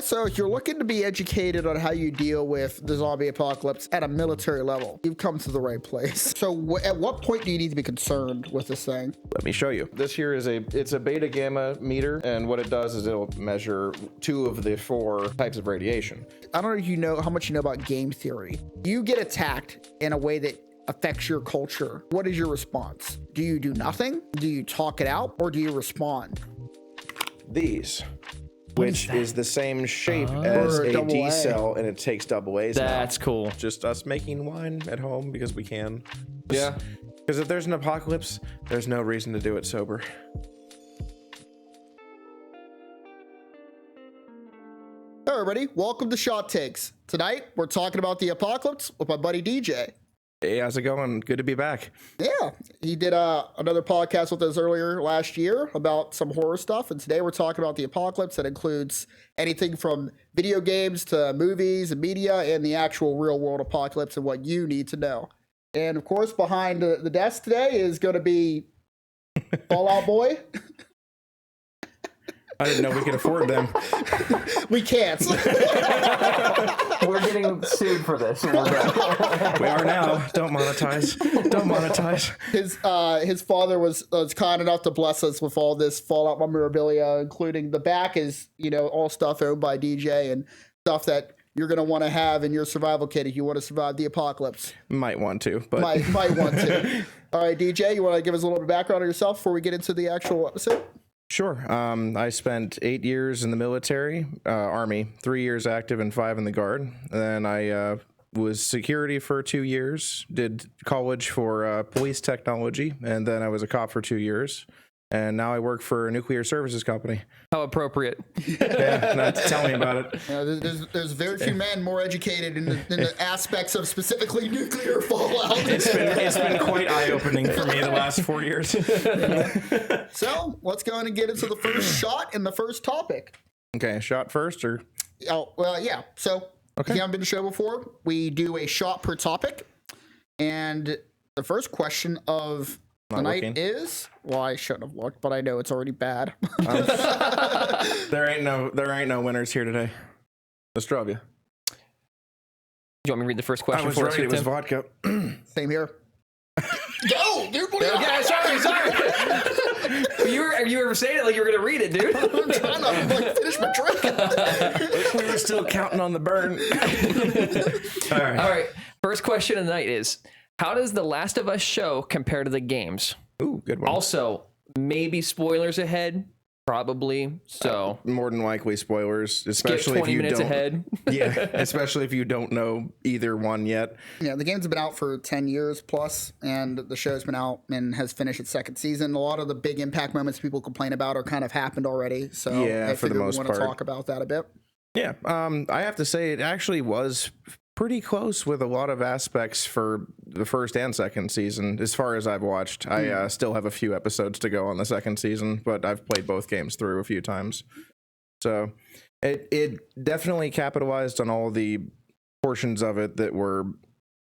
So if you're looking to be educated on how you deal with the zombie apocalypse at a military level, you've come to the right place. So at what point do you need to be concerned with this thing? Let me show you. This here is it's a beta gamma meter, and what it does is it'll measure 2 of the 4 types of radiation. I don't know if you know how much you know about game theory. You get attacked in a way that affects your culture. What is your response? Do you do nothing? Do you talk it out, or do you respond? These, which is the same shape as a D cell, and it takes double A's. That's cool. Just us making wine at home because we can. Yeah. Because if there's an apocalypse, there's no reason to do it sober. Hey everybody, welcome to Shot Takes. Tonight, we're talking about the apocalypse with my buddy DJ. Hey, how's it going? Good to be back. Yeah, he did another podcast with us earlier last year about some horror stuff, and today we're talking about the apocalypse. That includes anything from video games to movies and media and the actual real world apocalypse and what you need to know. And of course, behind the desk today is going to be Fallout Boy. I didn't know we could afford them. We can't. We're getting sued for this. We are now. Don't monetize. Don't monetize. His father was kind enough to bless us with all this Fallout memorabilia, including the back is, all stuff owned by DJ and stuff that you're going to want to have in your survival kit if you want to survive the apocalypse. Might want to, but might want to. All right, DJ, you want to give us a little bit of background on yourself before we get into the actual episode? Sure. I spent 8 years in the military, Army, 3 years active and 5 in the Guard. Then I was security for 2 years, did college for police technology, and then I was a cop for 2 years. And now I work for a nuclear services company. How appropriate. Yeah, no, tell me about it. There's very few men more educated in the aspects of specifically nuclear fallout. It's been quite eye-opening for me the last 4 years. So let's go on and get into the first shot and the first topic. Okay, shot first or? Oh, well, yeah. So if you haven't been to the show before, we do a shot per topic. And the first question of the night is, well, I shouldn't have looked, but I know it's already bad. There ain't no winners here today. Australia. Do you want me to read the first question? I was right. It was vodka. Same here. Go, dude. Okay, sorry. You were saying it like you were gonna read it, dude. I'm trying to finish my drink. We were still counting on the burn. All right. First question of the night is: how does The Last of Us show compare to the games? Ooh, good one. Also, maybe spoilers ahead. Probably. So more than likely spoilers, especially skip 20 if you minutes don't. ahead. Yeah, especially if you don't know either one yet. Yeah, the game's been out for 10 years plus, and the show's been out and has finished its second season. A lot of the big impact moments people complain about are kind of happened already. So yeah, for the most part, we want to talk about that a bit. Yeah, I have to say it actually was pretty close with a lot of aspects for the first and second season, as far as I've watched. I still have a few episodes to go on the second season, but I've played both games through a few times. So it definitely capitalized on all the portions of it that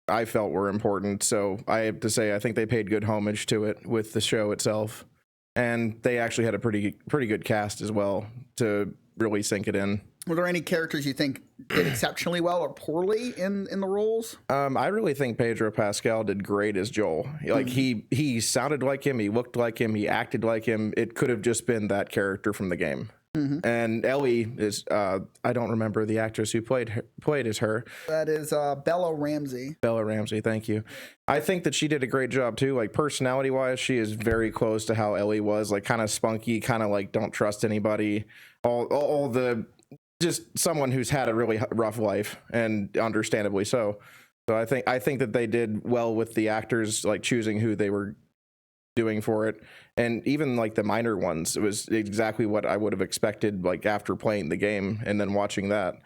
I felt were important. So I have to say, I think they paid good homage to it with the show itself. And they actually had a pretty good cast as well to really sink it in. Were there any characters you think did exceptionally well or poorly in the roles? I really think Pedro Pascal did great as Joel. Like he sounded like him, he looked like him, he acted like him. It could have just been that character from the game. Mm-hmm. And Ellie is I don't remember the actress who played as her. That is Bella Ramsey. Bella Ramsey, thank you. I think that she did a great job too. Like personality wise, she is very close to how Ellie was. Like kind of spunky, kind of like don't trust anybody. All the just someone who's had a really rough life, and understandably so. So I think that they did well with the actors, like choosing who they were doing for it, and even like the minor ones, it was exactly what I would have expected, like after playing the game and then watching that.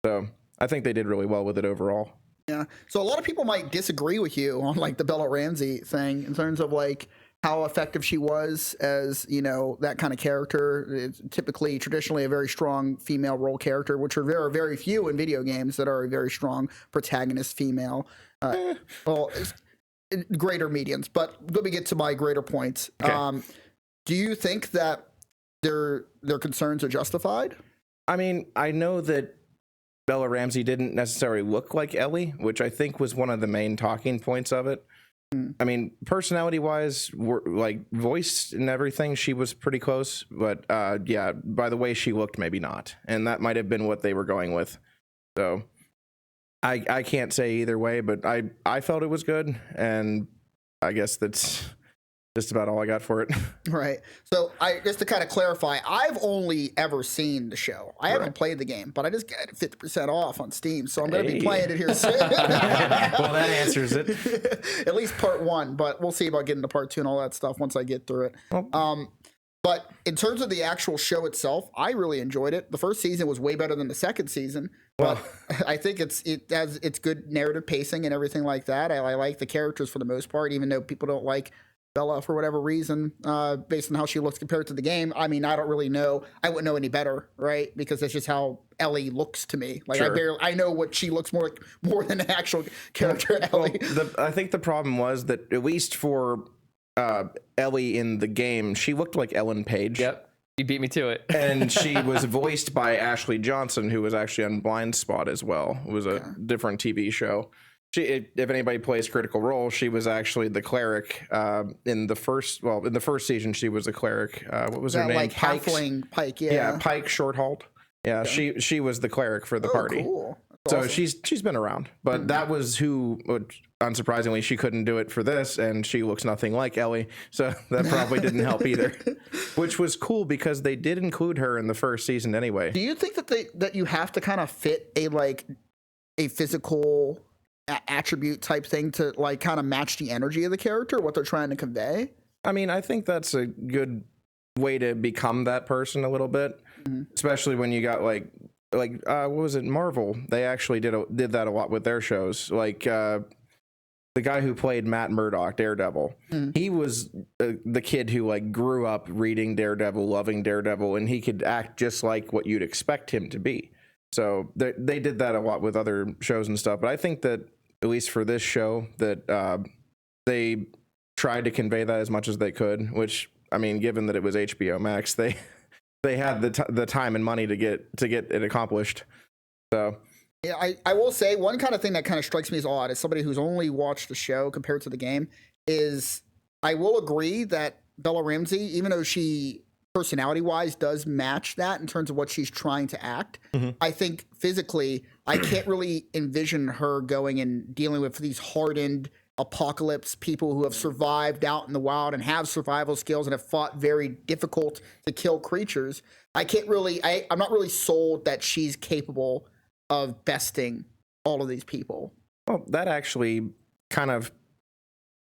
So I think they did really well with it overall. Yeah. So a lot of people might disagree with you on like the Bella Ramsey thing in terms of like how effective she was as, that kind of character. It's typically, traditionally, a very strong female role character, which are very, very few in video games that are a very strong protagonist female. Well, greater medians, but let me get to my greater points. Okay. Do you think that their concerns are justified? I mean, I know that Bella Ramsey didn't necessarily look like Ellie, which I think was one of the main talking points of it. I mean, personality-wise, like voice and everything, she was pretty close. But yeah, by the way she looked, maybe not. And that might have been what they were going with. So I can't say either way, but I felt it was good. And I guess that's just about all I got for it. Right. So just to kind of clarify, I've only ever seen the show. I haven't played the game, but I just got 50% off on Steam, so I'm going to be playing it here soon. Well, that answers it. At least part 1, but we'll see about getting to part 2 and all that stuff once I get through it. But in terms of the actual show itself, I really enjoyed it. The first season was way better than the second season. But I think it has good narrative pacing and everything like that. I like the characters for the most part, even though people don't like Bella for whatever reason, based on how she looks compared to the game. I mean, I don't really know. I wouldn't know any better, right? Because that's just how Ellie looks to me. Like I know what she looks more than the actual character Ellie. I think the problem was that at least for Ellie in the game, she looked like Ellen Page. Yep, you beat me to it. And she was voiced by Ashley Johnson, who was actually on Blind Spot as well. It was a different TV show. If anybody plays Critical Role, she was actually the cleric in the first season. She was a cleric. What was her name? Like halfling Pike. Yeah, Pike Shorthalt. Yeah, she was the cleric for the party. Cool. So awesome. she's been around, but that was who. Unsurprisingly, she couldn't do it for this, and she looks nothing like Ellie, so that probably didn't help either. Which was cool because they did include her in the first season anyway. Do you think that you have to kind of fit a physical attribute type thing to like kind of match the energy of the character, what they're trying to convey? I mean, I think that's a good way to become that person a little bit, especially when you got like what was it, Marvel? They actually did that a lot with their shows. Like the guy who played Matt Murdock, Daredevil, he was the kid who like grew up reading Daredevil, loving Daredevil, and he could act just like what you'd expect him to be. So they did that a lot with other shows and stuff. But I think that at least for this show, that they tried to convey that as much as they could. Which, I mean, given that it was HBO Max, they had the time and money to get it accomplished. So yeah, I will say one kind of thing that kind of strikes me as odd as somebody who's only watched the show compared to the game is I will agree that Bella Ramsey, even though she personality wise does match that in terms of what she's trying to act, I think physically I can't really envision her going and dealing with these hardened apocalypse people who have survived out in the wild and have survival skills and have fought very difficult to kill creatures. I'm not really sold that she's capable of besting all of these people. Well, that actually kind of,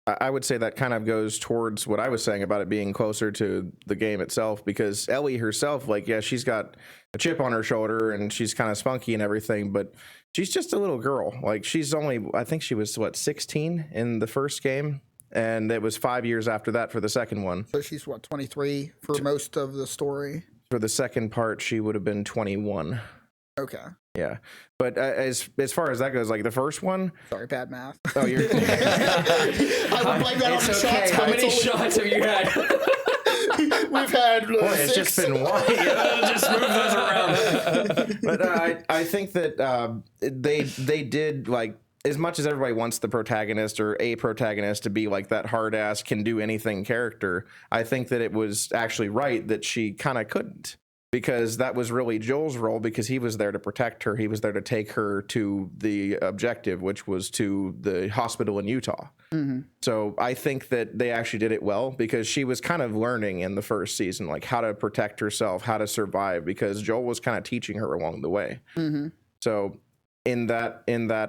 I would say that kind of goes towards what I was saying about it being closer to the game itself, because Ellie herself, like, yeah, she's got a chip on her shoulder and she's kind of spunky and everything, but she's just a little girl. Like, she's only, I think she was 16 in the first game, and it was 5 years after that for the second one. So she's 23 for most of the story. For the second part, she would have been 21. Okay. Yeah, but as far as that goes, like the first one. Sorry, bad math. Oh, you're. I would blame that on the shots. How many shots have you had? We've had. Boy, it's just been one. Just move those around. But I think that they did, like, as much as everybody wants the protagonist or a protagonist to be like that hard ass can do anything character. I think that it was actually right that she kind of couldn't. Because that was really Joel's role, because he was there to protect her. He was there to take her to the objective, which was to the hospital in Utah. So I think that they actually did it well, because she was kind of learning in the first season, like how to protect herself, how to survive, because Joel was kind of teaching her along the way. So in that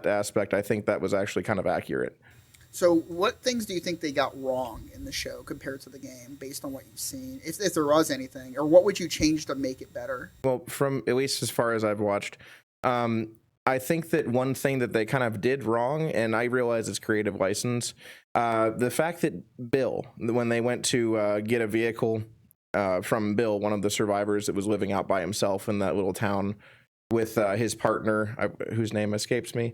aspect, I think that was actually kind of accurate. So what things do you think they got wrong in the show compared to the game, based on what you've seen? If there was anything, or what would you change to make it better? Well, from at least as far as I've watched, I think that one thing that they kind of did wrong, and I realize it's creative license, the fact that Bill, when they went to get a vehicle from Bill, one of the survivors that was living out by himself in that little town, with his partner, whose name escapes me.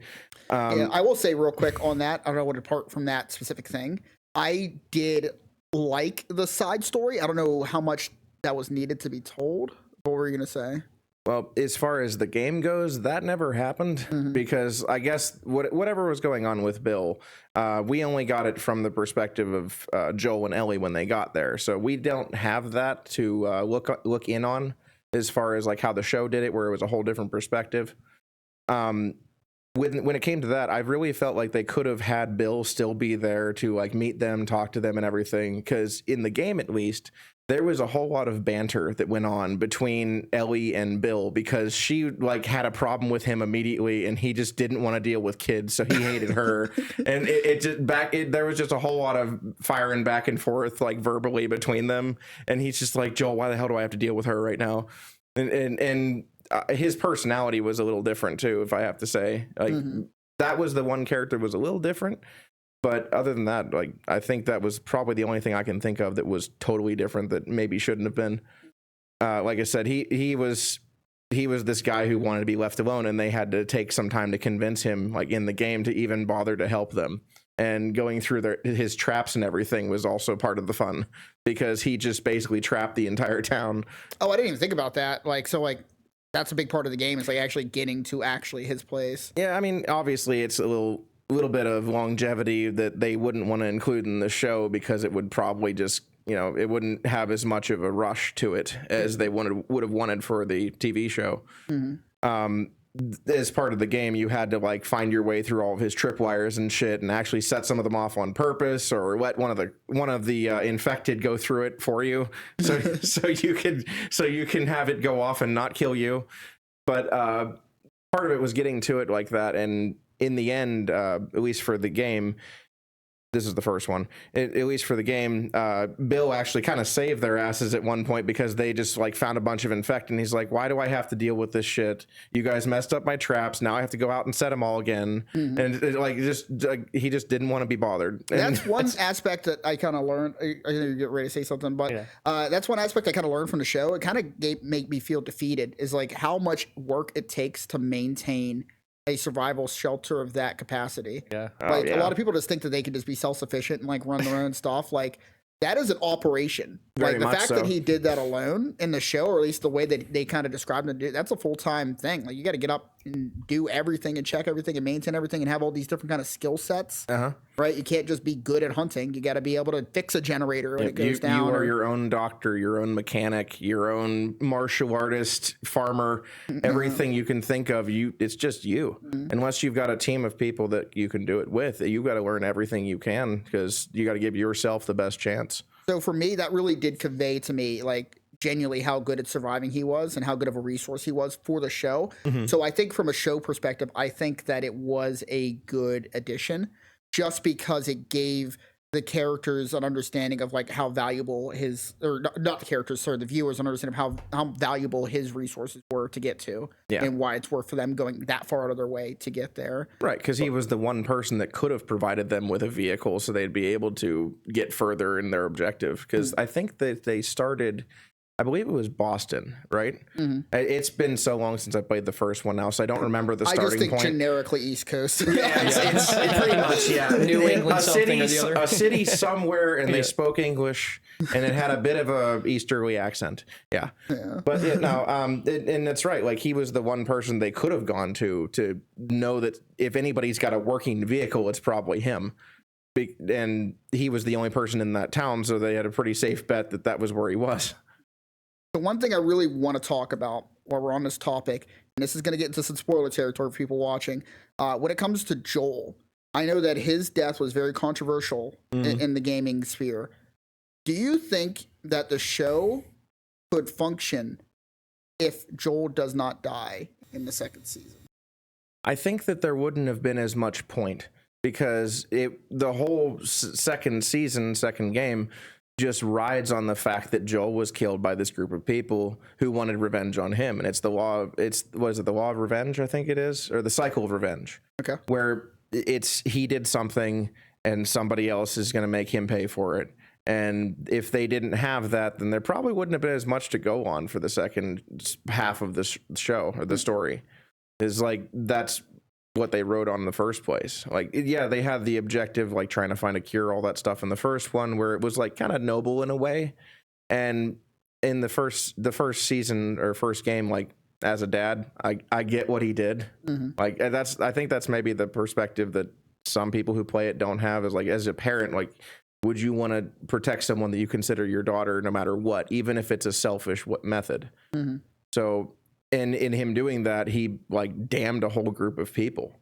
Yeah, I will say real quick on that, I don't know what apart from that specific thing, I did like the side story. I don't know how much that was needed to be told. What were you going to say? Well, as far as the game goes, that never happened because I guess whatever was going on with Bill, we only got it from the perspective of Joel and Ellie when they got there. So we don't have that to look in on as far as like how the show did it, where it was a whole different perspective. When it came to that, I really felt like they could have had Bill still be there to like meet them, talk to them, and everything. Because in the game, at least, there was a whole lot of banter that went on between Ellie and Bill because she like had a problem with him immediately, and he just didn't want to deal with kids, so he hated her. And there was just a whole lot of firing back and forth, like verbally between them. And he's just like, Joel, why the hell do I have to deal with her right now? And his personality was a little different too, if I have to say. Like that was the one character was a little different. But other than that, like I think that was probably the only thing I can think of that was totally different that maybe shouldn't have been. Like I said, he was this guy who wanted to be left alone, and they had to take some time to convince him, like in the game, to even bother to help them. And going through his traps and everything was also part of the fun because he just basically trapped the entire town. Oh, I didn't even think about that. That's a big part of the game. Is like actually getting to his place. Yeah, I mean, obviously it's a little bit of longevity that they wouldn't want to include in the show because it would probably just, it wouldn't have as much of a rush to it as they would have wanted for the TV show. As part of the game, you had to like find your way through all of his tripwires and shit and actually set some of them off on purpose or let one of the infected go through it for you. So you can have it go off and not kill you. But part of it was getting to it like that. And in the end, at least for the game, this is the first one. At least for the game, Bill actually kind of saved their asses at one point because they just like found a bunch of infect, and he's like, "Why do I have to deal with this shit? You guys messed up my traps. Now I have to go out and set them all again." And he just didn't want to be bothered. That's one aspect that I kind of learned. I think you get ready to say something, but that's one aspect I kind of learned from the show. It kind of made me feel defeated. Is like how much work it takes to maintain a survival shelter of that capacity. Yeah. A lot of people just think that they can just be self-sufficient and like run their own stuff. Like that is an operation. Very like the much fact so. that he did that alone in the show, or at least the way that they kind of described it, that's a full-time thing. Like you got to get up and do everything and check everything and maintain everything and have all these different kind of skill sets. Right? You can't just be good at hunting. You got to be able to fix a generator when it goes down. You are your own doctor, your own mechanic, your own martial artist, farmer, everything you can think of. It's just you. Unless you've got a team of people that you can do it with, you've got to learn everything you can because you got to give yourself the best chance. So for me, that really did convey to me like genuinely how good at surviving he was and how good of a resource he was for the show. So I think from a show perspective, I think that it was a good addition just because it gave the characters an understanding of like how valuable not the characters, sorry, the viewers an understanding of how valuable his resources were to get to and why it's worth for them going that far out of their way to get there. Right, because he was the one person that could have provided them with a vehicle so they'd be able to get further in their objective. Because I think that they started, I believe it was Boston, right? It's been so long since I played the first one now, so I don't remember the starting point. I just think generically East Coast. It's pretty much, New England something or the other. A city somewhere, and they spoke English, and it had a bit of a easterly accent. Yeah. But and that's right. Like he was the one person they could have gone to know that if anybody's got a working vehicle, it's probably him. And he was the only person in that town, so they had a pretty safe bet that was where he was. The one thing I really want to talk about while we're on this topic, and this is going to get into some spoiler territory for people watching, when it comes to Joel, I know that his death was very controversial in the gaming sphere. Do you think that the show could function if Joel does not die in the second season? I think that there wouldn't have been as much point because the whole second game just rides on the fact that Joel was killed by this group of people who wanted revenge on him, and it's the law of revenge, I think it is, or the cycle of revenge. Okay, where he did something and somebody else is going to make him pay for it. And if they didn't have that, then there probably wouldn't have been as much to go on for the second half of the show or the story. Is like that's what they wrote on in the first place. Like, yeah, they had the objective, like trying to find a cure, all that stuff in the first one, where it was like kind of noble in a way. And in the first season or first game, like as a dad, I get what he did. Like I think that's maybe the perspective that some people who play it don't have, is like, as a parent, like, would you want to protect someone that you consider your daughter no matter what, even if it's a selfish method? So in him doing that, he like damned a whole group of people,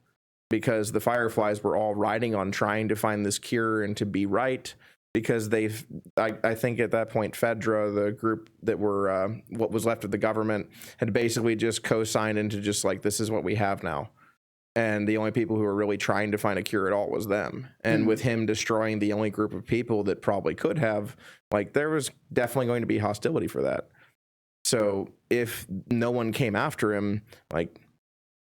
because the Fireflies were all riding on trying to find this cure and to be right, because I think at that point, Fedra, the group that were what was left of the government, had basically just co-signed into just like, this is what we have now. And the only people who were really trying to find a cure at all was them. And with him destroying the only group of people that probably could have, like, there was definitely going to be hostility for that. So if no one came after him, like,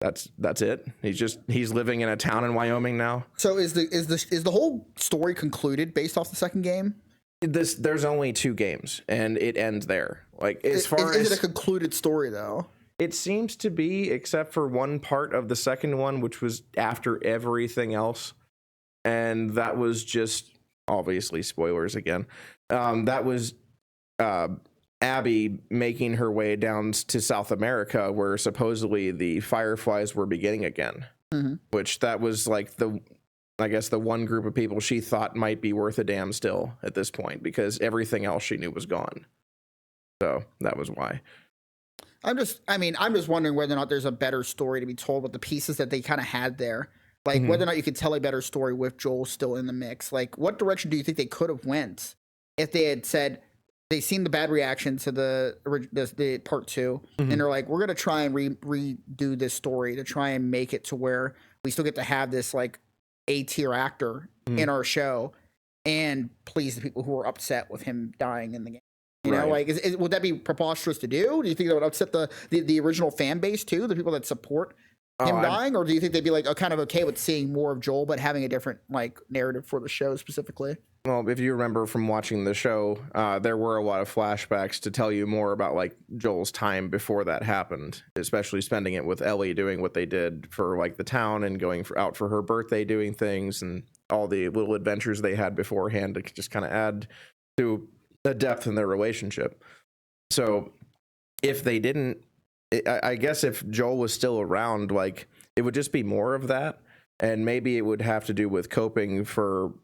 that's it. He's living in a town in Wyoming now. So is the whole story concluded based off the second game? There's only 2 games, and it ends there. Like, is it a concluded story though? It seems to be, except for one part of the second one, which was after everything else. And that was just, obviously, spoilers again. That was Abby making her way down to South America, where supposedly the Fireflies were beginning again. Which that was like I guess the one group of people she thought might be worth a damn still at this point, because everything else she knew was gone. So that was why. I'm just wondering whether or not there's a better story to be told with the pieces that they kind of had there. Like, whether or not you could tell a better story with Joel still in the mix. Like, what direction do you think they could have went if they had said, they seen the bad reaction to the part 2, and they're like, we're going to try and redo this story to try and make it to where we still get to have this, like, A-tier actor in our show and please the people who are upset with him dying in the game. You know, like, would that be preposterous to do? Do you think that would upset the original fan base too, the people that support him dying, or do you think they'd be like kind of okay with seeing more of Joel but having a different like narrative for the show specifically? Well, if you remember from watching the show, there were a lot of flashbacks to tell you more about like Joel's time before that happened, especially spending it with Ellie doing what they did for like the town and going out for her birthday, doing things, and all the little adventures they had beforehand to just kind of add to the depth in their relationship. So if they didn't, I guess if Joel was still around, like, it would just be more of that, and maybe it would have to do with coping for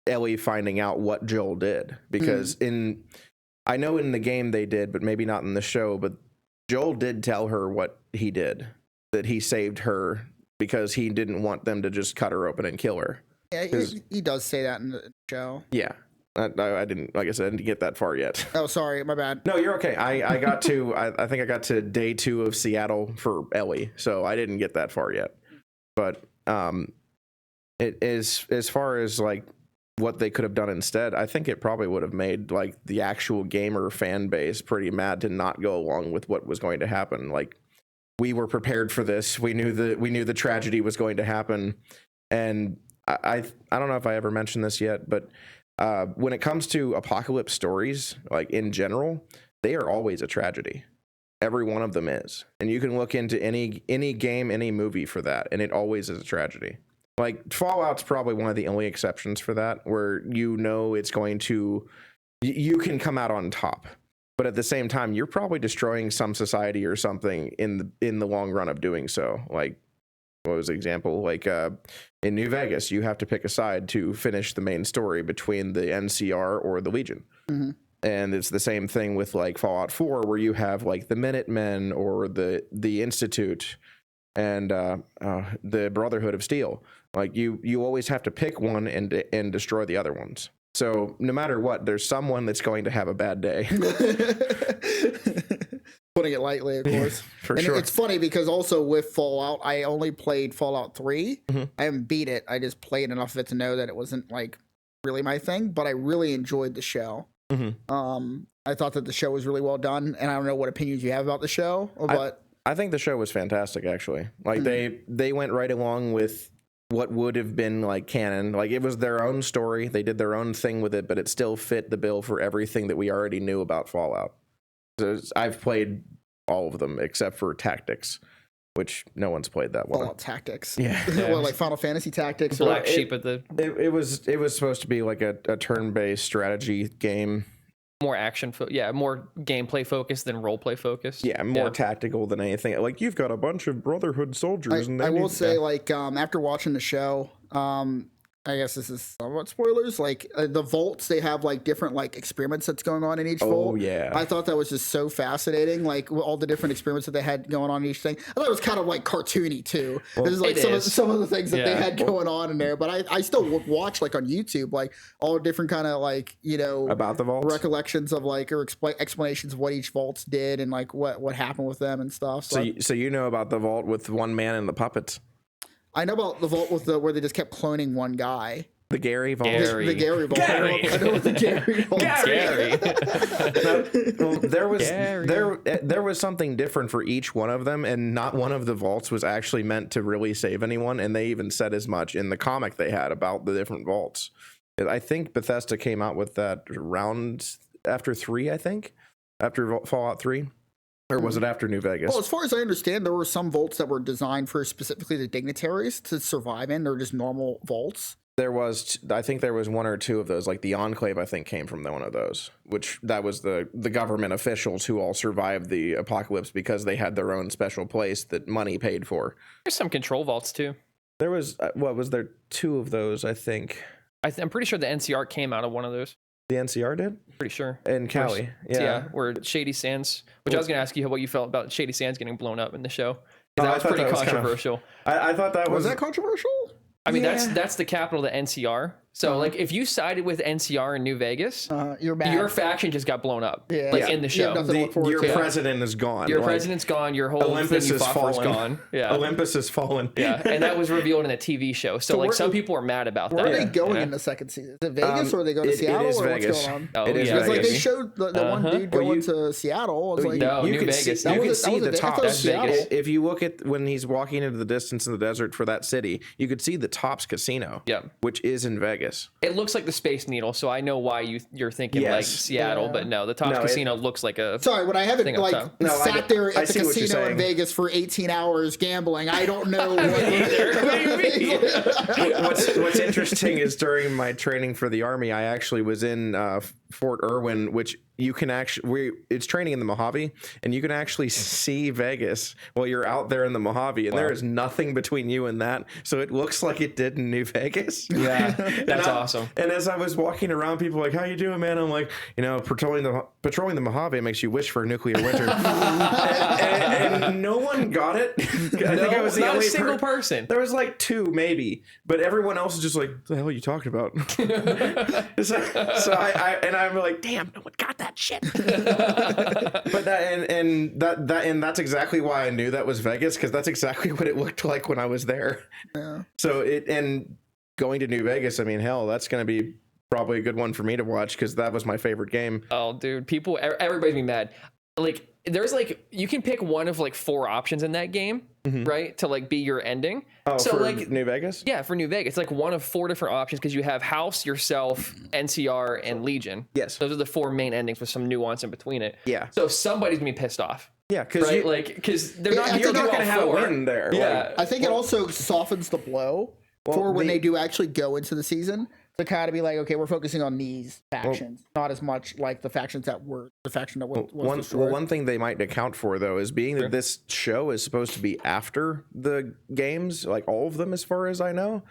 Ellie finding out what Joel did, because I know in the game they did, but maybe not in the show, but Joel did tell her what he did, that he saved her because he didn't want them to just cut her open and kill her. Yeah, he does say that in the show. Yeah. I didn't, like I said, I didn't get that far yet. Oh, sorry, my bad. No, you're okay. I got to, I think I got to day 2 of Seattle for Ellie, so I didn't get that far yet. But it is, as far as like what they could have done instead, I think it probably would have made like the actual gamer fan base pretty mad to not go along with what was going to happen. Like, we were prepared for this. We knew the tragedy was going to happen, and I don't know if I ever mentioned this yet, but when it comes to apocalypse stories, like in general, they are always a tragedy. Every one of them is. And you can look into any game, any movie for that, and it always is a tragedy. Like, Fallout's probably one of the only exceptions for that, where you know it's going to, you can come out on top. But at the same time, you're probably destroying some society or something in the long run of doing so. Like, what was the example? Like, in New Vegas, you have to pick a side to finish the main story between the NCR or the Legion. And it's the same thing with like Fallout 4, where you have like the Minutemen or the Institute and the Brotherhood of Steel. Like, you always have to pick one and destroy the other ones. So no matter what, there's someone that's going to have a bad day. Putting it lightly, of course. For sure. It's funny because also with Fallout, I only played Fallout 3. I haven't beat it. I just played enough of it to know that it wasn't like really my thing, but I really enjoyed the show. I thought that the show was really well done, and I don't know what opinions you have about the show, but I think the show was fantastic, actually. Like, they went right along with what would have been like canon. Like, it was their own story. They did their own thing with it, but it still fit the bill for everything that we already knew about Fallout. So I've played all of them except for Tactics, which no one's played that one. Fallout Tactics. Yeah. Well, like Final Fantasy Tactics. Black sheep at the. It was supposed to be like a turn-based strategy game, more action, more gameplay focused than role play focused. Yeah, more tactical than anything. Like, you've got a bunch of Brotherhood soldiers, and I will say, like, after watching the show, I guess this is somewhat spoilers. Like the vaults, they have like different like experiments that's going on in each vault. Oh yeah, I thought that was just so fascinating. Like all the different experiments that they had going on in each thing. I thought it was kind of like cartoony too. Well, this is like some of the things that they had going on in there. But I still watch like on YouTube like all different kind of like about the vaults, recollections of like or explanations of what each vaults did and like what happened with them and stuff. So you know about the vault with one man and the puppets. I know about the vault with where they just kept cloning one guy. The Gary vault. The Gary vault. I know what the Gary vault. There was something different for each one of them, and not one of the vaults was actually meant to really save anyone, and they even said as much in the comic they had about the different vaults. I think Bethesda came out with that round after 3, after Fallout 3. Or was it after New Vegas? Well, as far as I understand, there were some vaults that were designed for specifically the dignitaries to survive in. They're just normal vaults. I think there was 1 or 2 of those. Like the Enclave, I think, came from one of those. That was the government officials who all survived the apocalypse because they had their own special place that money paid for. There's some control vaults too. There was was there 2 of those? I think. I'm pretty sure the NCR came out of one of those. The NCR did? Pretty sure. And Cali. Where Shady Sands, which I was going to ask you what you felt about Shady Sands getting blown up in the show. Oh, that was pretty controversial. I thought that was that controversial? I mean, that's the capital of the NCR. So, like, if you sided with NCR in New Vegas, you're bad. Your faction just got blown up. In the show. Your president is gone. Your president's gone. Your whole Olympus is fallen. Gone. Yeah. Olympus is fallen. Yeah, and that was revealed in a TV show. So like, some people are mad about that. Where are they going in the second season? Is it Vegas or are they going to Seattle? It is or Vegas. What's going on? Oh, it is Vegas. Like they showed the one dude going to Seattle. I was like, no, New Vegas. You can see the top. That's Vegas. If you look at when he's walking into the distance in the desert for that city, you could see the Tops Casino. Yeah. Which is in Vegas. It looks like the Space Needle, so I know why you're thinking like Seattle, but no, the Tops Casino looks like a. Sorry, when I haven't sat there at the casino in Vegas for 18 hours gambling, I don't know. What's interesting is during my training for the Army, I actually was in Fort Irwin, which you can actually it's training in the Mojave, and you can actually see Vegas while you're out there in the Mojave, and there is nothing between you and that, so it looks like it did in New Vegas. Yeah, that's awesome. And as I was walking around, people were like, "How you doing, man?" I'm like, patrolling the Mojave makes you wish for a nuclear winter, and no one got it. I think I was the only single person. There was like 2 maybe, but everyone else is just like, "What the hell are you talking about?" so I'm like, "Damn, no one got that shit." But that's exactly why I knew that was Vegas, because that's exactly what it looked like when I was there. Yeah. So going to New Vegas, I mean, hell, that's going to be probably a good one for me to watch, because that was my favorite game. Oh, dude, everybody's be mad. Like, there's like, you can pick one of like 4 options in that game, right? To like be your ending. Oh, so for like New Vegas? Yeah, for New Vegas. It's like one of 4 different options, because you have House, yourself, NCR, and Legion. Yes. Those are the 4 main endings with some nuance in between it. Yeah. So somebody's gonna be pissed off. Yeah, because they're not. You're not going to have a win there. Yeah, I think it also softens the blow for when they do actually go into the season, to kind of be like, okay, we're focusing on these factions, not as much like the factions that were the faction that was destroyed. One thing they might account for, though, is being that this show is supposed to be after the games, like all of them, as far as I know.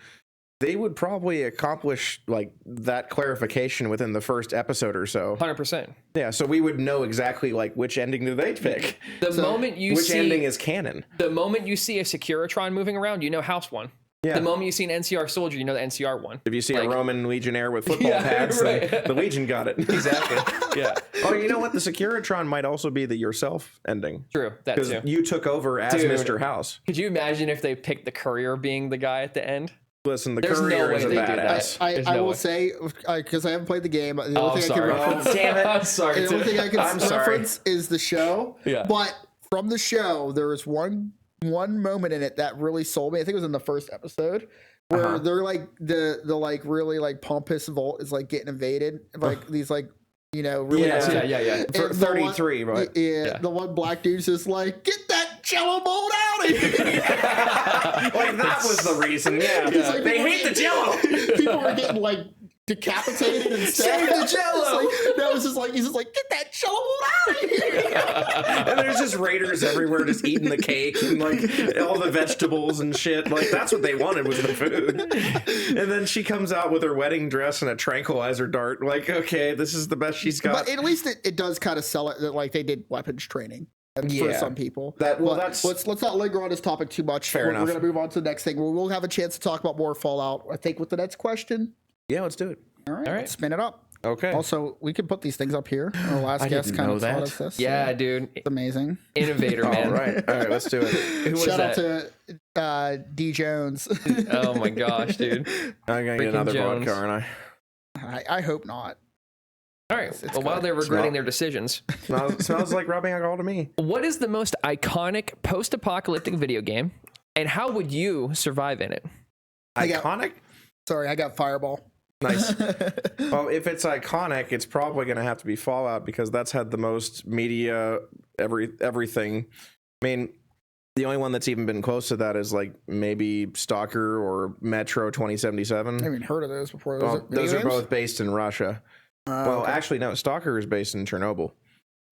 They would probably accomplish like that clarification within the first episode or so. 100%. Yeah, so we would know exactly like which ending do they pick. Which ending is canon. The moment you see a Securitron moving around, you know House won. Yeah. The moment you see an NCR soldier, you know the NCR won. If you see a Roman legionnaire with football pads, then the Legion got it. Exactly. Yeah. Oh, you know what? The Securitron might also be the yourself ending. True. That too. Because you took over as Mr. House. Could you imagine if they picked the courier being the guy at the end? Listen, the courier is a badass. I will say, because I haven't played the game, the only thing I can reference. Damn it! I'm sorry. The only thing I can reference is the show. Yeah. But from the show, there was one moment in it that really sold me. I think it was in the first episode, where they're like the like really like pompous vault is like getting invaded, like these like really yeah. For 33, right? Yeah, the one black dude's just like, get that Jello mold out of here. Like that was the reason. Yeah, like, they hate the Jello. People were getting like decapitated and Save the Jell-O! That was just like he's just like, get that Jell-O out of here. And there's just raiders everywhere just eating the cake and like all the vegetables and shit. Like that's what they wanted was the food. And then she comes out with her wedding dress and a tranquilizer dart. Like, okay, this is the best she's got. But at least it does kind of sell it that like they did weapons training. For some people. That's let's not linger on this topic too much. Fair enough. We're gonna move on to the next thing. We'll have a chance to talk about more Fallout, I think, with the next question. yeah, let's do it. All right. Let's spin it up. Okay. Also, we can put these things up here. Our last guest kind of taught us this. Yeah, dude. It's amazing. Innovator, man. All right, let's do it. Who was Shout that? out to D Jones. Oh my gosh, dude. I'm gonna Freaking get another Jones. vodka, aren't I? I hope not. All right. Well, while they're regretting their decisions, Smells like rubbing alcohol to me. what is the most iconic post-apocalyptic video game, and how would you survive in it? Iconic? Sorry, I got Fireball. Nice. Well, if it's iconic, it's probably going to have to be Fallout because that's had the most media, everything. I mean, the only one that's even been close to that is like maybe Stalker or Metro 2077. I haven't even heard of those before. Well, those are both based in Russia. Well, okay. actually, no. Stalker is based in Chernobyl.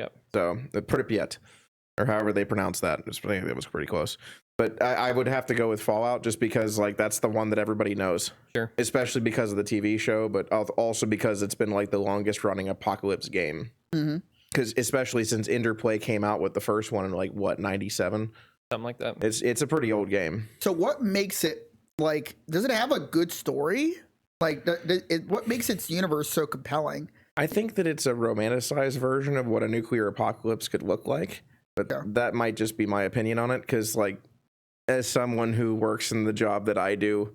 Yep. So Pripyat, or however they pronounce that. I think it was pretty close. But I would have to go with Fallout just because like that's the one that everybody knows. Sure. Especially because of the TV show, but also because it's been like the longest running apocalypse game. Because especially since Interplay came out with the first one in like what 97. Something like that. It's a pretty old game. So what makes it like? Does it have a good story? Like, what makes its universe so compelling? I think that it's a romanticized version of what a nuclear apocalypse could look like, but that might just be my opinion on it. Because, like, as someone who works in the job that I do,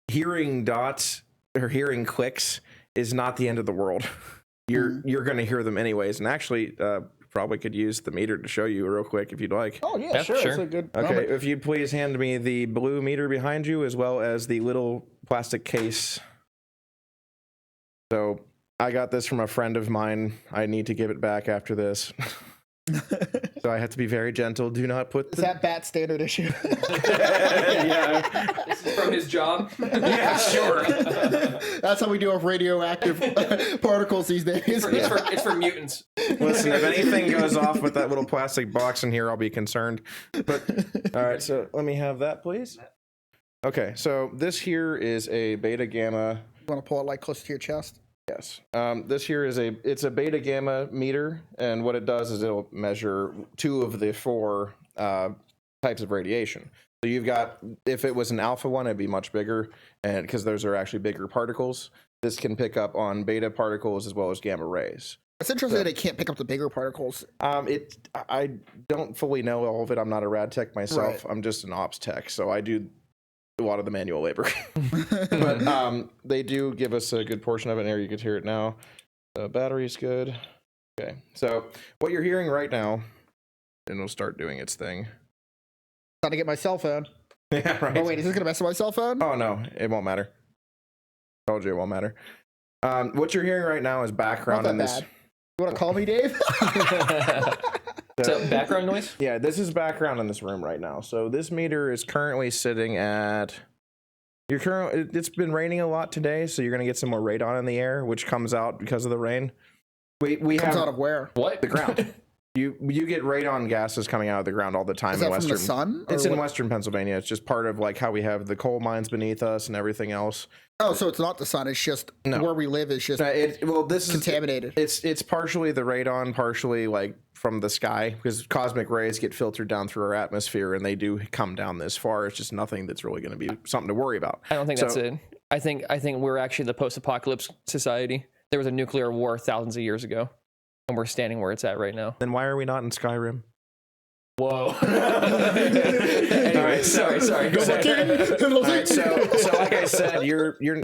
hearing dots or hearing clicks is not the end of the world. You're going to hear them anyways. And actually, probably could use the meter to show you real quick if you'd like. Oh yeah, Yeah, sure. sure. That's a good. Okay, moment. if you'd please hand me the blue meter behind you as well as the little plastic case. So I got this from a friend of mine. I need to give it back after this. So I have to be very gentle. Do not put Is that bat standard issue? yeah. This is from his job. Yeah, sure. That's how we deal with radioactive particles these days. It's for mutants. Listen, if anything goes off with that little plastic box in here, I'll be concerned. But all right, so let me have that, please. Okay, so this here is a beta gamma. You want to pull it like close to your chest? Yes. This here is it's a beta gamma meter, and what it does is it'll measure 2 of the 4 types of radiation. So you've got, if it was an alpha one, it'd be much bigger, and because those are actually bigger particles. This can pick up on beta particles as well as gamma rays. It's interesting that it can't pick up the bigger particles. I don't fully know all of it. I'm not a rad tech myself. Right. I'm just an ops tech, so I do a lot of the manual labor. But they do give us a good portion of it. And there you can hear it now. The battery's good. Okay, so what you're hearing right now, and it'll start doing its thing. Trying to get my cell phone. Yeah, right. Oh wait, is this gonna mess with my cell phone? Oh no, it won't matter. Told you it won't matter. What you're hearing right now is background Not in that this. bad. You want to call me, Dave? So background noise? Yeah, this is background in this room right now. So this meter is currently sitting at. It's been raining a lot today, so you're gonna get some more radon in the air, which comes out because of the rain. We Comes have out of where? What? the ground. You get radon gases coming out of the ground all the time Is in that from western. the sun? It's or in what? western Pennsylvania. It's just part of like how we have the coal mines beneath us and everything else. Oh, so it's not the sun. It's just where we live is just This is contaminated. It's partially the radon, partially like from the sky, because cosmic rays get filtered down through our atmosphere, and they do come down this far. It's just nothing that's really going to be something to worry about. I don't think that's it. I think we're actually the post-apocalypse society. There was a nuclear war thousands of years ago, and we're standing where it's at right now. Then why are we not in Skyrim? Whoa. Anyway, sorry. Go ahead. All right, so like I said,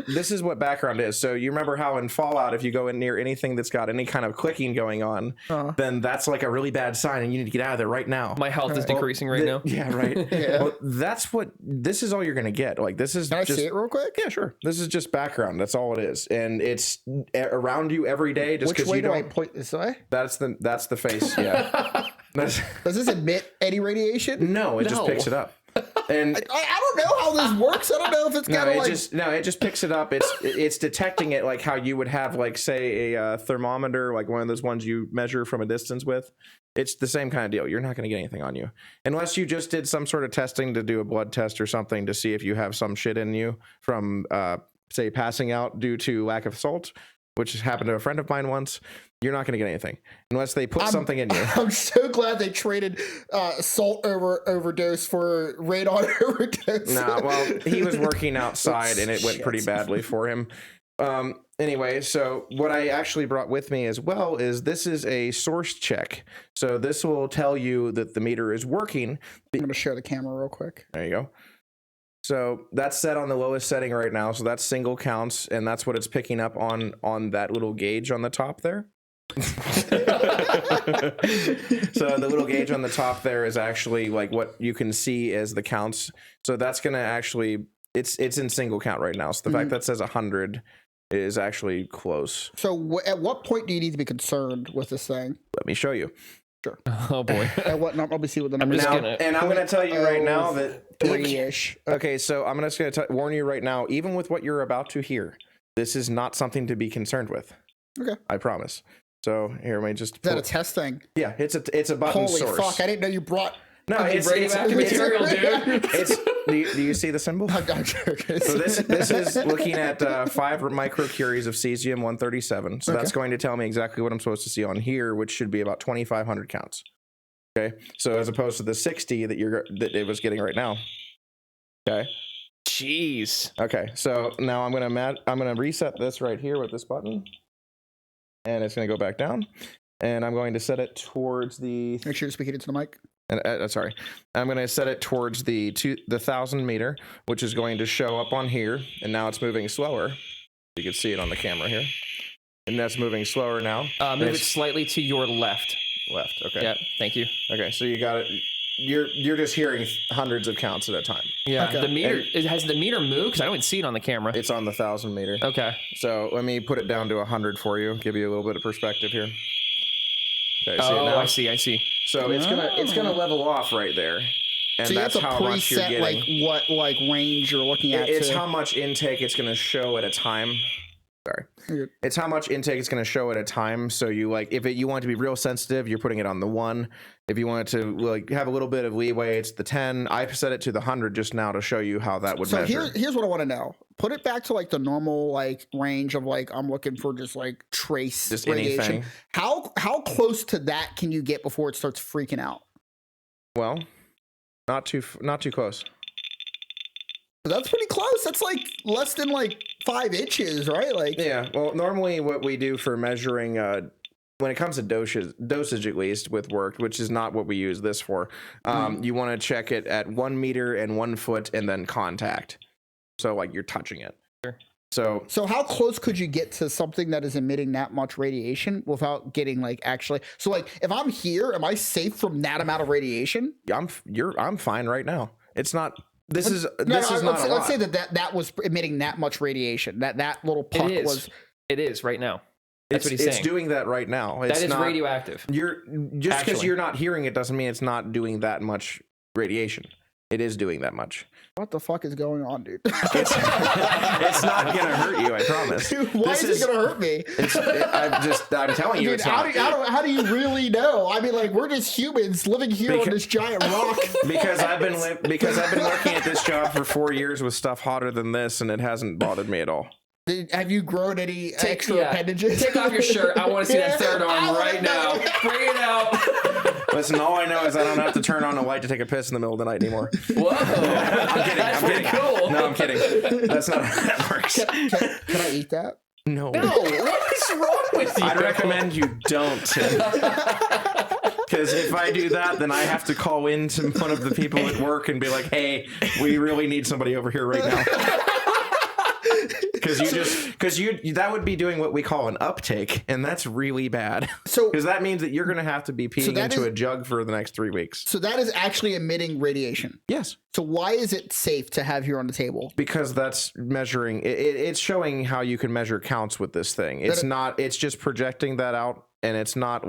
this is what background is. So you remember how in Fallout, if you go in near anything that's got any kind of clicking going on, then that's like a really bad sign, and you need to get out of there right now. My health is decreasing right now. Yeah, right. Yeah. Well, this is all you're gonna get. Like this is. Can I just, see it real quick? Yeah, sure. This is just background. That's all it is, and it's around you every day. Just Which because way you do I don't. point this way? That's the face. Yeah. Does this emit any radiation? No, it just No. picks it up. And I don't know how this works. I don't know if it's no, kind of it like just picks it up. It's detecting it like how you would have like say a thermometer, like one of those ones you measure from a distance with. It's the same kind of deal. You're not going to get anything on you unless you just did some sort of testing to do a blood test or something to see if you have some shit in you from say passing out due to lack of salt, which has happened to a friend of mine once. You're not going to get anything unless they put something in you. I'm so glad they traded salt overdose for radon overdose. Nah, well, he was working outside and it went pretty badly for him. Anyway, so what I actually brought with me as well is this is a source check. So this will tell you that the meter is working. I'm going to show the camera real quick. There you go. So that's set on the lowest setting right now. So that's single counts, and that's what it's picking up on that little gauge on the top there. So the little gauge on the top there is actually like what you can see as the counts. So that's going to actually, it's in single count right now. So the fact that says 100 is actually close. So at what point do you need to be concerned with this thing? Let me show you. Sure. Oh boy. At what? Let me see what the number is. Now, and I'm going to tell you right now that 3-ish. Okay, so I'm just going to warn you right now, even with what you're about to hear, this is not something to be concerned with. Okay. I promise. So here, let me just. Is that a test thing? Yeah, it's a button Holy source. fuck! I didn't know you brought. No, it's radioactive material, dude. It's. Do you see the symbol? I'm joking. So this is looking at 5 microcuries of cesium-137. So that's going to tell me exactly what I'm supposed to see on here, which should be about 2,500 counts. Okay, so as opposed to the 60 that it was getting right now. Okay. Jeez. Okay, so now I'm gonna reset this right here with this button, and it's gonna go back down, and I'm going to set it towards the. Make sure you're speaking into the mic. Sorry, I'm going to set it towards the 1,000 meter, which is going to show up on here, and now it's moving slower. You can see it on the camera here, and that's moving slower now. Move it slightly to your left. Left. Okay. Yeah. Thank you. Okay, so you got it. You're just hearing hundreds of counts at a time. Yeah. Okay. The meter. Has the meter moved? Because I don't see it on the camera. It's on the 1,000 meter. Okay. So let me put it down to 100 for you. Give you a little bit of perspective here. Okay, see it Oh, now? I see. So it's gonna level off right there, and So you have that's to how much you're preset getting. like what range you're looking at. It's how much intake it's gonna show at a time. Sorry, it's how much intake it's gonna show at a time. So you if you want it to be real sensitive, you're putting it on the 1. If you want it to have a little bit of leeway, it's the 10. I set it to the 100 just now to show you how that would measure. So here's what I want to know. Put it back to the normal range of I'm looking for just trace Just radiation. anything. How close to that can you get before it starts freaking out? Well, not too close. That's pretty close. That's less than 5 inches, right? Yeah. Well, normally what we do for measuring when it comes to dosage at least with work, which is not what we use this for, you want to check it at 1 meter and 1 foot and then contact. So you're touching it. Sure. So how close could you get to something that is emitting that much radiation without getting actually? So if I'm here, am I safe from that amount of radiation? I'm fine right now. It's not. This is not a lot. Let's say that was emitting that much radiation. That little puck was. It is right now. That's what he's saying. It's doing that right now. That is radioactive. You're just because you're not hearing it doesn't mean it's not doing that much radiation. It is doing that much. What the fuck is going on, dude? It's not gonna hurt you, I promise. Dude, why is it gonna hurt me? I'm telling you, Dude, it's not. how do you really know? I mean, we're just humans living here on this giant rock. Because I've been working at this job for 4 years with stuff hotter than this, and it hasn't bothered me at all. Have you grown any extra appendages? Take off your shirt. I want to see that third arm right now. Bring it out. Listen, all I know is I don't have to turn on a light to take a piss in the middle of the night anymore. Whoa. I'm kidding. Cool. No, I'm kidding. That's not how that works. Can I eat that? No. What is wrong with you? I'd recommend you don't. Because if I do that, then I have to call in to one of the people at work and be like, hey, we really need somebody over here right now. Because that would be doing what we call an uptake, and that's really bad. So because that means that you're going to have to be peeing into a jug for the next 3 weeks. So that is actually emitting radiation. Yes. So why is it safe to have here on the table? Because that's measuring. It's showing how you can measure counts with this thing. It's not. It's just projecting that out, and it's not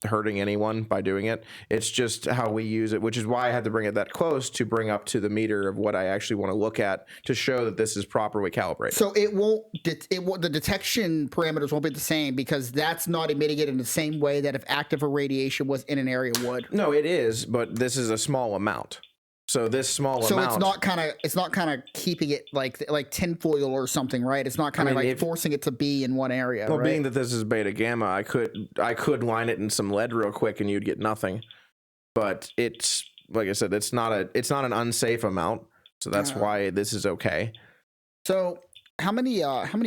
hurting anyone by doing it. It's just how we use it, which is why I had to bring it that close to bring up to the meter of what I actually want to look at to show that this is properly calibrated. So it won't the detection parameters won't be the same because that's not emitting it in the same way that if active irradiation was in an area would. No, it is, but this is a small amount. So this small amount. So it's not kind of keeping it like tinfoil or something, right? It's not kind of forcing it to be in one area. Well, right? being that this is beta gamma, I could line it in some lead real quick and you'd get nothing. But it's like I said, it's not an unsafe amount. So that's why this is okay. So how many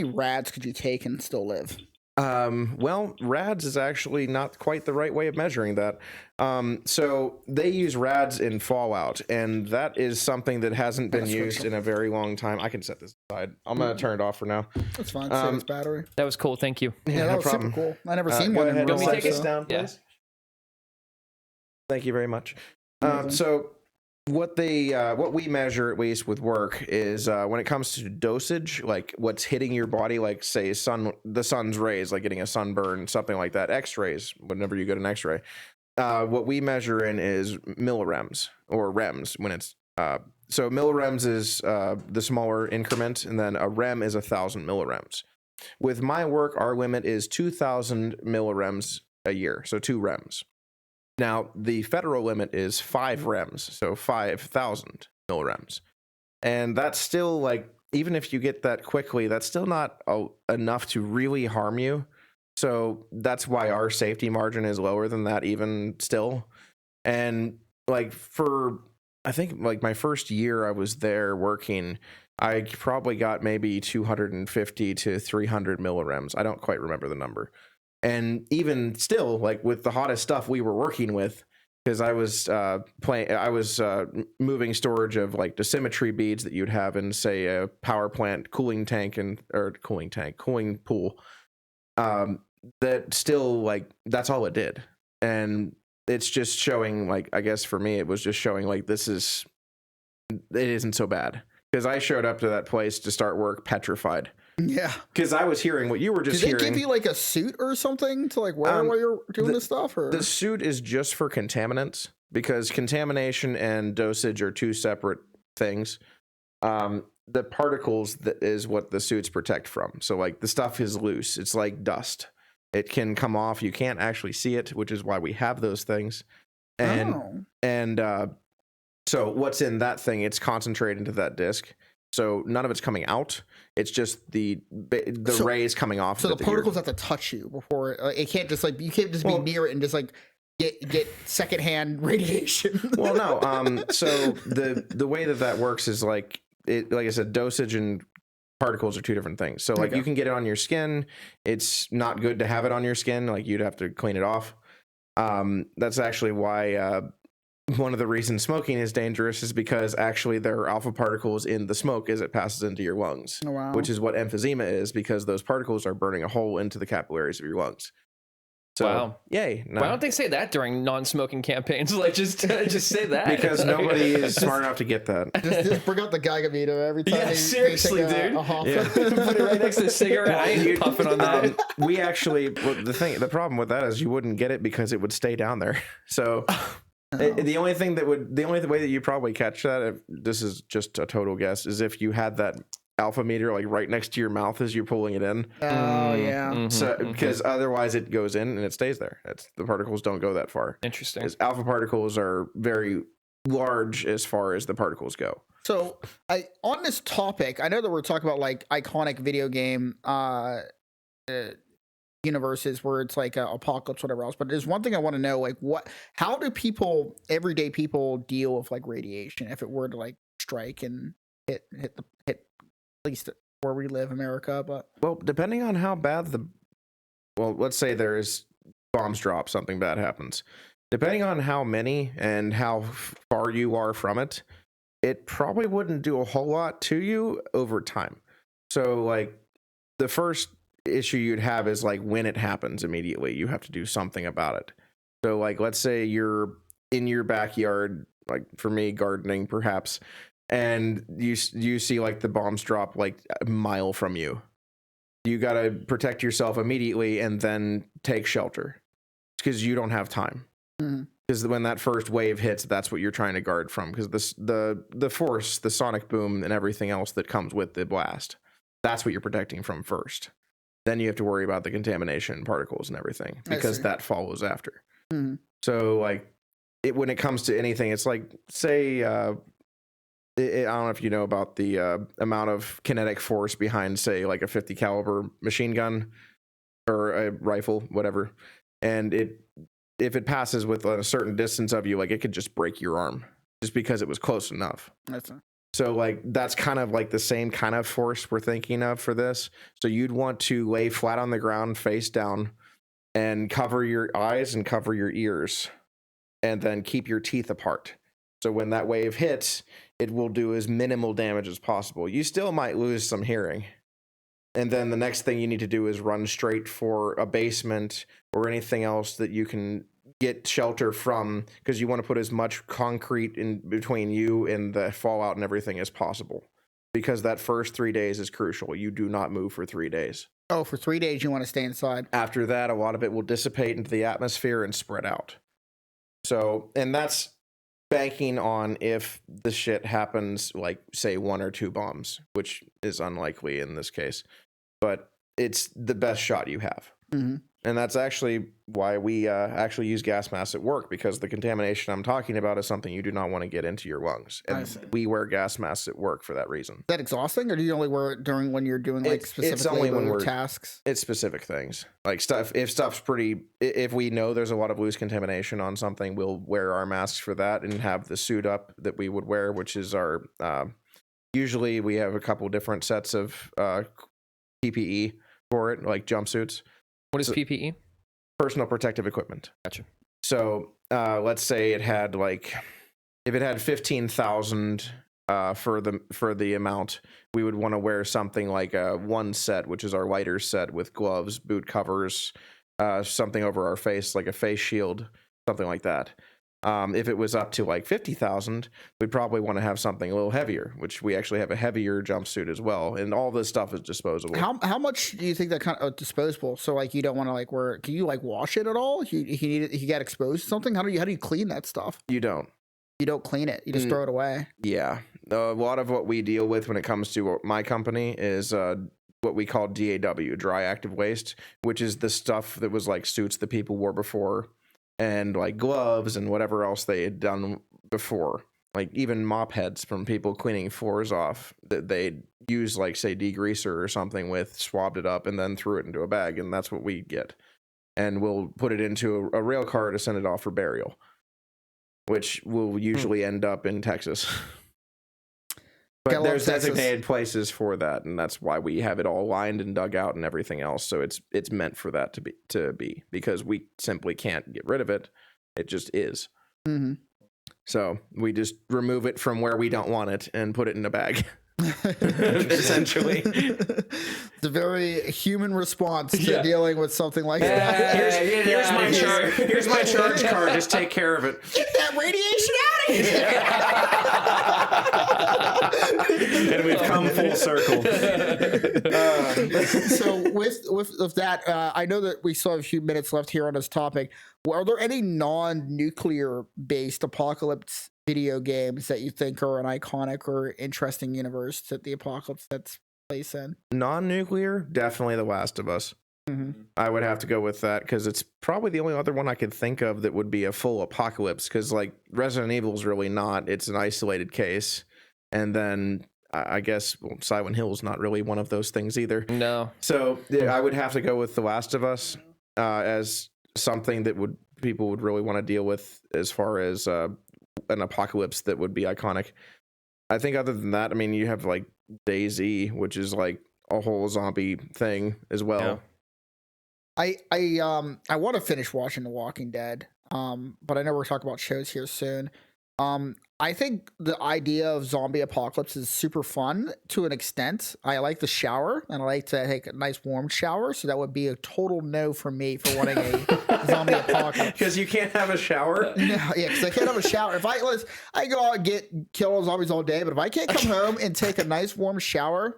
rads could you take and still live? Well, rads is actually not quite the right way of measuring that. So they use rads in Fallout, and that is something that hasn't been used in a very long time. I can set this aside. I'm gonna turn it off for now. That's fine. Save its battery. That was cool. Thank you. Yeah, that was super cool. I never seen one. Go ahead and set this so. down, please. Yeah. Thank you very much. So what we measure, at least with work, is when it comes to dosage, like what's hitting your body, like say the sun's rays, like getting a sunburn, something like that. X-rays, whenever you get an X-ray, what we measure in is millirems or rems. When it's so millirems is the smaller increment, and then a rem is 1,000 millirems. With my work, our limit is 2,000 millirems a year, so 2 rems. Now, the federal limit is 5 rems, so 5,000 millirems. And that's still, like, even if you get that quickly, that's still not enough to really harm you. So that's why our safety margin is lower than that even still. And, like, I think, like, my first year I was there working, I probably got maybe 250 to 300 millirems. I don't quite remember the number. And even still, like with the hottest stuff we were working with, because I was moving storage of like dosimetry beads that you'd have in, say, a power plant cooling pool. That still, like, that's all it did. And it's just showing, like, I guess for me, it was just showing like it isn't so bad. Because I showed up to that place to start work petrified. Yeah. Because I was hearing what you were just hearing. Did they give you like a suit or something to like wear while you're doing this stuff? Or the suit is just for contaminants, because contamination and dosage are 2 separate things. The particles that is what the suits protect from. So like the stuff is loose. It's like dust. It can come off. You can't actually see it, which is why we have those things. So what's in that thing? It's concentrated into that disc. So none of it's coming out. It's just the rays coming off. So the particles have to touch you before it can't just like you can't just be near it and just like get secondhand radiation. Well, no. So the way that works is like I said, dosage and particles are 2 different things. So like you can get it on your skin. It's not good to have it on your skin. Like you'd have to clean it off. That's actually why. One of the reasons smoking is dangerous is because actually there are alpha particles in the smoke as it passes into your lungs, which is what emphysema is, because those particles are burning a hole into the capillaries of your lungs. So, wow. Yay. No. Why don't they say that during non-smoking campaigns? Like, just say that. Because nobody is smart enough to get that. Just bring out the Geiger meter every time. Yeah, seriously, dude. Put it right next to the cigarette. I ain't puffing on that. We actually, the problem with that is you wouldn't get it because it would stay down there. So... The only way that you probably catch that, if this is just a total guess, is if you had that alpha meter like right next to your mouth as you're pulling it in. Oh yeah. Mm-hmm, so because otherwise it goes in and it stays there. The particles don't go that far. Interesting. Because alpha particles are very large as far as the particles go. So on this topic, I know that we're talking about like iconic video game universes where it's like apocalypse, whatever else, but there's one thing I want to know, like how do everyday people deal with like radiation if it were to like strike and hit at least where we live, America? But well, depending on how bad let's say there's bombs drop, something bad happens, depending on how many and how far you are from it, it probably wouldn't do a whole lot to you over time. So like the first issue you'd have is like when it happens immediately, you have to do something about it. So like, let's say you're in your backyard, like for me, gardening perhaps, and you see like the bombs drop like a mile from you. You got to protect yourself immediately and then take shelter. because you don't have time. Because when that first wave hits, that's what you're trying to guard from. Because the force, the sonic boom, and everything else that comes with the blast, that's what you're protecting from first. Then you have to worry about the contamination, particles, and everything, because that follows after. So, like, when it comes to anything, it's like, say, I don't know if you know about the amount of kinetic force behind, say, like a 50 caliber machine gun or a rifle, whatever, and if it passes with a certain distance of you, like, it could just break your arm just because it was close enough. So, like, that's kind of like the same kind of force we're thinking of for this. So you'd want to lay flat on the ground, face down, and cover your eyes and cover your ears, and then keep your teeth apart. So when that wave hits, it will do as minimal damage as possible. You still might lose some hearing. And then the next thing you need to do is run straight for a basement or anything else that you can get shelter from, because you want to put as much concrete in between you and the fallout and everything as possible. Because that first 3 days is crucial. You do not move for 3 days. Oh, for 3 days you want to stay inside. After that, a lot of it will dissipate into the atmosphere and spread out. So, and that's banking on if the shit happens, like, say, 1 or 2 bombs, which is unlikely in this case, but it's the best shot you have. And that's actually why we actually use gas masks at work, because the contamination I'm talking about is something you do not want to get into your lungs. And we wear gas masks at work for that reason. Is that exhausting, or do you only wear it during when you're doing like specific tasks? It's specific things. Like stuff, if we know there's a lot of loose contamination on something, we'll wear our masks for that and have the suit up that we would wear, which is our, usually we have a couple different sets of PPE for it, like jumpsuits. What is PPE? Personal protective equipment. Gotcha. So let's say it had if it had 15,000 for the amount, we would want to wear something like a 1 set, which is our lighter set, with gloves, boot covers, something over our face, like a face shield, something like that. If it was up to like 50,000, we'd probably want to have something a little heavier, which we actually have a heavier jumpsuit as well. And all this stuff is disposable. How much do you think that kind of disposable? So like, you don't want to like wear, can you like wash it at all? If you get exposed to something, how do you clean that stuff? You don't clean it. You just throw it away. Yeah. A lot of what we deal with when it comes to my company is, what we call DAW, dry active waste, which is the stuff that was like suits that people wore before, and like gloves and whatever else they had done before, like even mop heads from people cleaning floors off that they use, like, say, degreaser or something with, swabbed it up and then threw it into a bag, and that's what we get. And we'll put it into a rail car to send it off for burial, which will usually end up in Texas. But there's designated places for that, and that's why we have it all lined and dug out and everything else. So it's meant for that to be because we simply can't get rid of it. It just is. So we just remove it from where we don't want it and put it in a bag. Essentially, it's a very human response to dealing with something like that. Here's my charge card. Just take care of it. Get that radiation out of here. And we've come full circle. So with that, I know that we still have a few minutes left here on this topic. Are there any non-nuclear based apocalypse video games that you think are an iconic or interesting universe that the apocalypse takes place in? Non-nuclear, definitely The Last of Us. I would have to go with that because it's probably the only other one I could think of that would be a full apocalypse, because like Resident Evil is really not. It's an isolated case. And then I guess Silent Hill is not really one of those things either. No. So I would have to go with The Last of Us as something that people would really want to deal with as far as an apocalypse that would be iconic. I think other than that, I mean, you have like DayZ, which is like a whole zombie thing as well. I want to finish watching The Walking Dead, but I know we're talking about shows here soon. I think the idea of zombie apocalypse is super fun to an extent. I like the shower, and I like to take a nice warm shower, so that would be a total no for me for wanting a zombie apocalypse. Because you can't have a shower? No, yeah, because I can't have a shower. I go out and kill zombies all day, but if I can't come home and take a nice warm shower,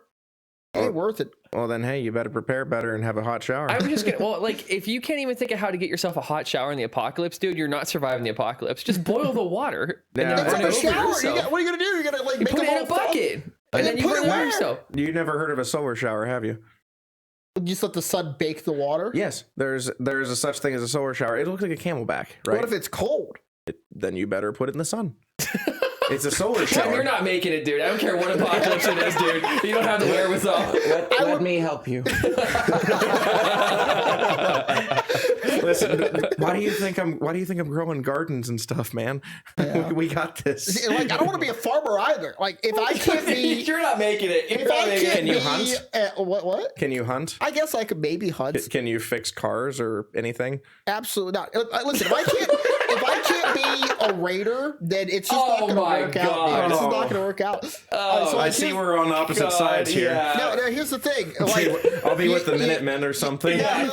Ain't worth it. Well, then, hey, you better prepare better and have a hot shower. I'm just gonna. Well, like if you can't even think of how to get yourself a hot shower in the apocalypse, dude, you're not surviving the apocalypse. Just boil the water. Yeah, And then It's run like a it over shower. yourself. What are you gonna do? You're gonna like You make put it them in a all bucket, and then you put run it it over where? yourself. You never heard of a solar shower, have you? Just let the sun bake the water. Yes, there's a such thing as a solar shower. It looks like a camelback, right? What if it's cold? Then you better put it in the sun. It's a solar Tim, shower. you're not making it, dude. I don't care what apocalypse it is, dude. You don't have the wherewithal. Let me help you. Listen, why do you think I'm growing gardens and stuff, man? Yeah. We got this. See, like I don't want to be a farmer either. Like if I can't be, You're not making it. You're if not I making can't Can you be, hunt? What? Can you hunt? I guess I could maybe hunt. Can you fix cars or anything? Absolutely not. Listen, if I can't be a raider, then it's just not Oh going to my work out. God. Dude. This is not going to work out. Oh, I see we're on opposite sides here. yeah. No, here's the thing. Like, I'll be with the Minutemen or something. Yeah,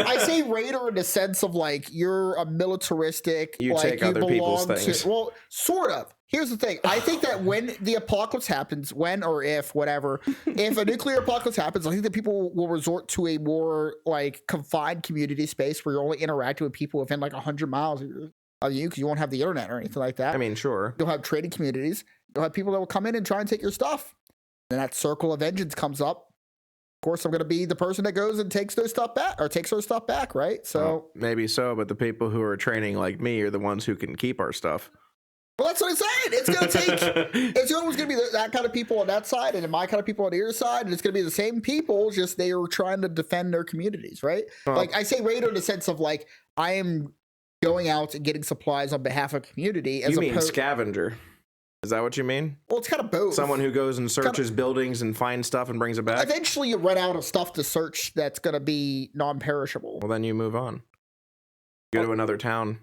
I say raider in the sense of like you're a militaristic. You like, take other people's belong things. Well, sort of. Here's the thing. I think that when the apocalypse happens, when or if, whatever, if a nuclear apocalypse happens, I think that people will resort to a more like confined community space where you're only interacting with people within like 100 miles of you because you won't have the internet or anything like that. I mean, sure. You'll have trading communities. You'll have people that will come in and try and take your stuff. Then that circle of vengeance comes up. Of course, I'm going to be the person that goes and takes their stuff back or takes our stuff back, right? So Maybe so, but the people who are training like me are the ones who can keep our stuff. well, that's what I'm saying. It's going to take. It's always going to be that kind of people on that side, and then my kind of people on your side, and it's going to be the same people. Just they are trying to defend their communities, right? Like I say, raider in the sense of like I am going out and getting supplies on behalf of community. As You mean opposed, scavenger? Is that what you mean? well, it's kind of both. Someone who goes and searches buildings and finds stuff and brings it back? Eventually, you run out of stuff to search that's going to be non-perishable. Well, then you move on. Go to another town.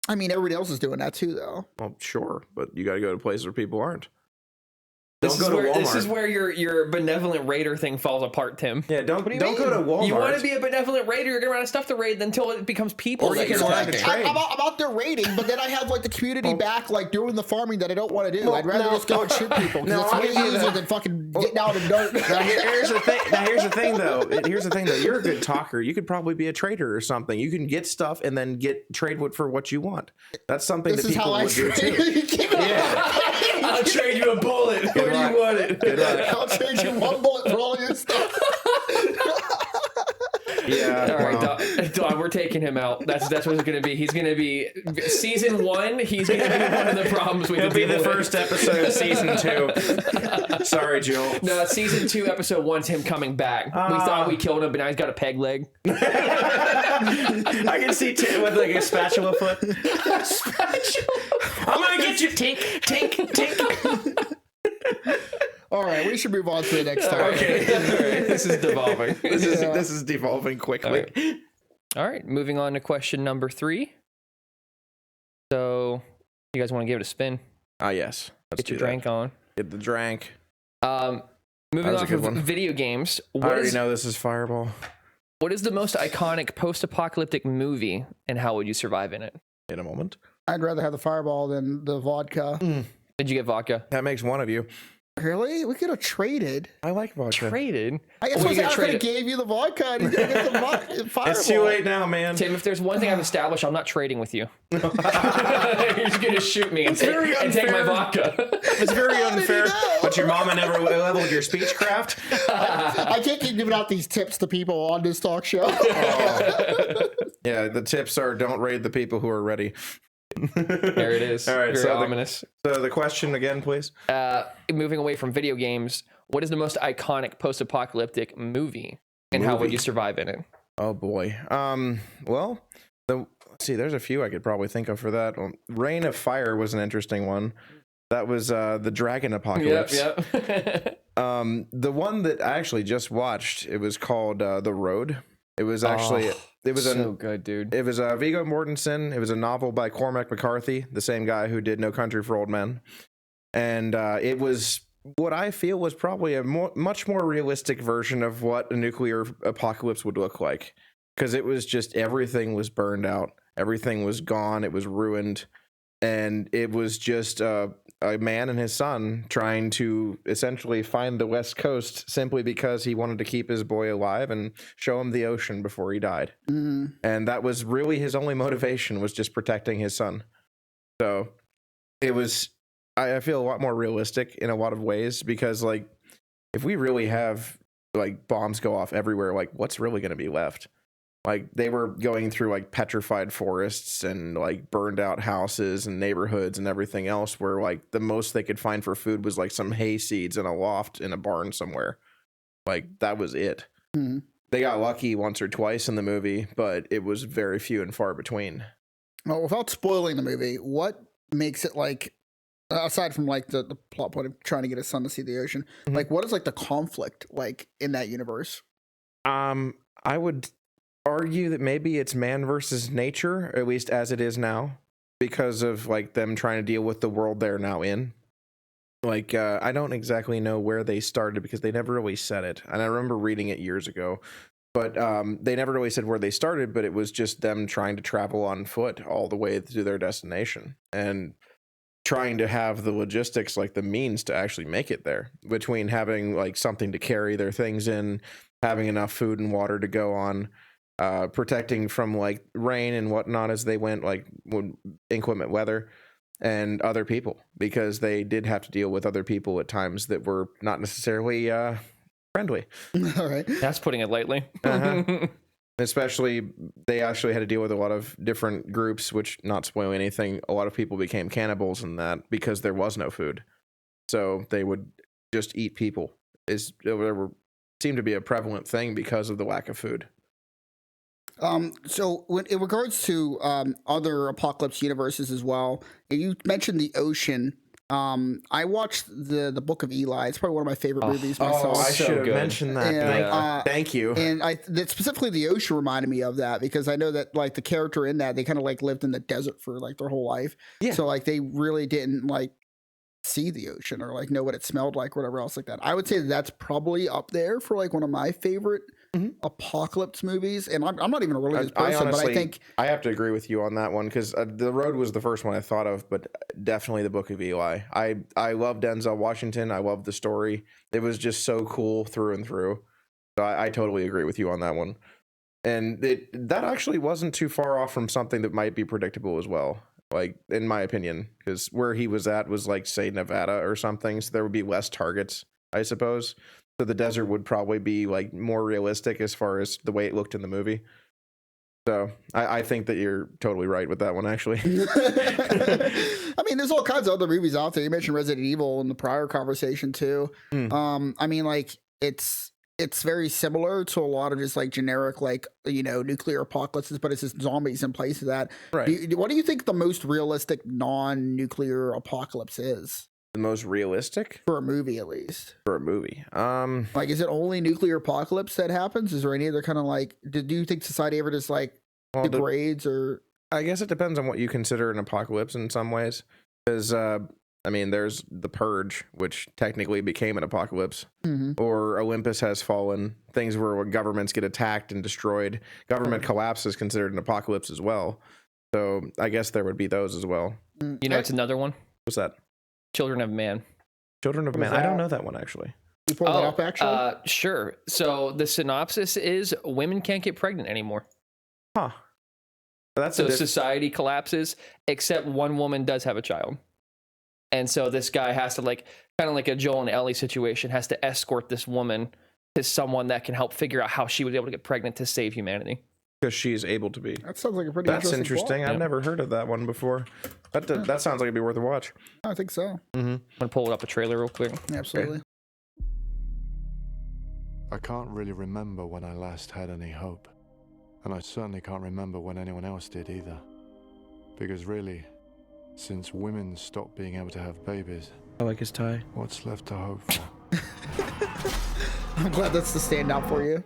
I mean, everybody else is doing that too, though. Well, sure, but you got to go to places where people aren't. This Don't go to Walmart. This is where your benevolent raider thing falls apart, Tim. Yeah, don't do you go to mean? Walmart. You want to be a benevolent raider, you're gonna run out of stuff to raid until it becomes people. Or you that can you're learn attacking. to trade. I'm out there raiding, but then I have like the community back, like doing the farming that I don't want to do. I'd rather just go and shoot people because it's I'll way give you easier that. than fucking getting out in dirt. Here's the thing. Here's the thing, though. You're a good talker. You could probably be a trader or something. You can get stuff and then trade for what you want. That's something This that is people how I would do trade. too. Yeah. I'll trade you a bullet. Where do luck. you want it? Good luck. I'll trade you one bullet for all your stuff. Yeah. All right, well, Don, we're taking him out. That's what it's going to be. He's going to be season 1. He's going to be one of the problems we It'll have be to the deal with. first episode of season 2. Sorry, Joel. No, season 2, episode 1's him coming back. We thought we killed him, but now he's got a peg leg. I can see Tim with like a spatula foot. I'm gonna get you, tink, tink, tink. All right, we should move on to the next topic. Okay. All right. This is devolving. This is devolving quickly. All right, moving on to question number 3. So, you guys want to give it a spin? Ah, yes. Let's Get your do that. drink on. Get the drink. Moving That was on a good from one. video games. I already know this is Fireball. What is the most iconic post-apocalyptic movie, and how would you survive in it? In a moment. I'd rather have the Fireball than the vodka. Did you get vodka? That makes one of you. Really? We could have traded. I like vodka. Traded. I guess What are you I gonna could trade have it? gave you the vodka and you didn't get the Fireball. It's too late now, man. Tim, if there's one thing I've established, I'm not trading with you. You're just gonna shoot me and take very my unfair. vodka. It's very How did unfair. you know? But your mama never leveled your speechcraft. I can't keep giving out these tips to people on this talk show. Yeah, the tips are don't raid the people who are ready. There it is. All right, Very so ominous. So the question again, please. Moving away from video games, what is the most iconic post-apocalyptic movie, and how would Movie. you survive in it? Oh boy. Well, let's see. There's a few I could probably think of for that. Reign of Fire was an interesting one. That was the dragon apocalypse. Yep. The one that I actually just watched, it was called The Road. It was actually it was so good, dude. it was Viggo Mortensen. It was a novel by Cormac McCarthy, the same guy who did No Country for Old Men, and it was what I feel was probably a much more realistic version of what a nuclear apocalypse would look like, because it was just everything was burned out, everything was gone, it was ruined, and it was just a man and his son trying to essentially find the West Coast simply because he wanted to keep his boy alive and show him the ocean before he died. Mm. And that was really his only motivation, was just protecting his son. So it was, I feel, a lot more realistic in a lot of ways, because like if we really have like bombs go off everywhere, like what's really going to be left? Like they were going through like petrified forests and like burned out houses and neighborhoods and everything else, where like the most they could find for food was like some hay seeds in a loft in a barn somewhere. Like that was it. Mm. They got lucky once or twice in the movie, but it was very few and far between. Well, without spoiling the movie, what makes it like, aside from like the plot point of trying to get his son to see the ocean, Mhm. like what is like the conflict like in that universe? I would argue that maybe it's man versus nature, or at least as it is now, because of like them trying to deal with the world they're now in. Like I don't exactly know where they started, because they never really said it, and I remember reading it years ago, but they never really said where they started, but it was just them trying to travel on foot all the way to their destination and trying to have the logistics, like the means to actually make it there, between having like something to carry their things in, having enough food and water to go on, protecting from like rain and whatnot as they went, like inclement weather, and other people, because they did have to deal with other people at times that were not necessarily friendly. All right. That's putting it lightly. Uh-huh. Especially, they actually had to deal with a lot of different groups, which, not spoiling anything, a lot of people became cannibals in that because there was no food. So they would just eat people. Seemed to be a prevalent thing because of the lack of food. So when, in regards to other apocalypse universes as well, you mentioned the ocean. I watched the Book of Eli. It's probably one of my favorite movies myself. I So should have good. mentioned that. And, Thank you. And that specifically the ocean reminded me of that, because I know that like the character in that, they kind of like lived in the desert for like their whole life. Yeah. So like they really didn't like see the ocean or like know what it smelled like or whatever else like that. I would say that's probably up there for like one of my favorite apocalypse movies. And I'm not even a religious person, honestly, but I think I have to agree with you on that one, because The Road was the first one I thought of, but definitely The Book of Eli. I love Denzel Washington. I love the story. It was just so cool through and through. So I totally agree with you on that one. And that actually wasn't too far off from something that might be predictable as well, like in my opinion, because where he was at was like, say, Nevada or something, so there would be less targets, I suppose. So the desert would probably be like more realistic as far as the way it looked in the movie. So I think that you're totally right with that one, actually. I mean, there's all kinds of other movies out there. You mentioned Resident Evil in the prior conversation too. I mean, like it's very similar to a lot of just like generic, like, you know, nuclear apocalypses, but it's just zombies in place of that. Right. What do you think the most realistic non-nuclear apocalypse is? The most realistic For a movie, at least. for a movie. Like, is it only nuclear apocalypse that happens? Is there any other kind of like, do you think society ever just like degrades or? I guess it depends on what you consider an apocalypse in some ways. Because, I mean, there's The Purge, which technically became an apocalypse. Or Olympus Has Fallen, things where governments get attacked and destroyed. Government collapse is considered an apocalypse as well. So I guess there would be those as well. You know, it's another one. What's that? Children of Man. Children of Man. I don't know that one, actually. You pull that up, actually? Sure. So the synopsis is women can't get pregnant anymore. Huh. That's So society collapses, except one woman does have a child. And so this guy has to, like, kind of like a Joel and Ellie situation, has to escort this woman to someone that can help figure out how she was able to get pregnant to save humanity. because she's able to be. That sounds like a pretty That's interesting. plot. I've never heard of that one before. That sounds like it'd be worth a watch. I think so. I'm gonna pull up a trailer real quick. Absolutely. I can't really remember when I last had any hope. And I certainly can't remember when anyone else did either. Because really, since women stopped being able to have babies, I like his tie. what's left to hope for? I'm glad that's the standout for you.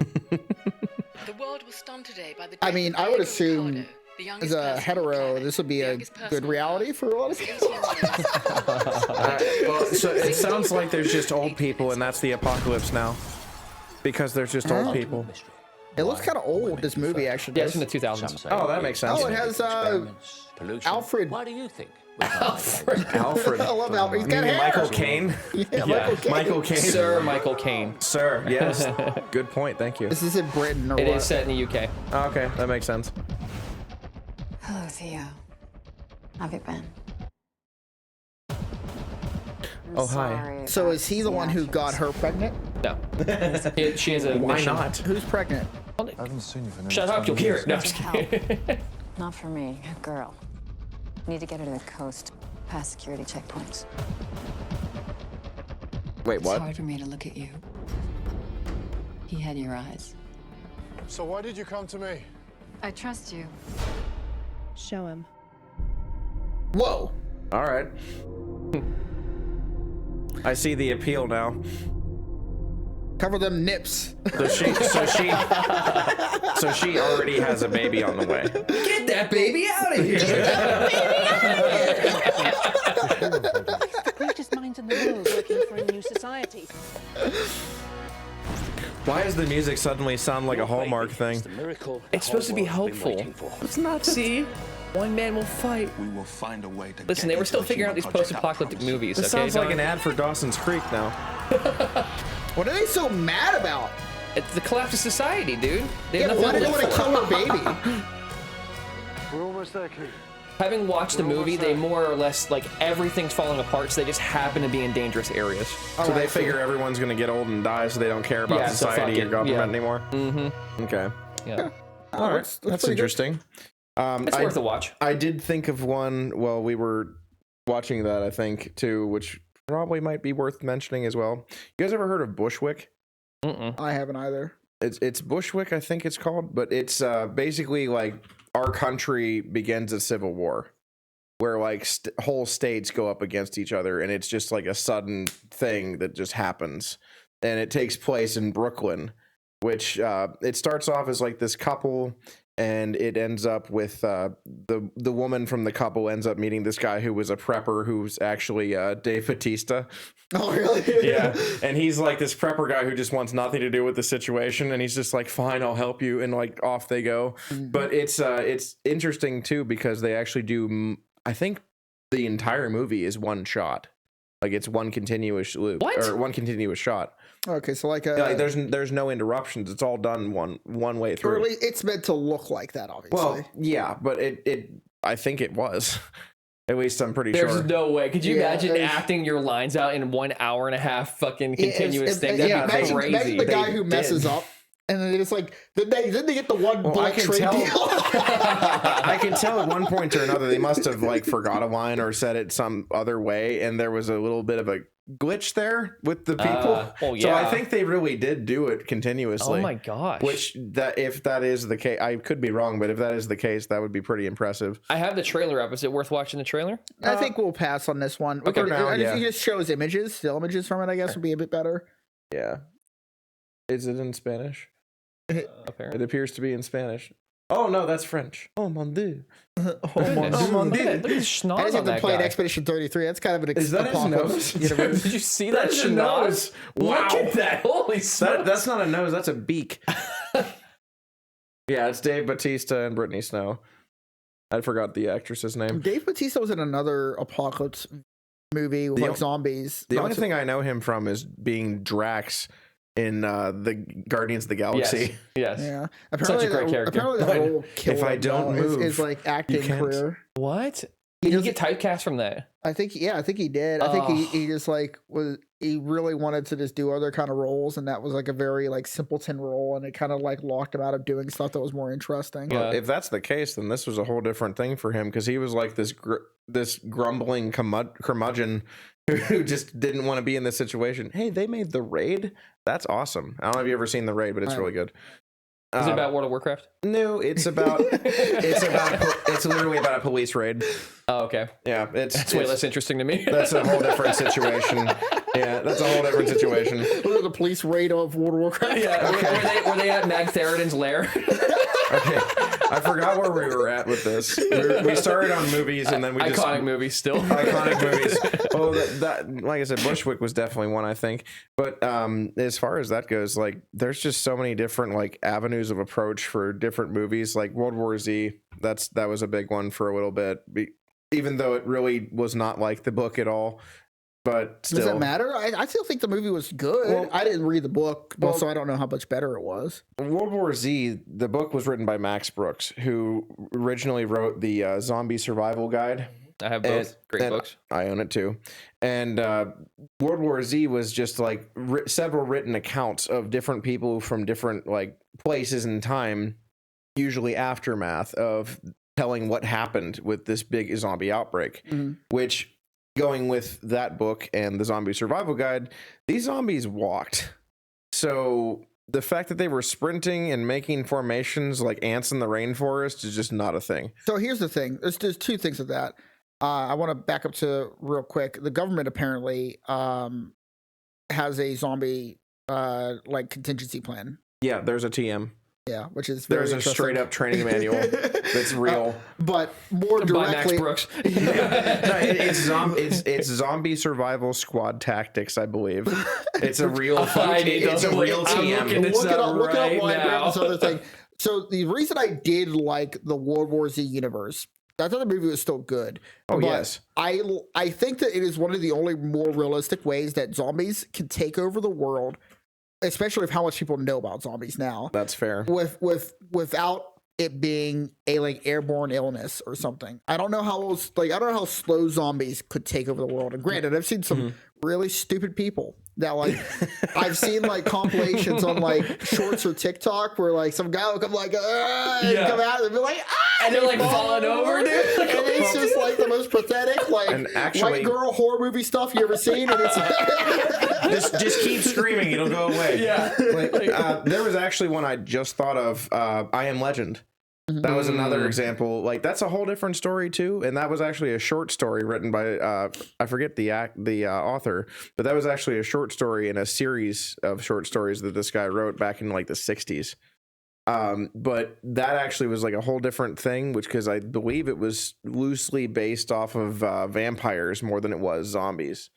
The world was stunned today by the I death mean, of I would Diego assume Ricardo, the youngest As a person on the hetero, planet, this would be the a youngest person good on reality Earth. for a lot of people. 18 years. Well, so it sounds like there's just old people, and that's the apocalypse now. Because there's just old people. It looks kind of old, this movie, actually. Yeah, it's does. from the 2000s. Oh, that makes sense. Oh, it has Alfred. Why do you think Alfred. Alfred. I love Alfred. He's got You mean hair. Michael Caine? Yeah, Michael Caine. Michael Caine. Sir Michael Caine. Sir, yes. Good point. Thank you. This is in Britain or It what? is set in the UK. Oh, okay, that makes sense. Hello, Theo. How have you been? Oh, hi. So is he the one who got her pregnant? No. She has a Why mission. not? Who's pregnant? I haven't seen you for Shut up, you'll hear it. No, I'm just kidding. Not for me. A girl. Need to get her to the coast, past security checkpoints. Wait, It's what? hard for me to look at you. He had your eyes. So why did you come to me? I trust you. Show him. Whoa. All right. I see the appeal now. Cover them nips. So she already has a baby on the way. Get that baby out of here. The greatest minds in the world working for a new society. Why does the music suddenly sound like a Hallmark thing? It's supposed to be hopeful. It's not. See, one man will fight. We will find a way to Listen, they were still figuring out these post-apocalyptic movies. This Okay, sounds like an ad for Dawson's Creek now. What are they so mad about? It's the collapse of society, dude. They have Yeah, why nothing did to they live want to for. kill her baby? We're almost there, Kate. Having watched the movie, they more or less like everything's falling apart, so they just happen to be in dangerous areas. So they figure everyone's gonna get old and die, so they don't care about Yeah, so fuck society it. or government Yeah. anymore. Mm-hmm. Okay. Yeah, All right. That's pretty good. interesting. it's worth a watch. I did think of one while we were watching that, I think, too, which probably might be worth mentioning as well. You guys ever heard of Bushwick? Mm-mm. I haven't either. It's Bushwick, I think it's called, but it's basically like our country begins a civil war where like whole states go up against each other, and it's just like a sudden thing that just happens, and it takes place in Brooklyn, which it starts off as like this couple, and it ends up with the woman from the couple ends up meeting this guy who was a prepper who's actually Dave Bautista. Oh, really? Yeah, and he's like this prepper guy who just wants nothing to do with the situation, and he's just like, fine, I'll help you, and like off they go. But it's interesting too because they actually do, I think the entire movie is one shot, like it's one continuous loop. What? Or one continuous shot. Okay, so like Yeah, like there's no interruptions, it's all done one way or through. at least it's meant to look like that, obviously. Well, yeah, but it I think it was. At least I'm pretty There's sure. no way. Could you Yeah, imagine there's- acting your lines out in 1 hour and a half fucking Yeah, continuous thing? That'd yeah, be imagine, crazy. imagine the guy They who messes did. up, and then it's like then they get the one Well, I black can trade tell. deal. I can tell at one point or another they must have like forgot a line or said it some other way, and there was a little bit of a glitch there with the people. Oh, So I yeah. think they really did do it continuously. Oh my gosh. Which that if that is the case, I could be wrong, but if that is the case, that would be pretty impressive. I have the trailer up. Is it worth watching the trailer? I think we'll pass on this one. Okay, for now, yeah. He just shows images, still images from it. I guess would be a bit better. Yeah. Is it in Spanish? Apparently. It appears to be in Spanish. Oh no, that's French. Oh mon dieu. Goodness. Oh, mon Look Dieu. at look at the I schnoz just on have to that play guy. Expedition 33. That's kind of an Is that his apocalypse nose? universe. Did you see that That's a schnoz? nose. Wow. Look at that. Holy smokes. That's not a nose, that's a beak. Yeah, it's Dave Bautista and Brittany Snow. I forgot the actress's name. Dave Bautista was in another apocalypse movie with The like o- zombies. The Not only too- thing I know him from is being Drax in the Guardians of the Galaxy. Yes. Yeah, Such a great character. Apparently, that role killed If I him, don't though, move, his like acting can't. career. What? Did he get typecast from that? I think he did. I think Oh. he just like he really wanted to just do other kind of roles, and that was like a very like simpleton role, and it kind of like locked him out of doing stuff that was more interesting. Yeah. If that's the case, then this was a whole different thing for him because he was like this grumbling curmudgeon who just didn't want to be in this situation. Hey, they made The Raid. That's awesome. I don't know if you ever seen The Raid, but it's really good. Is it about World of Warcraft? No, it's about it's literally about a police raid. Oh, okay. Yeah, That's way less interesting to me. That's a whole different situation. Yeah, that's a whole different situation. The police raid of World of Warcraft. Yeah, were they at Mag Theridon's lair? Okay, I forgot where we were at with this. We started on movies and then we just Iconic movies still. iconic movies. Well, that like I said, Bushwick was definitely one, I think. But as far as that goes, like there's just so many different like avenues of approach for different movies. Like World War Z, that was a big one for a little bit. even though it really was not like the book at all. But still, Does that matter? I still think the movie was good. Well- I didn't read the book, so I don't know how much better it was. World War Z, the book was written by Max Brooks, who originally wrote the Zombie Survival Guide. I have both. Great books. I own it too. And World War Z was just like several written accounts of different people from different like places and time, usually aftermath of telling what happened with this big zombie outbreak, which, going with that book and the Zombie Survival Guide, these zombies walked. So the fact that they were sprinting and making formations like ants in the rainforest is just not a thing. So here's the thing. There's two things of that. I want to back up to real quick. The government apparently has a zombie like contingency plan. Yeah, there's a TM. Yeah, which is very There's a interesting. straight up training manual that's real. But more By Max directly, Brooks. No, it's zombie survival squad tactics, I believe. It's a real it's a real TM. look it up right while I grab now. this other thing. So the reason I did like the World War Z universe, I thought the movie was still good. Oh, but yes. I think that it is one of the only more realistic ways that zombies can take over the world, especially with how much people know about zombies now. That's fair. Without it being a like airborne illness or something. I don't know how slow zombies could take over the world. And granted, I've seen some really stupid people that like I've seen like compilations on like shorts or TikTok where like some guy will come like and come out and be like And they're like falling over, dude. and it's just like the most pathetic like And actually- white girl horror movie stuff you ever seen, and it's just keep screaming, it'll go away. Yeah. There was actually one I just thought of. I Am Legend. That was another example. Like that's a whole different story too, and that was actually a short story written by I forget the author, but that was actually a short story in a series of short stories that this guy wrote back in like the 60s. But that actually was like a whole different thing, which because I believe it was loosely based off of vampires more than it was zombies.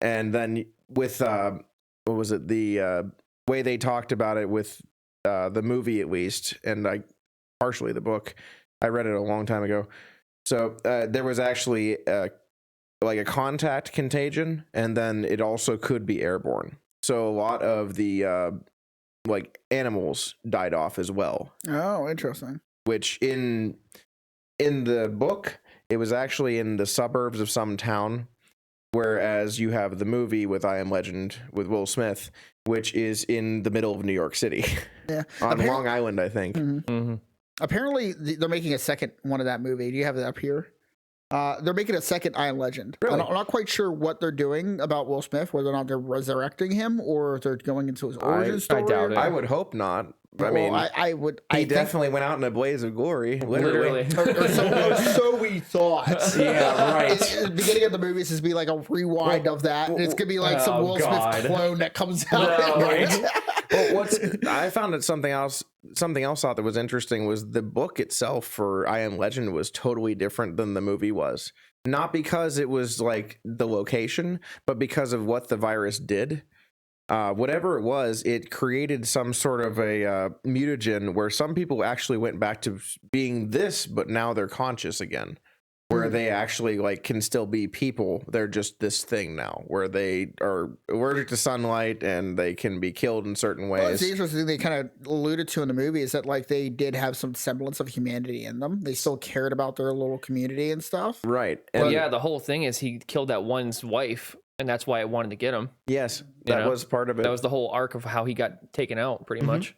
And then with what was it, the way they talked about it with the movie at least, and partially the book, I read it a long time ago. So there was actually like a contact contagion, and then it also could be airborne. So a lot of the like animals died off as well. oh, interesting. Which in the book, it was actually in the suburbs of some town. Whereas you have the movie with I Am Legend with Will Smith, which is in the middle of New York City. Yeah. On Long Island, I think. Apparently, they're making a second one of that movie. Do you have that up here? They're making a second I Am Legend. Really? I'm not quite sure what they're doing about Will Smith, whether or not they're resurrecting him or if they're going into his origin story. doubt it. I would hope not. I Well, mean, I would. he I think, definitely went out in a blaze of glory. Literally. or so we thought. Yeah, right. The beginning of the movie is just be like a rewind of that, and it's gonna be like some Oh, Will God. Smith clone that comes out. Well, I found that something else I thought that was interesting was the book itself for I Am Legend was totally different than the movie was. Not because it was like the location, but because of what the virus did. Whatever it was, it created some sort of a mutagen where some people actually went back to being this, but now they're conscious again. Where they actually like can still be people. They're just this thing now, where they are allergic to sunlight and they can be killed in certain Well, it's ways. the interesting thing they kind of alluded to in the movie is that like they did have some semblance of humanity in them. They still cared about their little community and stuff. Right. Well, And yeah, the whole thing is he killed that one's wife, and that's why it wanted to get him. yes, You that know? was part of it. That was the whole arc of how he got taken out, pretty much.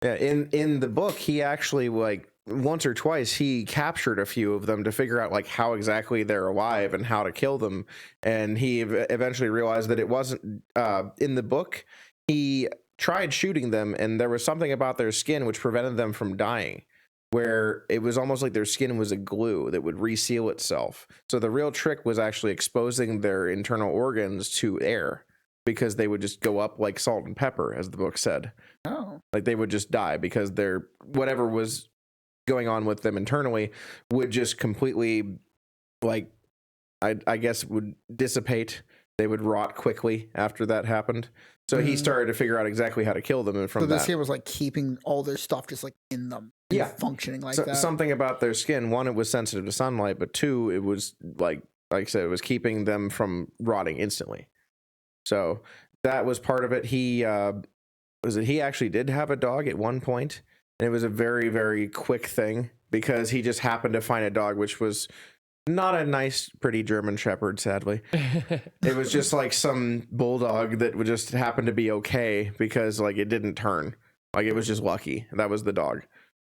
Yeah, in the book, he actually like once or twice he captured a few of them to figure out like how exactly they're alive and how to kill them, and he eventually realized that it wasn't in the book. He tried shooting them, and there was something about their skin which prevented them from dying, where it was almost like their skin was a glue that would reseal itself. So the real trick was actually exposing their internal organs to air, because they would just go up like salt and pepper, as the book said. Oh, Like they would just die because their whatever was going on with them internally would just completely, like, I guess would dissipate they would rot quickly after that happened. So he started to figure out exactly how to kill them, and from So that, this here was like keeping all their stuff just like in them, and Yeah. functioning like so, that. something about their skin. One, it was sensitive to sunlight, but two, it was like I said, it was keeping them from rotting instantly. So that was part of it. He he actually did have a dog at one point, and it was a very, very quick thing because he just happened to find a dog which was not a nice, pretty German Shepherd, sadly. It was just like some bulldog that would just happen to be okay because like it didn't turn. Like it was just lucky. That was the dog.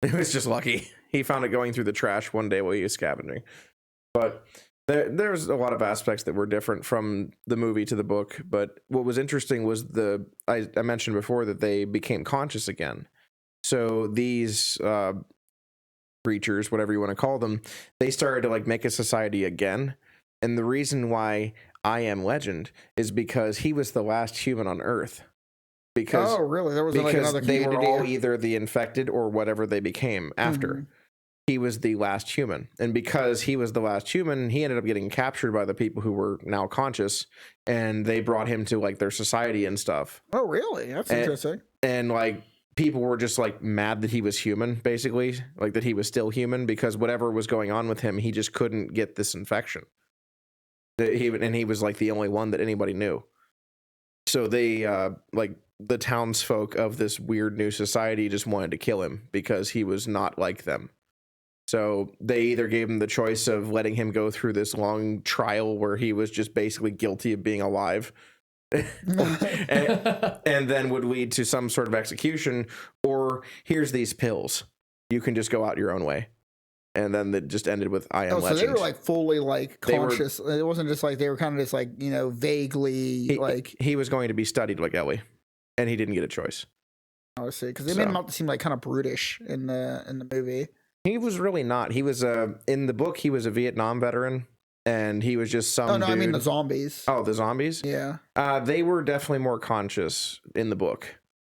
It was just lucky. He found it going through the trash one day while he was scavenging. But there's a lot of aspects that were different from the movie to the book. But what was interesting was I mentioned before that they became conscious again. So these creatures, whatever you want to call them, they started to like make a society again. And the reason why I Am Legend is because he was the last human on Earth. Because really? There wasn't like another they community? were all either the infected or whatever they became after. Mm-hmm. He was the last human. And because he was the last human, he ended up getting captured by the people who were now conscious, and they brought him to like their society and stuff. Oh, really? That's interesting. And like people were just like mad that he was human, basically, like that he was still human, because whatever was going on with him, he just couldn't get this infection. He was like the only one that anybody knew. So they like the townsfolk of this weird new society just wanted to kill him because he was not like them. So they either gave him the choice of letting him go through this long trial where he was just basically guilty of being alive and then would lead to some sort of execution, or here's these pills. You can just go out your own way. And then it just ended with I Am Legend. So they were like fully like conscious. It wasn't just like they were kind of just like, vaguely like. He was going to be studied like Ellie, and he didn't get a choice. I see, because they made him out to seem like kind of brutish in the movie. He was really not. He was in the book. He was a Vietnam veteran, and he was just some. Oh no, dude. I mean the zombies. Oh, the zombies. Yeah. They were definitely more conscious in the book,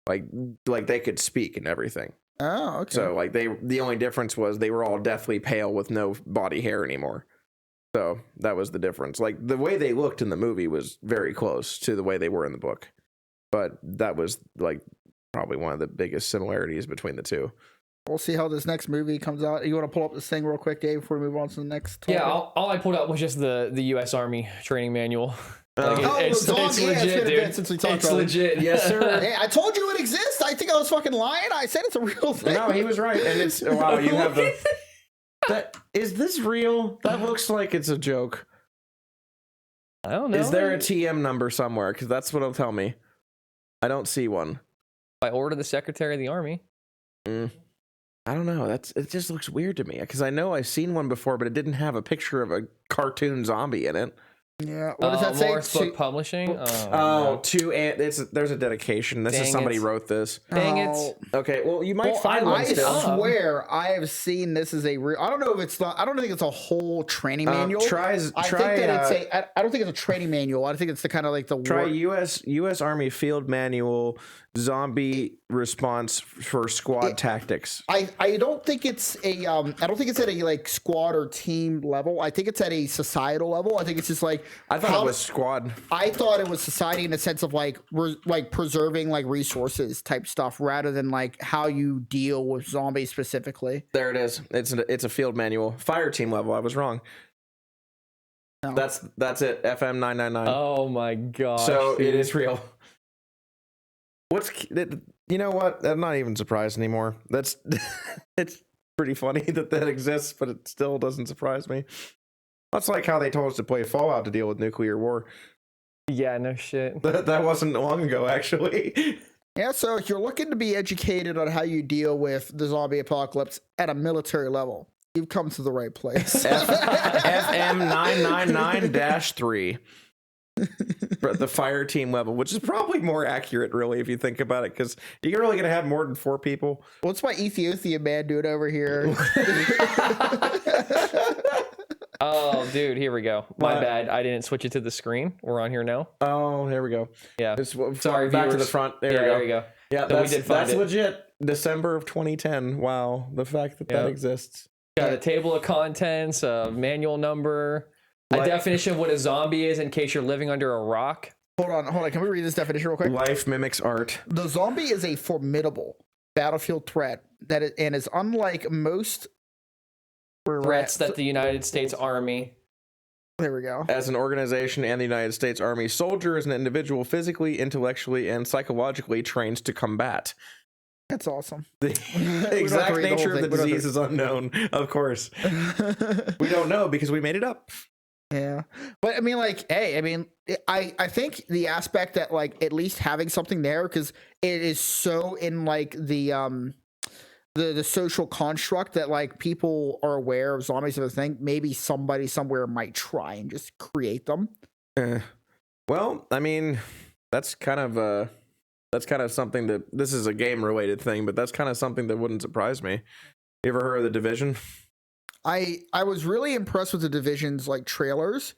like they could speak and everything. Oh, okay. So like the only difference was they were all deathly pale with no body hair anymore. So that was the difference. Like the way they looked in the movie was very close to the way they were in the book, but that was like probably one of the biggest similarities between the two. We'll see how this next movie comes out. You want to pull up this thing real quick, Dave, before we move on to the next topic? Yeah, all I pulled up was just the U.S. Army training manual. Like it's legit, dude. Since we talked It's about legit, yes, sir. Hey, I told you it exists. I think I was fucking lying. I said it's a real thing. No, he was right. And it's wow, you have that. Is this real? That looks like it's a joke. I don't know. Is there a TM number somewhere? Because that's what it'll tell me. I don't see one. By order of the Secretary of the Army. I don't know. It just looks weird to me because I know I've seen one before, but it didn't have a picture of a cartoon zombie in it. Yeah. What does that say? Morris Book Publishing. There's a dedication. This is somebody wrote this. Dang it. Okay, well you might find one I still. swear I have seen this as a real. I don't know if it's not. I don't think it's a whole training manual. I think that it's a. I don't think it's a training manual. I think it's the kind of like the. Try U.S. Army Field Manual Zombie Response for Squad Tactics. I don't think it's a. I don't think it's at a like squad or team level. I think it's at a societal level. I think it's just like. I thought it was squad. I thought it was society in the sense of like preserving like resources type stuff rather than like how you deal with zombies specifically. There it is. It's a field manual. Fire team level. I was wrong. No. That's it. FM 999. Oh my god. So it is real. You know what? I'm not even surprised anymore. It's pretty funny that exists, but it still doesn't surprise me. That's like how they told us to play Fallout to deal with nuclear war. Yeah, no shit. That wasn't long ago, actually. Yeah, so if you're looking to be educated on how you deal with the zombie apocalypse at a military level, you've come to the right place. FM 999-3. The fire team level, which is probably more accurate, really, if you think about it, because you're really going to have more than 4 people. What's my Ethiopian man doing over here? Oh, dude, here we go. My bad. I didn't switch it to the screen. We're on here now. Oh, here we go. Yeah. Sorry, back to the front. There we go. Yeah, that's it. legit. December of 2010. Wow, the fact that exists. Got a table of contents, a manual number. A definition of what a zombie is in case you're living under a rock. Hold on. Can we read this definition real quick? Life mimics art. The zombie is a formidable battlefield threat and is unlike most Threats that the United States Army. There we go. As an organization and the United States Army, soldier is an individual physically, intellectually, and psychologically trained to combat. That's awesome. The exact nature of the disease is unknown, of course. We don't know because we made it up. Yeah. But I mean, like, hey, I mean, I think the aspect that, like, at least having something there, because it is so in, like, the social construct that, like, people are aware of zombies as a thing. Maybe somebody somewhere might try and just create them. Well, I mean, that's kind of something that, this is a game related thing, but that's kind of something that wouldn't surprise me. You ever heard of The Division? I was really impressed with the Division's, like, trailers,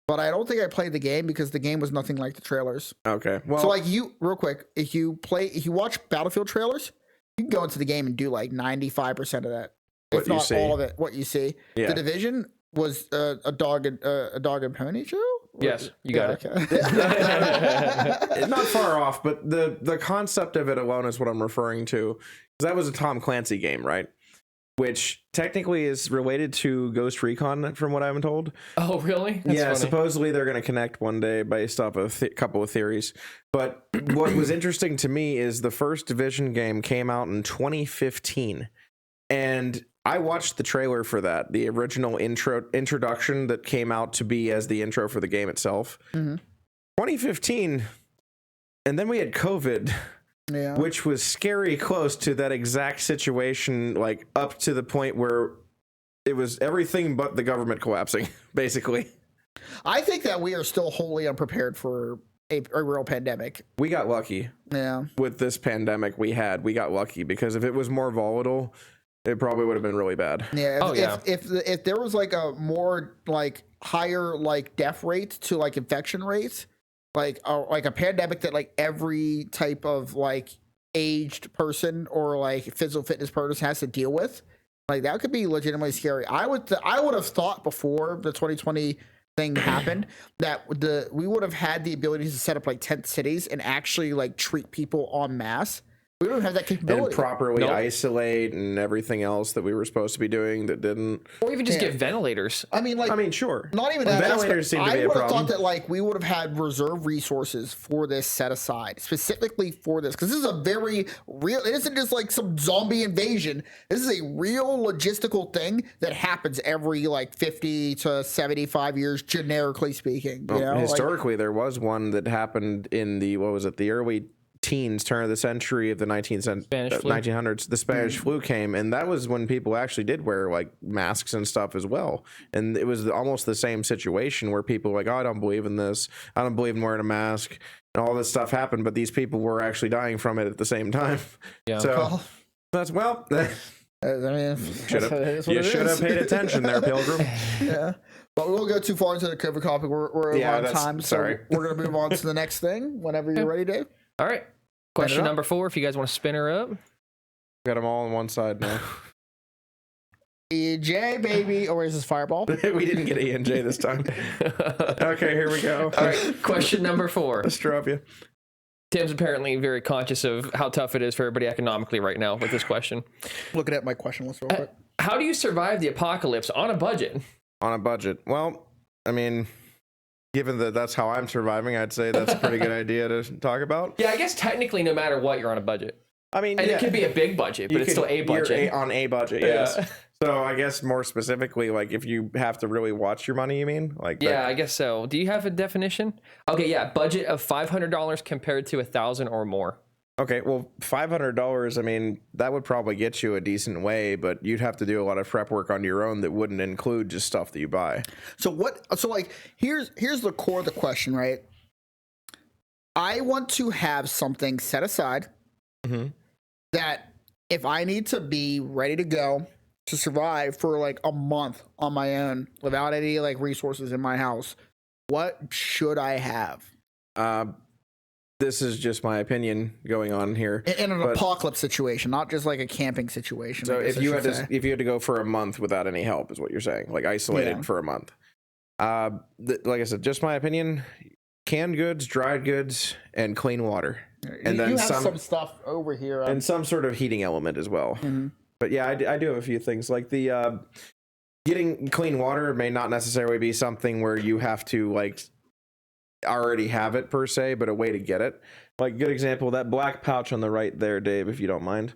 but I don't think I played the game because the game was nothing like the trailers. Okay. Well, so, like, real quick, if you watch Battlefield trailers, you can go into the game and do like 95% of that, if not all of it. What you see. Yeah. The Division was a dog and pony show. Yes, you got it. Okay. Not far off, but the concept of it alone is what I'm referring to. That was a Tom Clancy game, right? Which technically is related to Ghost Recon, from what I'm told. Oh, really? That's funny. Supposedly they're going to connect one day based off of a couple of theories. But what was interesting to me is the first Division game came out in 2015. And I watched the trailer for that, the original introduction that came out to be as the intro for the game itself. 2015, and then we had COVID. Yeah. Which was scary close to that exact situation, like up to the point where it was everything but the government collapsing, basically. I think that we are still wholly unprepared for a real pandemic. We got lucky. Yeah. With this pandemic we got lucky, because if it was more volatile, it probably would have been really bad. Yeah. If there was like a more like higher like death rates to like infection rates, like a pandemic that like every type of like aged person or like physical fitness person has to deal with, like that could be legitimately scary. I would have thought before the 2020 thing happened that we would have had the ability to set up like tent cities and actually like treat people en masse. We don't have that capability. And properly isolate and everything else that we were supposed to be doing that didn't. Or even just get ventilators. I mean, sure. Not even that. Ventilators seem to be a problem. I would have thought that like we would have had reserve resources for this set aside, specifically for this, because this is a very real. It isn't just like some zombie invasion. This is a real logistical thing that happens every like 50 to 75 years, generically speaking. You know? Historically, there was one that happened in the early teens, turn of the century of the 1900s. The Spanish flu came, and that was when people actually did wear like masks and stuff as well. And it was almost the same situation where people were like, oh, I don't believe in this. I don't believe in wearing a mask. And all this stuff happened, but these people were actually dying from it at the same time. Yeah. So that's I mean, you should have paid attention there, Pilgrim. Yeah. But we won't go too far into the COVID topic. We're out of time. So we're going to move on to the next thing whenever you're ready, Dave. All right. Question number 4, if you guys want to spin her up. Got them all on one side now. EJ, baby. Or is this Fireball? We didn't get E and J this time. Okay, here we go. All right. Question number 4. Let's drop you. Tim's apparently very conscious of how tough it is for everybody economically right now with this question. Looking at my question list real quick. How do you survive the apocalypse on a budget? On a budget? Well, I mean, given that that's how I'm surviving, I'd say that's a pretty good idea to talk about. Yeah, I guess technically no matter what, you're on a budget. I mean, and it could be a big budget, but it's still a budget. You're on a budget, yes. Yeah. So I guess more specifically, like if you have to really watch your money, you mean? Like yeah, I guess so. Do you have a definition? Okay, yeah, budget of $500 compared to $1,000 or more. Okay, well, $500, I mean, that would probably get you a decent way, but you'd have to do a lot of prep work on your own that wouldn't include just stuff that you buy. So like here's the core of the question, right? I want to have something set aside that if I need to be ready to go to survive for like a month on my own without any like resources in my house, what should I have? This is just my opinion going on here. In an apocalypse situation, not just like a camping situation. So if you had to go for a month without any help, is what you're saying, like isolated for a month. Like I said, just my opinion. Canned goods, dried goods, and clean water, and then you have some stuff over here, and some sort of heating element as well. But yeah, I do have a few things like the getting clean water may not necessarily be something where you have to like already have it per se, but a way to get it. Like good example, that black pouch on the right there, Dave, if you don't mind.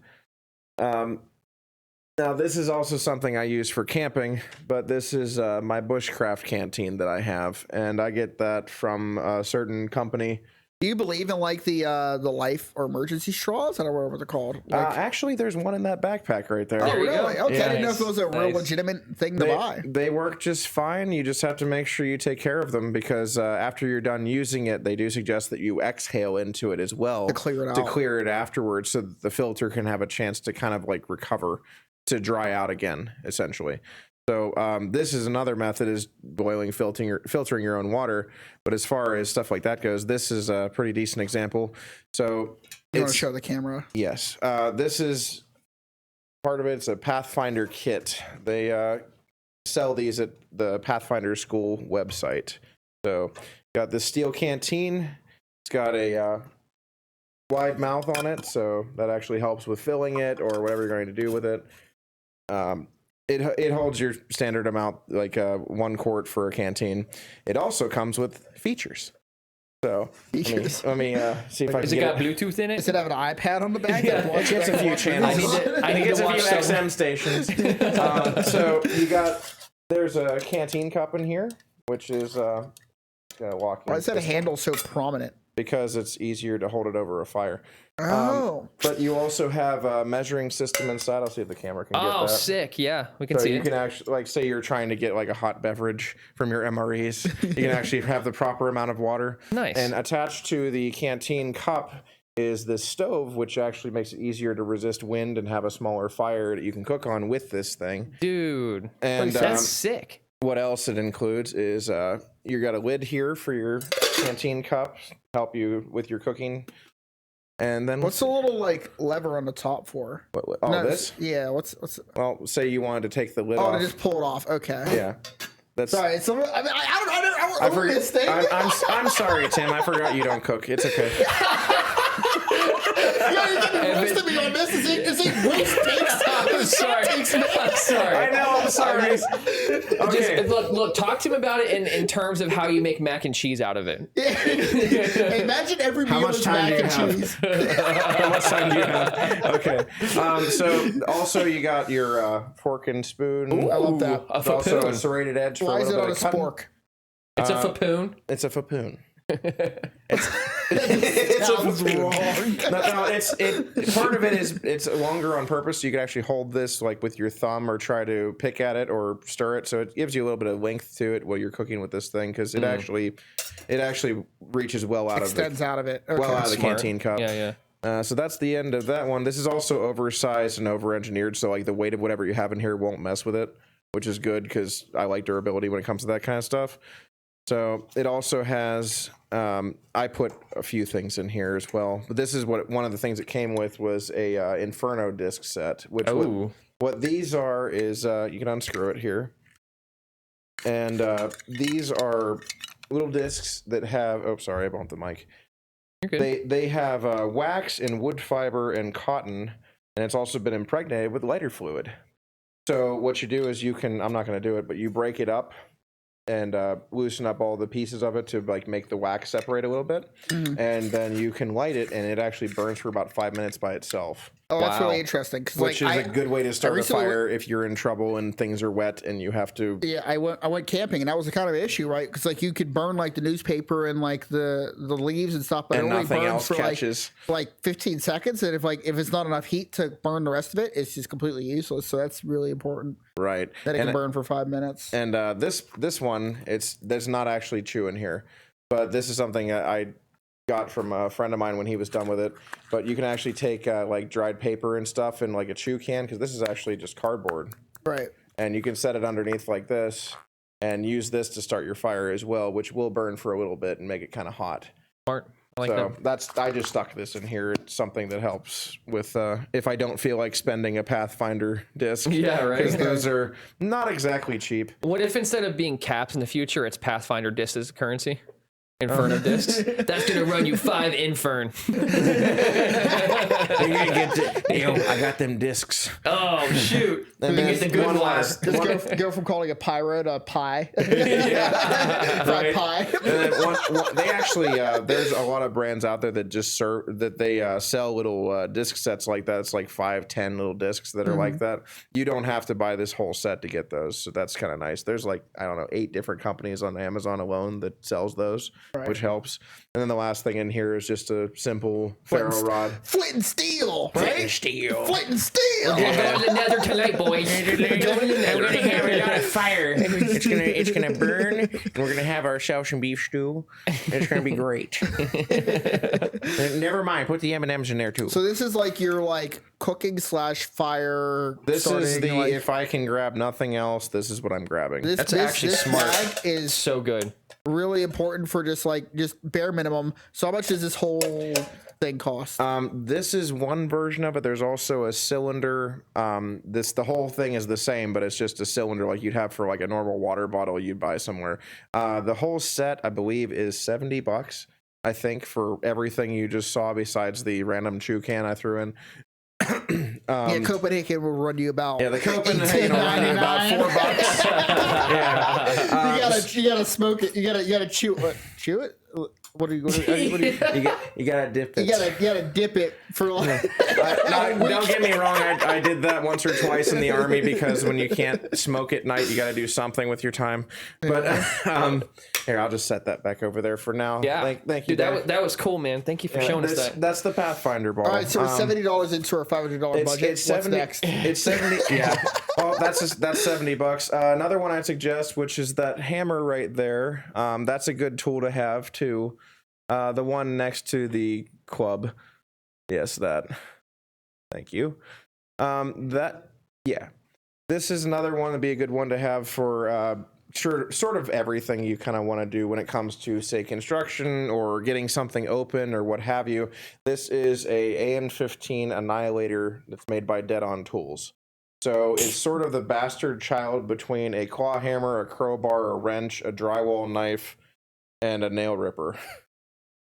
Now this is also something I use for camping, but this is my bushcraft canteen that I have, and I get that from a certain company. Do you believe in like the life or emergency straws? I don't know what they're called. Like, Actually, there's one in that backpack right there. oh, really? Okay, Yeah, I didn't know if it was a real nice. legitimate thing to buy. They work just fine. You just have to make sure you take care of them because after you're done using it, they do suggest that you exhale into it as well To clear it to out. clear it afterwards, so that the filter can have a chance to kind of like recover to dry out again, essentially. So this is another method, is boiling, filtering your own water. But as far as stuff like that goes, this is a pretty decent example. So You want to show the camera? yes, this is part of it. It's a Pathfinder kit. They sell these at the Pathfinder School website. So got this steel canteen. It's got a wide mouth on it, so that actually helps with filling it or whatever you're going to do with it. It holds your standard amount, like 1 quart for a canteen. It also comes with features. So Features. let me see if I Has can it get got Bluetooth in Does it? it have an iPad on the back? Yeah, That It gets a few I channels. need It gets to a few watch some. XM stations. So there's a canteen cup in here, which is gonna walk in Why is that handle so prominent? because it's easier to hold it over a fire. Oh, But you also have a measuring system inside. I'll see if the camera can get Oh, that. sick. Yeah, we can So see you it. can actually, like, say you're trying to get like a hot beverage from your MREs, you can actually have the proper amount of water. Nice. And attached to the canteen cup is this stove, which actually makes it easier to resist wind and have a smaller fire that you can cook on with this thing. Dude, And that's sick. what else it includes is you got a lid here for your canteen cup, help you with your cooking. And then what's the little like lever on the top for? oh, No, this? Yeah. What's? Well, say you wanted to take the lid Oh, off. to just pull it off. Okay. Yeah. That's Sorry. So I mean, I I don't forget. this thing. I'm sorry, Tim. I forgot you don't cook. It's okay. Yeah, you're getting roasted me on this. This ain't roast takes time. I'm sorry. I'm sorry. I know. I'm sorry. Okay. Just, look. Talk to him about it in terms of how you make mac and cheese out of it. Hey, imagine every meal much is time do mac you and have? cheese. How much time do you have? Okay. So also you got your fork and spoon. Ooh, I love that. A It's also a fapoon. serrated edge for Why a is it little on a bit of cutting. spork? It's a fapoon. It's a fapoon. Sounds wrong. No, it's part of it is it's longer on purpose. So you can actually hold this like with your thumb or try to pick at it or stir it. So it gives you a little bit of length to it while you're cooking with this thing because it actually reaches well out Extends out of it. Okay. well out of the Smart. canteen cup. Yeah. So that's the end of that one. This is also oversized and over-engineered, so like the weight of whatever you have in here won't mess with it, which is good because I like durability when it comes to that kind of stuff. So it also has, I put a few things in here as well, but this is what one of the things it came with was a Inferno disc set. Which what these are is you can unscrew it here, and these are little discs that have. Oh, sorry, I bumped the mic. You're good. They have wax and wood fiber and cotton, and it's also been impregnated with lighter fluid. So what you do is you can, I'm not going to do it, but you break it up and loosen up all the pieces of it to like make the wax separate a little bit, and then you can light it, and it actually burns for about 5 minutes by itself. Oh, that's Wow. really interesting. Which is a good way to start a recently fire if you're in trouble and things are wet and you have to. Yeah, I went camping, and that was the kind of issue, right? Because like you could burn like the newspaper and like the leaves and stuff, but And it only nothing burns else for catches. like 15 seconds, and if it's not enough heat to burn the rest of it, it's just completely useless. So that's really important Right. that it And can burn for 5 minutes. And this one, there's not actually chew in here, but this is something I got from a friend of mine when he was done with it. But you can actually take like dried paper and stuff in like a chew can, because this is actually just cardboard, Right. and you can set it underneath like this and use this to start your fire as well, which will burn for a little bit and make it kind of hot. Smart. I like So that. I just stuck this in here. It's something that helps with if I don't feel like spending a Pathfinder disc. Yeah, right. Because those are not exactly cheap. What if instead of being caps in the future, it's Pathfinder discs as currency? Inferno discs. That's gonna run you 5 infern. You're gonna get I got them discs. Oh shoot! And Let me get the good one one. last- Just go from calling a pyro to a pie. Yeah. Fried pie. And then they actually there's a lot of brands out there that just they sell little disc sets like that. It's like 5-10 little discs that are like that. You don't have to buy this whole set to get those, so that's kind of nice. There's like, I don't know, 8 different companies on Amazon alone that sells those, which helps. And then the last thing in here is just a simple ferro rod. Flint and steel, right? Flint and steel. Flint and steel. We're going to the nether tonight, boys. We're going to the nether. We're gonna have a lot of fire. It's gonna burn, and we're gonna have ourselves some beef stew. It's gonna be great. Never mind, put the M&Ms in there too. So this is like your cooking / fire. This is the starting, if I can grab nothing else, this is what I'm grabbing. That's actually smart. Bag is So good. really important for just bare minimum. So how much does this whole thing cost? This is one version of it. There's also a cylinder. The whole thing is the same, but it's just a cylinder like you'd have for like a normal water bottle you'd buy somewhere. The whole set, I believe, is $70. I think for everything you just saw besides the random chew can I threw in. Yeah, Copenhagen will run you about. Yeah, the Copenhagen will run you about $4. Yeah. You gotta smoke it. You gotta chew it. Chew it. What are you going to? You gotta dip it. You gotta dip it for like. Don't get me wrong. I did that once or twice in the army because when you can't smoke at night, you got to do something with your time. But here, I'll just set that back over there for now. Yeah. Thank you. Dude, that was cool, man. Thank you for showing us that. That's the Pathfinder ball. All right, so we're $70 into our $500 budget. It's What's 70, next? It's 70. Yeah. Oh, that's $70. Another one I'd suggest, which is that hammer right there. That's a good tool to have too. The one next to the club. Yes, that. Thank you. This is another one that'd be a good one to have for sort of everything you kind of want to do when it comes to, say, construction or getting something open or what have you. This is a AN-15 Annihilator that's made by Dead On Tools. So it's sort of the bastard child between a claw hammer, a crowbar, a wrench, a drywall knife, and a nail ripper.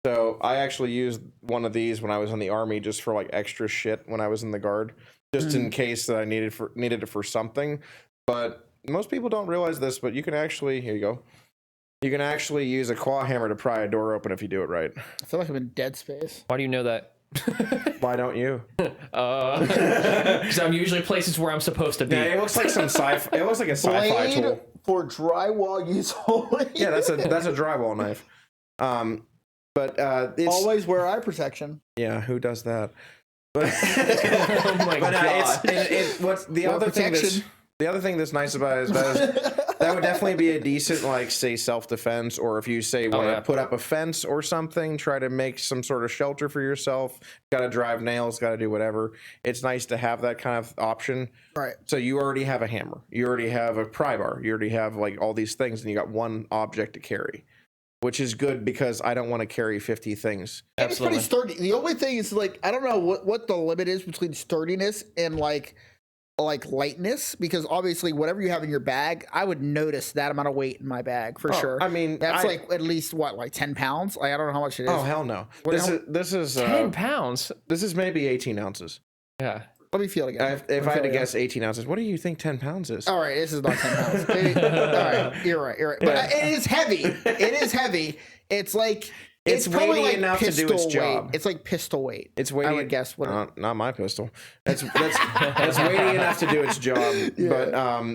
So I actually used one of these when I was in the army just for like extra shit when I was in the guard, just in case that I needed it for something. But most people don't realize this, but you can actually, here you go. You can actually use a claw hammer to pry a door open if you do it right. I feel like I'm in Dead Space. Why do you know that? Why don't you? Because I'm usually places where I'm supposed to be. Yeah, it looks like some sci-fi. It looks like a sci-fi Blade tool. for drywall use only. Yeah, that's a drywall knife. But it's Always wear eye protection. yeah. Who does that? But Oh my god. what's the Well, other thing protection. the other thing that's nice about it is that would definitely be a decent, like, say, self-defense, or if you say want to put up a fence or something, try to make some sort of shelter for yourself. Got to drive nails, got to do whatever. It's nice to have that kind of option. Right. So you already have a hammer, you already have a pry bar, you already have like all these things, and you got one object to carry, which is good because I don't want to carry 50 things. And it's pretty sturdy. The only thing is I don't know what the limit is between sturdiness and like lightness, because obviously whatever you have in your bag, I would notice that amount of weight in my bag for sure. I mean, that's at least like 10 pounds. I don't know how much it is. Oh hell no! This is 10 pounds. This is maybe 18 ounces. Yeah. Let me feel again. If I had to guess 18 ounces, what do you think 10 pounds is? All right, this is not 10 pounds. All right, you're right. But it is heavy. It is heavy. It's like it's probably weighty enough to do its pistol job. weight. It's like pistol weight. It's weighty. I would guess. Not my pistol. That's weighty enough to do its job. Yeah. But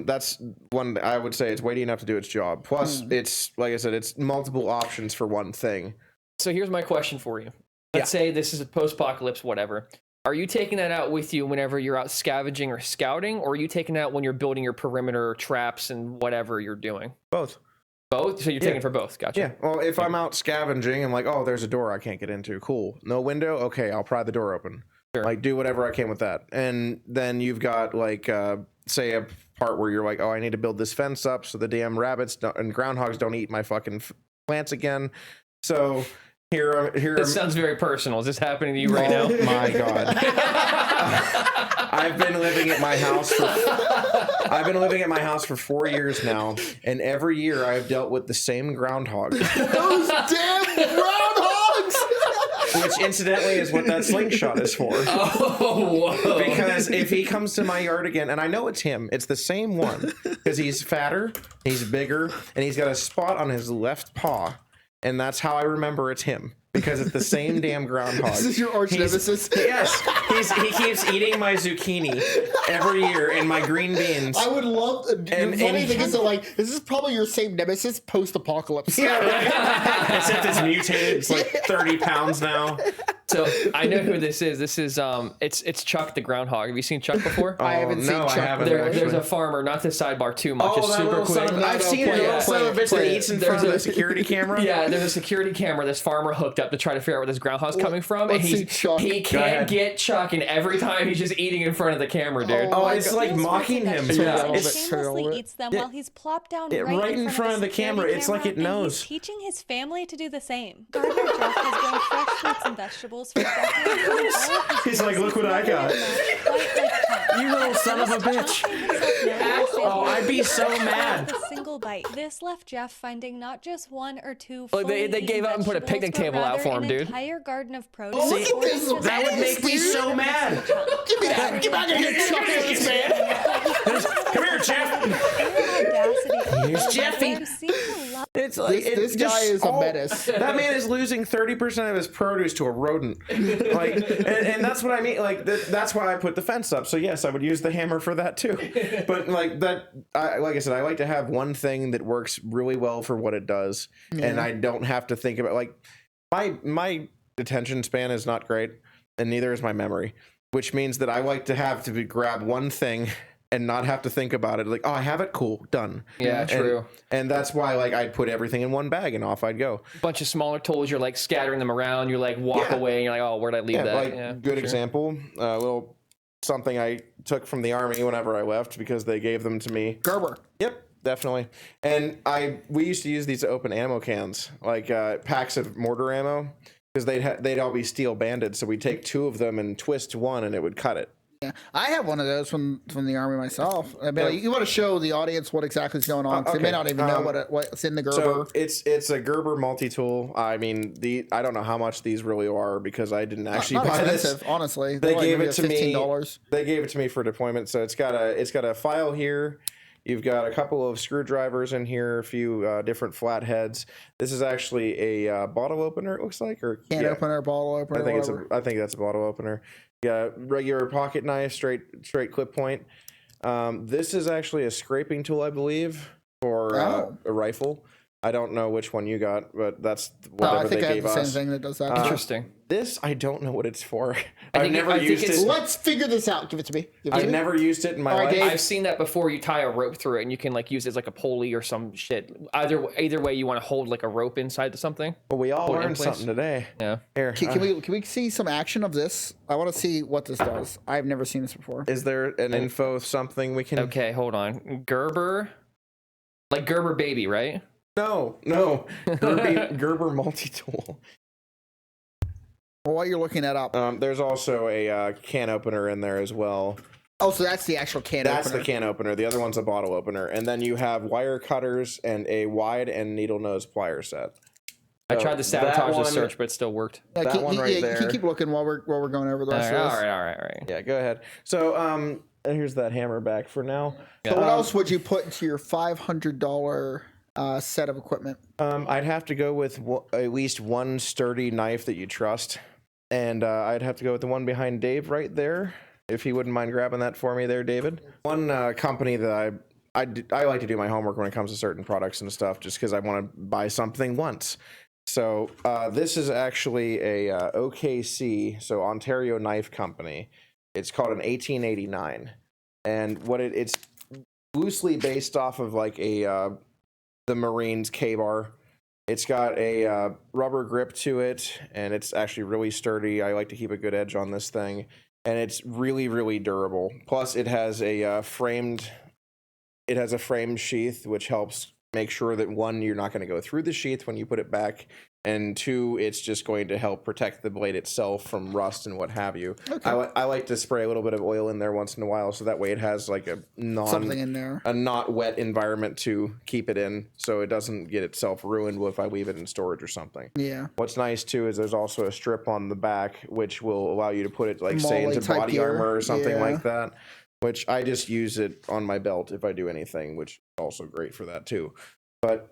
that's one I would say it's weighty enough to do its job. Plus, it's like I said, it's multiple options for one thing. So here's my question for you. Let's say this is a post-apocalypse, whatever. Are you taking that out with you whenever you're out scavenging or scouting, or are you taking that out when you're building your perimeter traps and whatever you're doing? Both. Both? So you're taking it for both. Gotcha. Yeah. Well, if I'm out scavenging, I'm like, oh, there's a door I can't get into. Cool. No window? Okay, I'll pry the door open. Sure. Like, do whatever I can with that. And then you've got, like, say a part where you're like, oh, I need to build this fence up so the damn rabbits and groundhogs don't eat my fucking plants again. So This sounds very personal. Is this happening to you right now? Oh my God. I've been living at my house for 4 years now, and every year I've dealt with the same groundhog. Those damn groundhogs! Which incidentally is what that slingshot is for. Oh, whoa. Because if he comes to my yard again, and I know it's him, it's the same one, because he's fatter, he's bigger, and he's got a spot on his left paw, and that's how I remember it's him. Because it's the same damn groundhog. This is your arch nemesis. Yes, he keeps eating my zucchini every year and my green beans. I would love. The funny thing is that, like, this is probably your same nemesis post-apocalypse. Yeah, right? Except it's mutated. It's like 30 pounds now. So I know who this is. This is it's Chuck the groundhog. Have you seen Chuck before? I haven't seen Chuck. I haven't. There's a farmer, not to sidebar too much, just super quick. I've seen it. Little son of a bitch that eats in front of the security camera. Yeah, there's a security camera this farmer hooked up to try to figure out where this groundhog's coming from, and he can't get Chuck, and every time he's just eating in front of the camera, dude. Oh, it's like mocking him. Yeah. He shamelessly eats them while he's plopped down right in front of the camera. It's like it knows. He's teaching his family to do the same. Gardener Jeff has grown fresh fruits and vegetables for decades. He's like, look what I got. You little son of a bitch. Oh, I'd be so mad. A single bite. This left Jeff finding not just one or two. Like they gave up and put a picnic table out for him, dude. Entire garden of produce. See, that would make me so mad. Give me that. Give me that. Come here, Jeff. Here's Jeffy. It's like This guy is a menace. That man is losing 30% of his produce to a rodent. Like, and that's what I mean. Like, that's why I put the fence up. So yes, I would use the hammer for that too. But like that, like I said, I like to have one thing that works really well for what it does, and I don't have to think about like my attention span is not great, and neither is my memory, which means that I like to have to grab one thing and not have to think about it. Like, oh, I have it, cool, done. Yeah, true. And that's why, like, I'd put everything in one bag and off I'd go. Bunch of smaller tools, you're like scattering them around. You're like walk away, and you're like, oh, where'd I leave that? Like, good example, a little something I took from the Army whenever I left because they gave them to me. Gerber. Yep, definitely. And we used to use these to open ammo cans, like packs of mortar ammo, because they'd all be steel banded. So we'd take two of them and twist one, and it would cut it. Yeah, I have one of those from the Army myself. I mean, you want to show the audience what exactly is going on, because they may not even know what's in the Gerber. So it's a Gerber multi-tool. I mean, I don't know how much these really are because I didn't actually not buy expensive, this. honestly. They gave it to me. $15. They gave it to me for deployment. So it's got a file here. You've got a couple of screwdrivers in here, a few different flatheads. This is actually a bottle opener. It looks like, or can opener, bottle opener. I think that's a bottle opener. Yeah, regular pocket knife, straight clip point. This is actually a scraping tool, I believe, for a rifle. I don't know which one you got, but that's whatever they gave us. I have the same thing that does that. Interesting. This, I don't know what it's for. I I've never used it. Let's figure this out. Give it to me. I've never used it in my life. I've seen that before. You tie a rope through it, and you can like use it as like a pulley or some shit. Either way, you want to hold like a rope inside to something. Well, we all learned something today. Yeah. Here, Can we see some action of this? I want to see what this does. I've never seen this before. Is there an info something we can? Okay, hold on. Gerber, like Gerber baby, right? No. Gerber multi-tool. Well, while you're looking that up, there's also a can opener in there as well. oh, so that's the actual can opener. That's the can opener. The other one's a bottle opener. And then you have wire cutters and a wide and needle nose plier set. I tried to sabotage the search, but it still worked. Yeah, that one right there. Keep looking while we're going over the rest of this. All right. Yeah, go ahead. So here's that hammer back for now. So what else would you put into your $500 set of equipment? I'd have to go with at least one sturdy knife that you trust. And I'd have to go with the one behind Dave right there, if he wouldn't mind grabbing that for me there, David. One company that I like to do my homework when it comes to certain products and stuff, just because I want to buy something once. So this is actually a OKC, so Ontario Knife Company. It's called an 1889, and it's loosely based off of like the Marines K-bar. It's got a rubber grip to it, and it's actually really sturdy. I like to keep a good edge on this thing, and it's really, really durable. Plus, it has a framed sheath, which helps make sure that one, you're not going to go through the sheath when you put it back and 2, it's just going to help protect the blade itself from rust and what have you. Okay. I like to spray a little bit of oil in there once in a while, so that way it has like something in there, a not wet environment to keep it in, so it doesn't get itself ruined if I leave it in storage or something. Yeah. What's nice too is there's also a strip on the back which will allow you to put it like say Molly into type body gear. armor or something Yeah. like that. Which I just use it on my belt if I do anything, which is also great for that too. But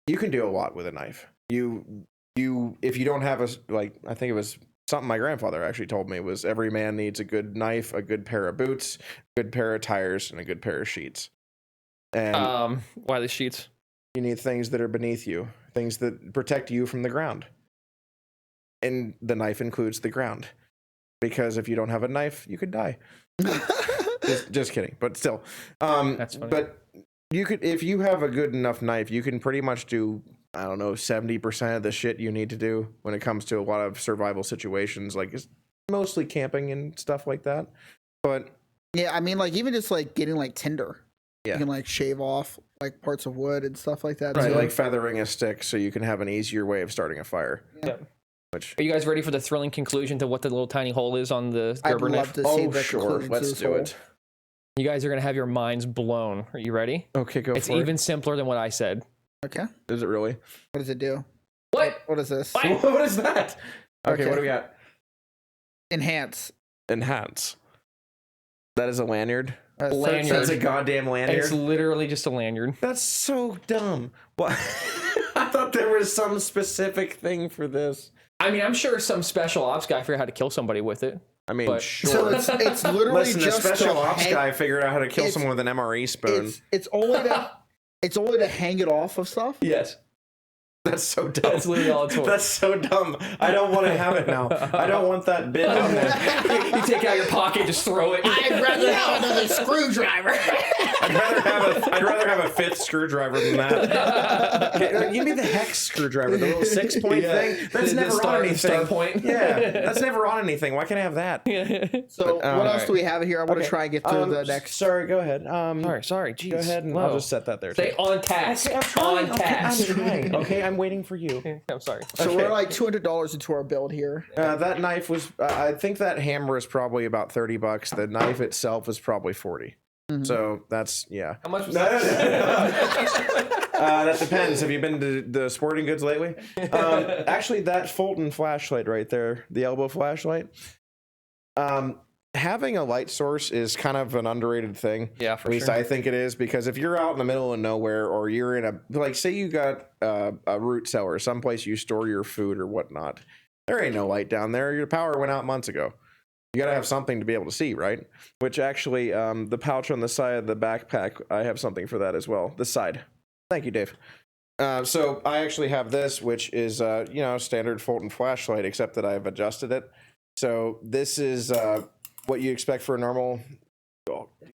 you can do a lot with a knife. If you don't have I think it was something my grandfather actually told me was every man needs a good knife, a good pair of boots, a good pair of tires, and a good pair of sheets. And why the sheets? you need things that are beneath you, things that protect you from the ground. And the knife includes the ground. Because if you don't have a knife, you could die. just kidding, but still. That's funny. But you could, if you have a good enough knife, you can pretty much do, I don't know, 70% of the shit you need to do when it comes to a lot of survival situations, like it's mostly camping and stuff like that. But yeah, I mean, like even just like getting like tinder, yeah, you can like shave off like parts of wood and stuff like that. right, too. like feathering a stick so you can have an easier way of starting a fire. Yeah. Which, are you guys ready for the thrilling conclusion to what the little tiny hole is on the I'd Gerber love knife? to see oh the sure, conclusion to let's this do whole- it. You guys are gonna have your minds blown. Are you ready? Okay, go It's for even simpler than what I said. Okay, it. Is it really? what does it do? What? What is this? What is that? Okay, Okay. what do we got? Enhance. Enhance. That is a lanyard. Lanyard. That's a goddamn lanyard. It's literally just a lanyard. That's so dumb. What? I thought there was some specific thing for this. I mean, I'm sure some special ops guy figured out how to kill somebody with it. I mean, But- sure. So it's literally Listen, the just special to ops hang- guy figured out how to kill it's- someone with an MRE spoon. It's only to hang it off of stuff. Yes. That's so dumb. That's literally all it's for. That's so dumb. I don't want to have it now. I don't want that bit on there. You take out your pocket, just throw it. I'd rather have another screwdriver. I'd rather have a 5th screwdriver than that. Okay, give me the hex screwdriver, the little 6-point Yeah. thing. That's The never star- on anything. star point. Yeah, that's never on anything. Why can't I have that? So what else alright. do we have here? I want to try and get through the next. Sorry, go ahead. Sorry. Jeez. Go ahead, and Whoa. I'll just set that there. Stay too. on task. Okay, I'm trying. On task. I'm trying. Okay, I'm waiting for you. I'm sorry. So okay. we're like $200 into our build here. That knife was. I think that hammer is probably about $30. The knife itself is probably 40. So that's How much was that depends. Have you been to the sporting goods lately? Actually, that Fulton flashlight right there, the elbow flashlight. Having a light source is kind of an underrated thing. Yeah, for At least sure. I think it is, because if you're out in the middle of nowhere, or you're in a, like, say you got a root cellar, someplace you store your food or whatnot, there ain't no light down there. Your power went out months ago. You got to have something to be able to see, right? Which actually, the pouch on the side of the backpack, I have something for that as well. The side. Thank you, Dave. So I actually have this, which is, standard Fulton flashlight, except that I've adjusted it. So this is what you expect for a normal.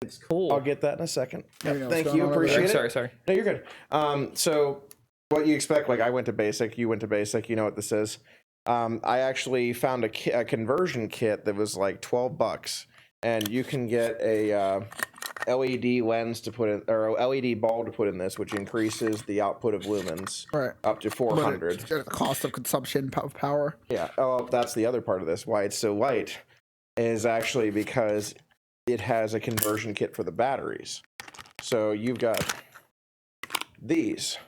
It's cool. I'll get that in a second. There we go. Thank What's you. going on over Appreciate there? it. Sorry. No, you're good. So what you expect, like I went to basic, you went to basic, you know what this is. I actually found a conversion kit that was like $12, and you can get a LED lens to put in, or a LED bulb to put in this, which increases the output of lumens Right. up to But 400. it's at the cost of consumption of power. Yeah. Oh, that's the other part of this. Why it's so light is actually because it has a conversion kit for the batteries. So you've got these,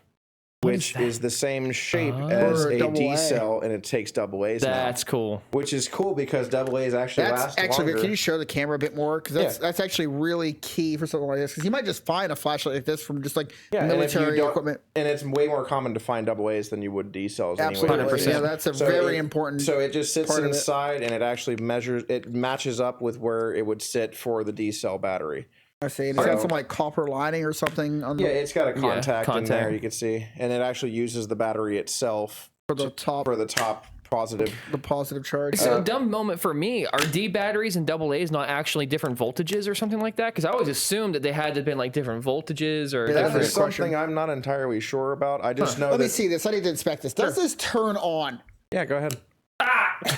which is the same shape as For a double D A. cell, and it takes AA's now. That's cool. Which is cool because AA's actually That's last actually. longer. Can you show the camera a bit more? Because that's actually really key for something like this. Because you might just find a flashlight like this from just like and if you military don't- equipment. And it's way more common to find AA's than you would D cells. Absolutely. Anyway. 100%. Yeah, that's a So very it- important. So it just sits part of it. inside, and it actually measures. It matches up with where it would sit for the D cell battery. I see. It's got So- some like copper lining or something on Yeah, the, it's got a contact in there. contact. You can see, and it actually uses the battery itself for the top, for the top positive. the positive charge. So a dumb moment for me. Are D batteries and AA's not actually different voltages or something like that? Because I always assumed that they had to have been like different voltages or Yeah, That different. is something I'm not entirely sure about. I just know Let me that. see this. I need to inspect this. Does this turn on? Yeah, go ahead.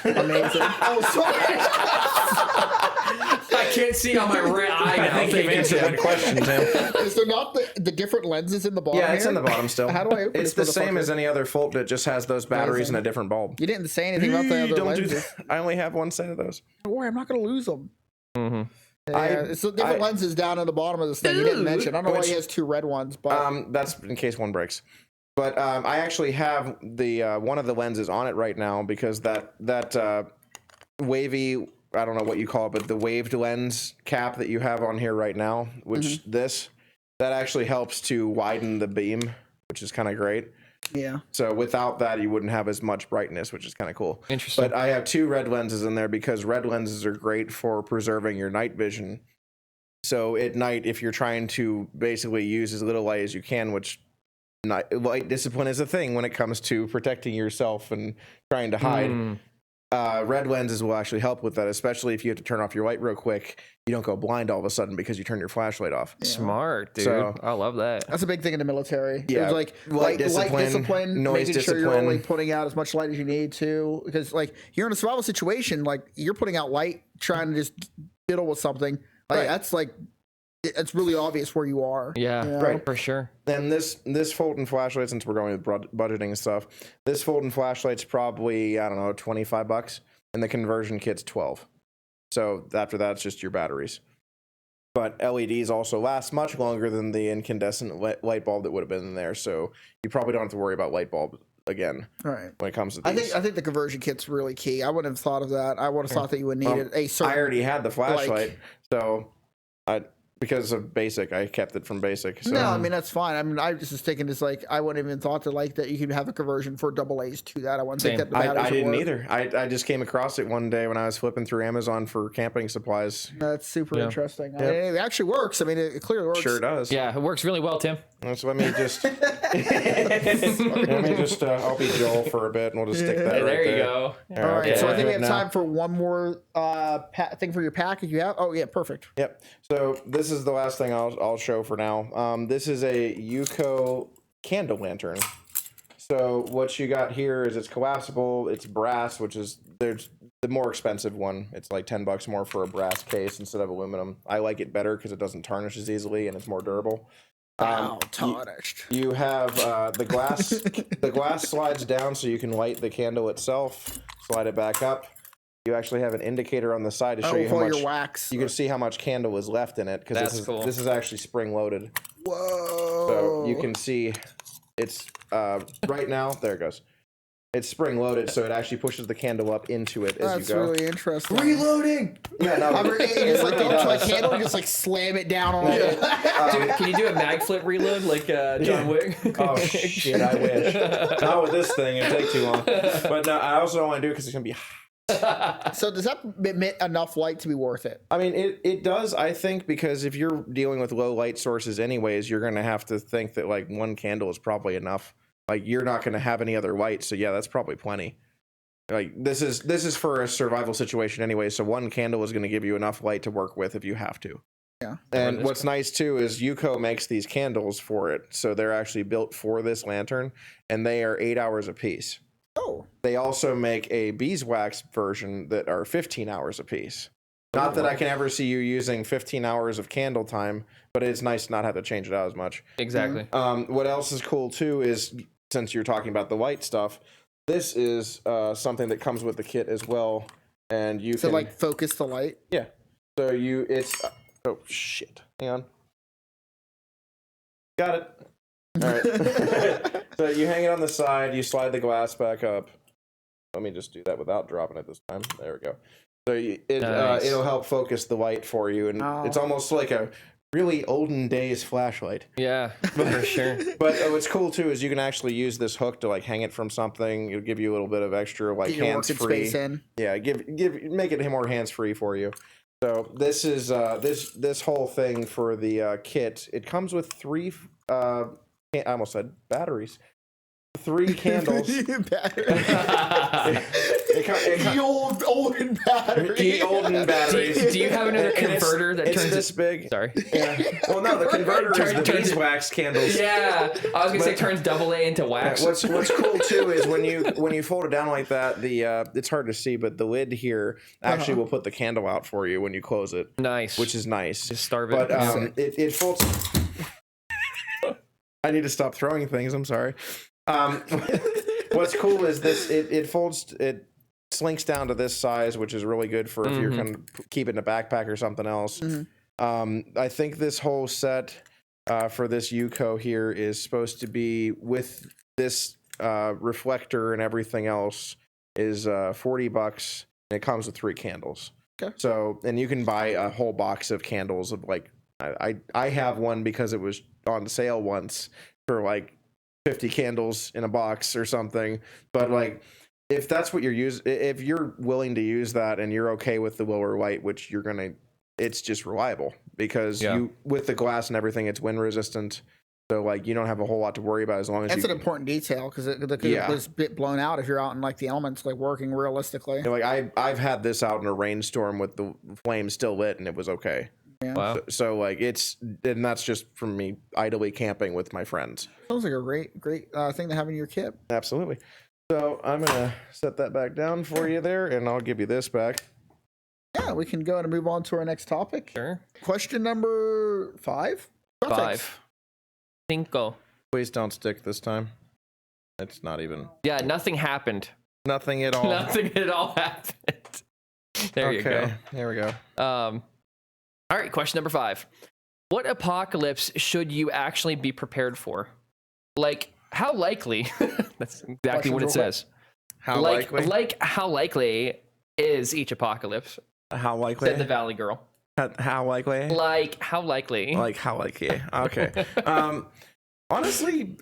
Amazing. Oh, sorry. I can't see on my right eye now. I think you've answered that question, Tim. Is there not the different lenses in the bottom? Yeah, it's here? in the bottom still. How do I open It's this the same motherfucker? as any other Fold. It just has those batteries and a different bulb. You didn't say anything about the other Don't do lenses. that. I only have one set of those. Don't worry, I'm not going to lose them. Mm-hmm. Yeah, it's the different lenses down at the bottom of this thing. You didn't mention. I don't know why he has 2 red ones, but That's in case one breaks. But I actually have the one of the lenses on it right now because that wavy, I don't know what you call it, but the waved lens cap that you have on here right now, which that actually helps to widen the beam, which is kind of great. yeah. So without that, you wouldn't have as much brightness, which is kind of cool. Interesting. But I have 2 red lenses in there because red lenses are great for preserving your night vision. So at night, if you're trying to basically use as little light as you can, which light discipline is a thing when it comes to protecting yourself and trying to hide. Red lenses will actually help with that, especially if you have to turn off your light real quick. You don't go blind all of a sudden because you turn your flashlight off. Smart, dude. So- I love that. That's a big thing in the military. Yeah. It's like Light discipline, noise making sure you're discipline. only putting out as much light as you need to. Because like you're in a survival situation, like you're putting out light, trying to just fiddle with something. Like that's like it's really obvious where you are. Yeah, you know? Right. for sure. And this Fulton flashlight, since we're going with budgeting and stuff, this Fulton flashlight's probably, I don't know, $25, and the conversion kit's $12. So after that, it's just your batteries. But LEDs also last much longer than the incandescent light bulb that would have been in there. So you probably don't have to worry about light bulb again All right. when it comes to these. I think the conversion kit's really key. I wouldn't have thought of that. I would have thought that you would need a certain. I already had the flashlight, so because of basic, I kept it from basic. So. No, I mean that's fine. I mean, I was just thinking it's like I wouldn't even thought that you could have a conversion for AA's to that. I wouldn't think that the batteries I would didn't work. either. I just came across it one day when I was flipping through Amazon for camping supplies. That's super interesting. I Yep. mean, it actually works. I mean, it clearly works. Sure does. Yeah, it works really well, Tim. So let me just I'll be Joel for a bit, and we'll just stick that Hey, right there there. you go. All right, so I think we have Now- time for one more thing for your package. You have? Oh yeah, perfect. Yep. So this is the last thing I'll show for now. This is a Yuko candle lantern. So what you got here is it's collapsible. It's brass, which is there's the more expensive one. It's like $10 more for a brass case instead of aluminum. I like it better because it doesn't tarnish as easily and it's more durable. Tarnished. You have the glass. The glass slides down so you can light the candle itself. Slide it back up. You actually have an indicator on the side to show you how for much your wax. you can see how much candle is left in it because That's cool. this is actually spring loaded. Whoa. So you can see it's right now. There it goes. It's spring loaded, so it actually pushes the candle up into it as That's you go. really interesting. Reloading. Yeah, no, You just like go to a candle, you just like slam it down on it. Dude, can you do a mag flip reload like John Wick? Oh shit! I wish. Not with this thing; it'd take too long. But no, I also don't want to do it because it's gonna be hot. So does that emit enough light to be worth it? I mean, it does, I think, because if you're dealing with low light sources anyways, you're going to have to think that like one candle is probably enough. Like you're not going to have any other light, so yeah, that's probably plenty. Like this is for a survival situation anyway, so one candle is going to give you enough light to work with if you have to. Yeah. And what's nice too is Yuko makes these candles for it, so they're actually built for this lantern, and they are 8 hours a piece. Oh. They also make a beeswax version that are 15 hours a piece. Not that I can ever see you using 15 hours of candle time, but it's nice to not have to change it out as much. Exactly. What else is cool too is, since you're talking about the light stuff, this is something that comes with the kit as well, and you So can like focus the light. yeah. So oh shit, hang on, got it. All right. So you hang it on the side, you slide the glass back up. Let me just do that without dropping it this time. There we go. So Nice. it'll help focus the light for you, and it's almost like a really olden days flashlight. Yeah, for sure. But what's cool too is you can actually use this hook to like hang it from something. It'll give you a little bit of extra like Get your hands working free. space in. Yeah, make it more hands free for you. So this is this whole thing for the kit. It comes with 3 I almost said batteries. 3 candles. The old Olden battery. The Olden batteries. Do you have another converter that turns this big? Sorry. Yeah. Well, no, the converter is the beeswax candles. Yeah, I was gonna say turns AA into wax. What's cool too is when you fold it down like that, it's hard to see, but the lid here actually will put the candle out for you when you close it. Nice. Which is nice. Just starve it. But it folds. I need to stop throwing things. I'm sorry. What's cool is this. It folds. It slinks down to this size, which is really good for if you're kind of keeping a backpack or something else. I think this whole set for this Yuko here is supposed to be with this reflector and everything else is $40, and it comes with 3 candles. Okay. So, and you can buy a whole box of candles of like I have one because it was on sale once for like 50 candles in a box or something. But like, if that's what if you're willing to use that and you're okay with the lower light, which you're gonna, it's just reliable because you with the glass and everything, it's wind resistant. So like you don't have a whole lot to worry about as long as that's an important detail because it was a bit blown out if you're out in like the elements, like working realistically. Like I've had this out in a rainstorm with the flames still lit and it was okay. Yeah. Wow. So like and that's just from me idly camping with my friends. Sounds like a great thing to have in your kit. Absolutely. So I'm gonna set that back down for you there, and I'll give you this back. Yeah, we can go and move on to our next topic. Sure. Question number 5. 5. Cinco. Please don't stick this time. It's not even. Yeah, nothing happened. Nothing at all. Nothing at all happened. There you go. There we go. All right, question number 5. What apocalypse should you actually be prepared for? Like, how likely? That's exactly what it says. How likely? Like, how likely is each apocalypse? How likely? Said the Valley Girl. How likely? Like, how likely? Like, how likely? Okay. Honestly,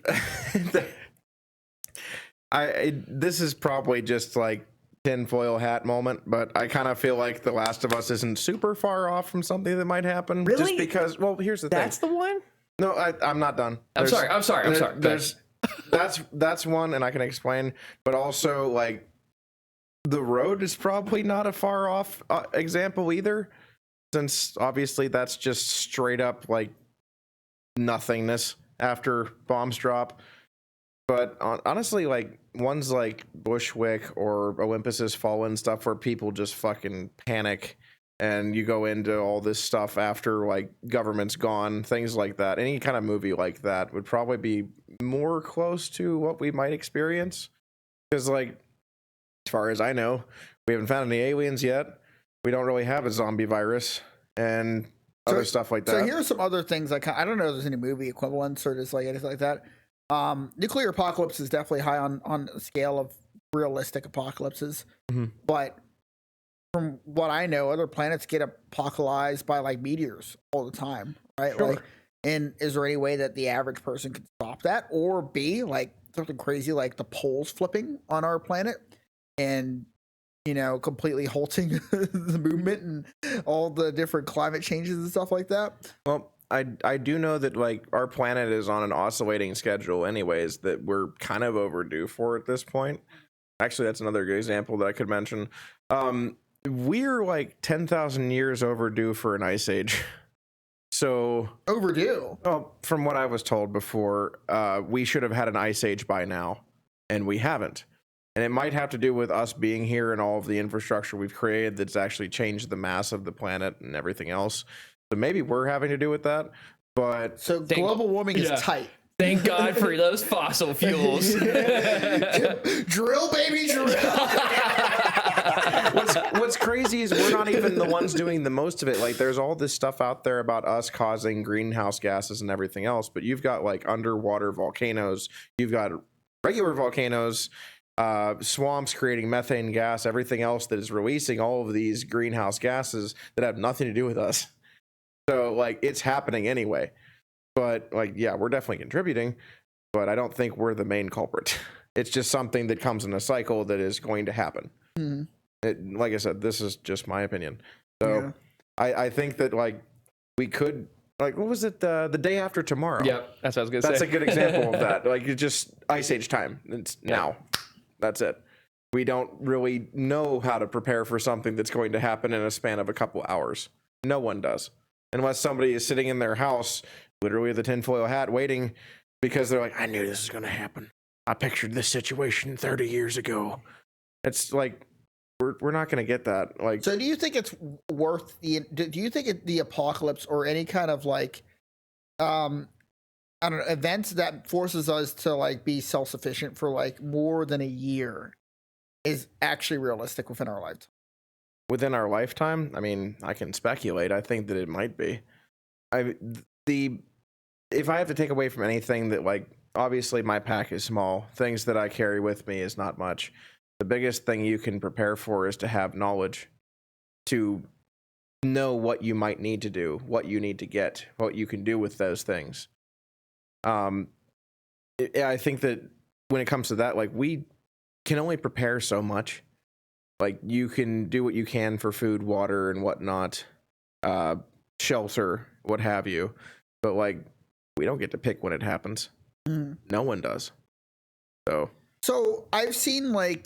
this is probably just like tinfoil hat moment, but I kind of feel like The Last of Us isn't super far off from something that might happen. Really? Just because, well, here's the thing. That's the one? No, I'm not done. I'm sorry. That's one, and I can explain, but also like The Road is probably not a far off example either, since obviously that's just straight up like nothingness after bombs drop. But honestly, like ones like Bushwick or Olympus Has Fallen, stuff where people just fucking panic and you go into all this stuff after like government's gone, things like that. Any kind of movie like that would probably be more close to what we might experience. Because like, as far as I know, we haven't found any aliens yet. We don't really have a zombie virus and other stuff like that. So here's some other things I don't know if there's any movie equivalents or just like anything like that. Nuclear apocalypse is definitely high on the scale of realistic apocalypses, but from what I know, other planets get apocalypsed by like meteors all the time, right? Sure. Like, and is there any way that the average person could stop that, or be like something crazy like the poles flipping on our planet and completely halting the movement and all the different climate changes and stuff like that? Well, I do know that like our planet is on an oscillating schedule anyways that we're kind of overdue for at this point. Actually, that's another good example that I could mention. We're like 10,000 years overdue for an ice age. So overdue. Well, from what I was told before, we should have had an ice age by now, and we haven't. And it might have to do with us being here and all of the infrastructure we've created that's actually changed the mass of the planet and everything else. So maybe we're having to do with that, but so global warming is tight. Thank God for those fossil fuels. Drill, baby, drill. What's crazy is we're not even the ones doing the most of it. Like there's all this stuff out there about us causing greenhouse gases and everything else, but you've got like underwater volcanoes, you've got regular volcanoes, swamps creating methane gas, everything else that is releasing all of these greenhouse gases that have nothing to do with us. So like it's happening anyway, but like, yeah, we're definitely contributing, but I don't think we're the main culprit. It's just something that comes in a cycle that is going to happen. Like I said, this is just my opinion. So I think that like we could Like, what was it? The day after tomorrow. Yep, that's what I was gonna say. That's a good example of that. Like, it's just Ice Age time. It's now. That's it. We don't really know how to prepare for something that's going to happen in a span of a couple hours. No one does. Unless somebody is sitting in their house, literally with a tinfoil hat, waiting because they're like, I knew this was going to happen. I pictured this situation 30 years ago. It's like, we're not going to get that. Like, So do you think it's worth do you think the apocalypse or any kind of like, I don't know, events that forces us to like be self-sufficient for like more than a year is actually realistic within our lifetime? within our lifetime? I mean, I can speculate. I think that it might be. If I have to take away from anything that, like, obviously my pack is small. Things that I carry with me is not much. The biggest thing you can prepare for is to have knowledge, to know what you might need to do, what you need to get, what you can do with those things. I think that when it comes to that, like, we can only prepare so much. Like, you can do what you can for food, water, and whatnot, shelter, what have you. But, like, we don't get to pick when it happens. No one does. So I've seen like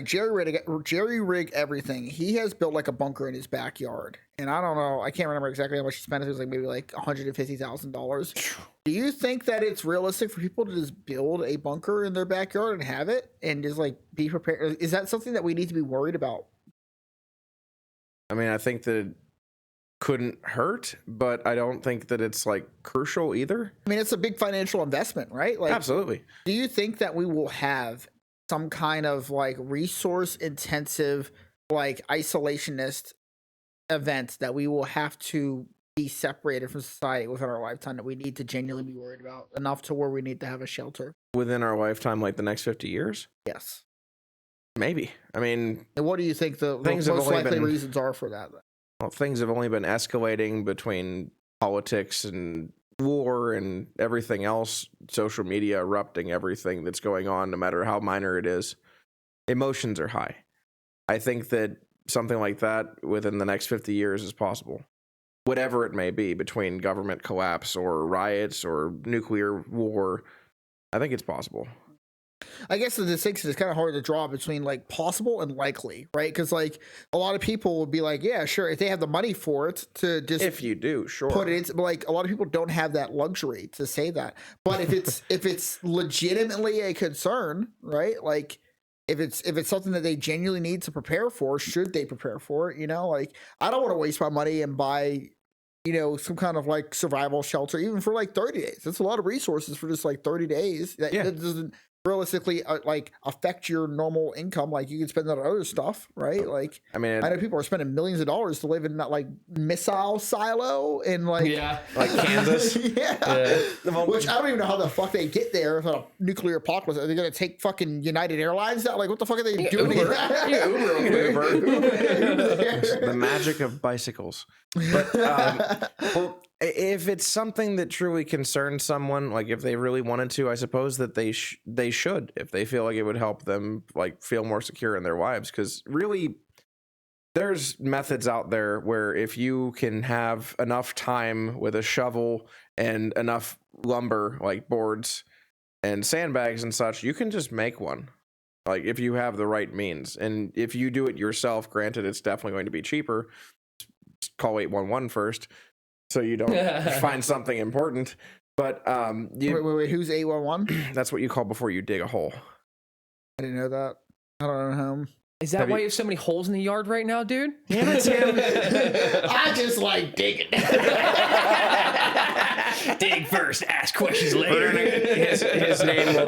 Jerry Rig Everything. He has built like a bunker in his backyard, and I don't know. I can't remember exactly how much he spent. It was like maybe like $150,000. Do you think that it's realistic for people to just build a bunker in their backyard and have it and just like be prepared? Is that something that we need to be worried about? I mean, I think that it couldn't hurt, but I don't think that it's like crucial either. I mean, it's a big financial investment, right? Like, absolutely. Do you think that we will have some kind of like resource intensive, like isolationist event that we will have to be separated from society within our lifetime, that we need to genuinely be worried about enough to where we need to have a shelter Within our lifetime, like the next 50 years? Yes. Maybe. I mean, and what do you think the things most have only likely been- reasons are for that? well, things have only been escalating between politics and war and everything else, social media erupting everything that's going on, no matter how minor it is. Emotions are high. I think that something like that within the next 50 years is possible. Whatever it may be, between government collapse or riots or nuclear war, I think it's possible. I guess the distinction is kind of hard to draw between like possible and likely, right? Because like a lot of people would be like, yeah, sure, if they have the money for it to just If you do, sure. put it into, but like a lot of people don't have that luxury to say that. But if it's legitimately a concern, right? Like if it's something that they genuinely need to prepare for, should they prepare for it? You know, like I don't want to waste my money and buy, you know, some kind of like survival shelter even for like 30 days. That's a lot of resources for just like 30 days. That doesn't realistically like affect your normal income. Like you can spend that on other stuff, right? Like I mean, I know people are spending millions of dollars to live in that like missile silo in like like Kansas. Which I don't even know how the fuck they get there without a nuclear apocalypse. Are they gonna take fucking United Airlines out? Like what the fuck are they doing? Uber. The magic of bicycles. But well, if it's something that truly concerns someone, like if they really wanted to, I suppose that they should, if they feel like it would help them like feel more secure in their lives. Because really, there's methods out there where if you can have enough time with a shovel and enough lumber, like boards and sandbags and such, you can just make one. Like if you have the right means, and if you do it yourself, granted, it's definitely going to be cheaper. Just call 811 first, so you don't find something important. But wait, who's 811? That's what you call before you dig a hole. I didn't know that. I don't know him. Is that why you have so many holes in the yard right now, dude? Damn it, Tim. I just like digging. Dig first, ask questions later.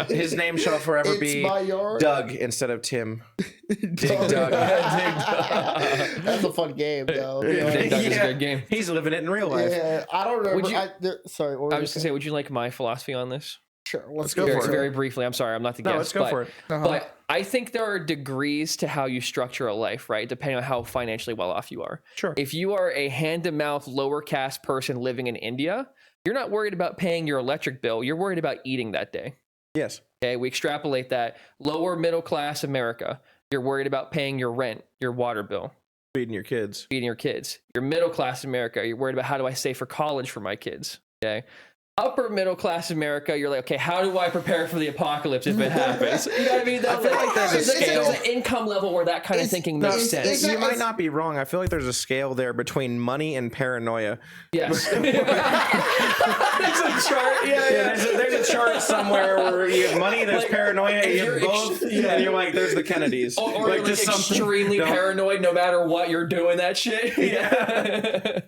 His name shall forever It's be my yard. Doug instead of Tim. Dig Doug. That's a fun game, though. Dig Dug is a good game. He's living it in real life. Yeah, I don't remember. Sorry, what I was gonna say, would you like my philosophy on this? Sure, let's go go for it. Very briefly. I'm sorry, I'm not the guest. Let's go for it. But I think there are degrees to how you structure a life, right? Depending on how financially well off you are. Sure. If you are a hand-to-mouth, lower caste person living in India, you're not worried about paying your electric bill. You're worried about eating that day. Yes. Okay, we extrapolate that. Lower middle class America, you're worried about paying your rent, your water bill. feeding your kids. feeding your kids. You're middle class America. You're worried about how do I save for college for my kids. Okay. Upper middle class America, you're like, okay, how do I prepare for the apocalypse if it happens? You know what I mean? I feel like there's a scale. There's an income level where that kind of thinking makes sense. You might not be wrong. I feel like there's a scale there between money and paranoia. Yes. There's a chart. Yeah. There's a chart somewhere where you have money, there's paranoia, you have both, and you're like, there's the Kennedys. Or like, you're like extremely paranoid no matter what you're doing that shit. Yeah.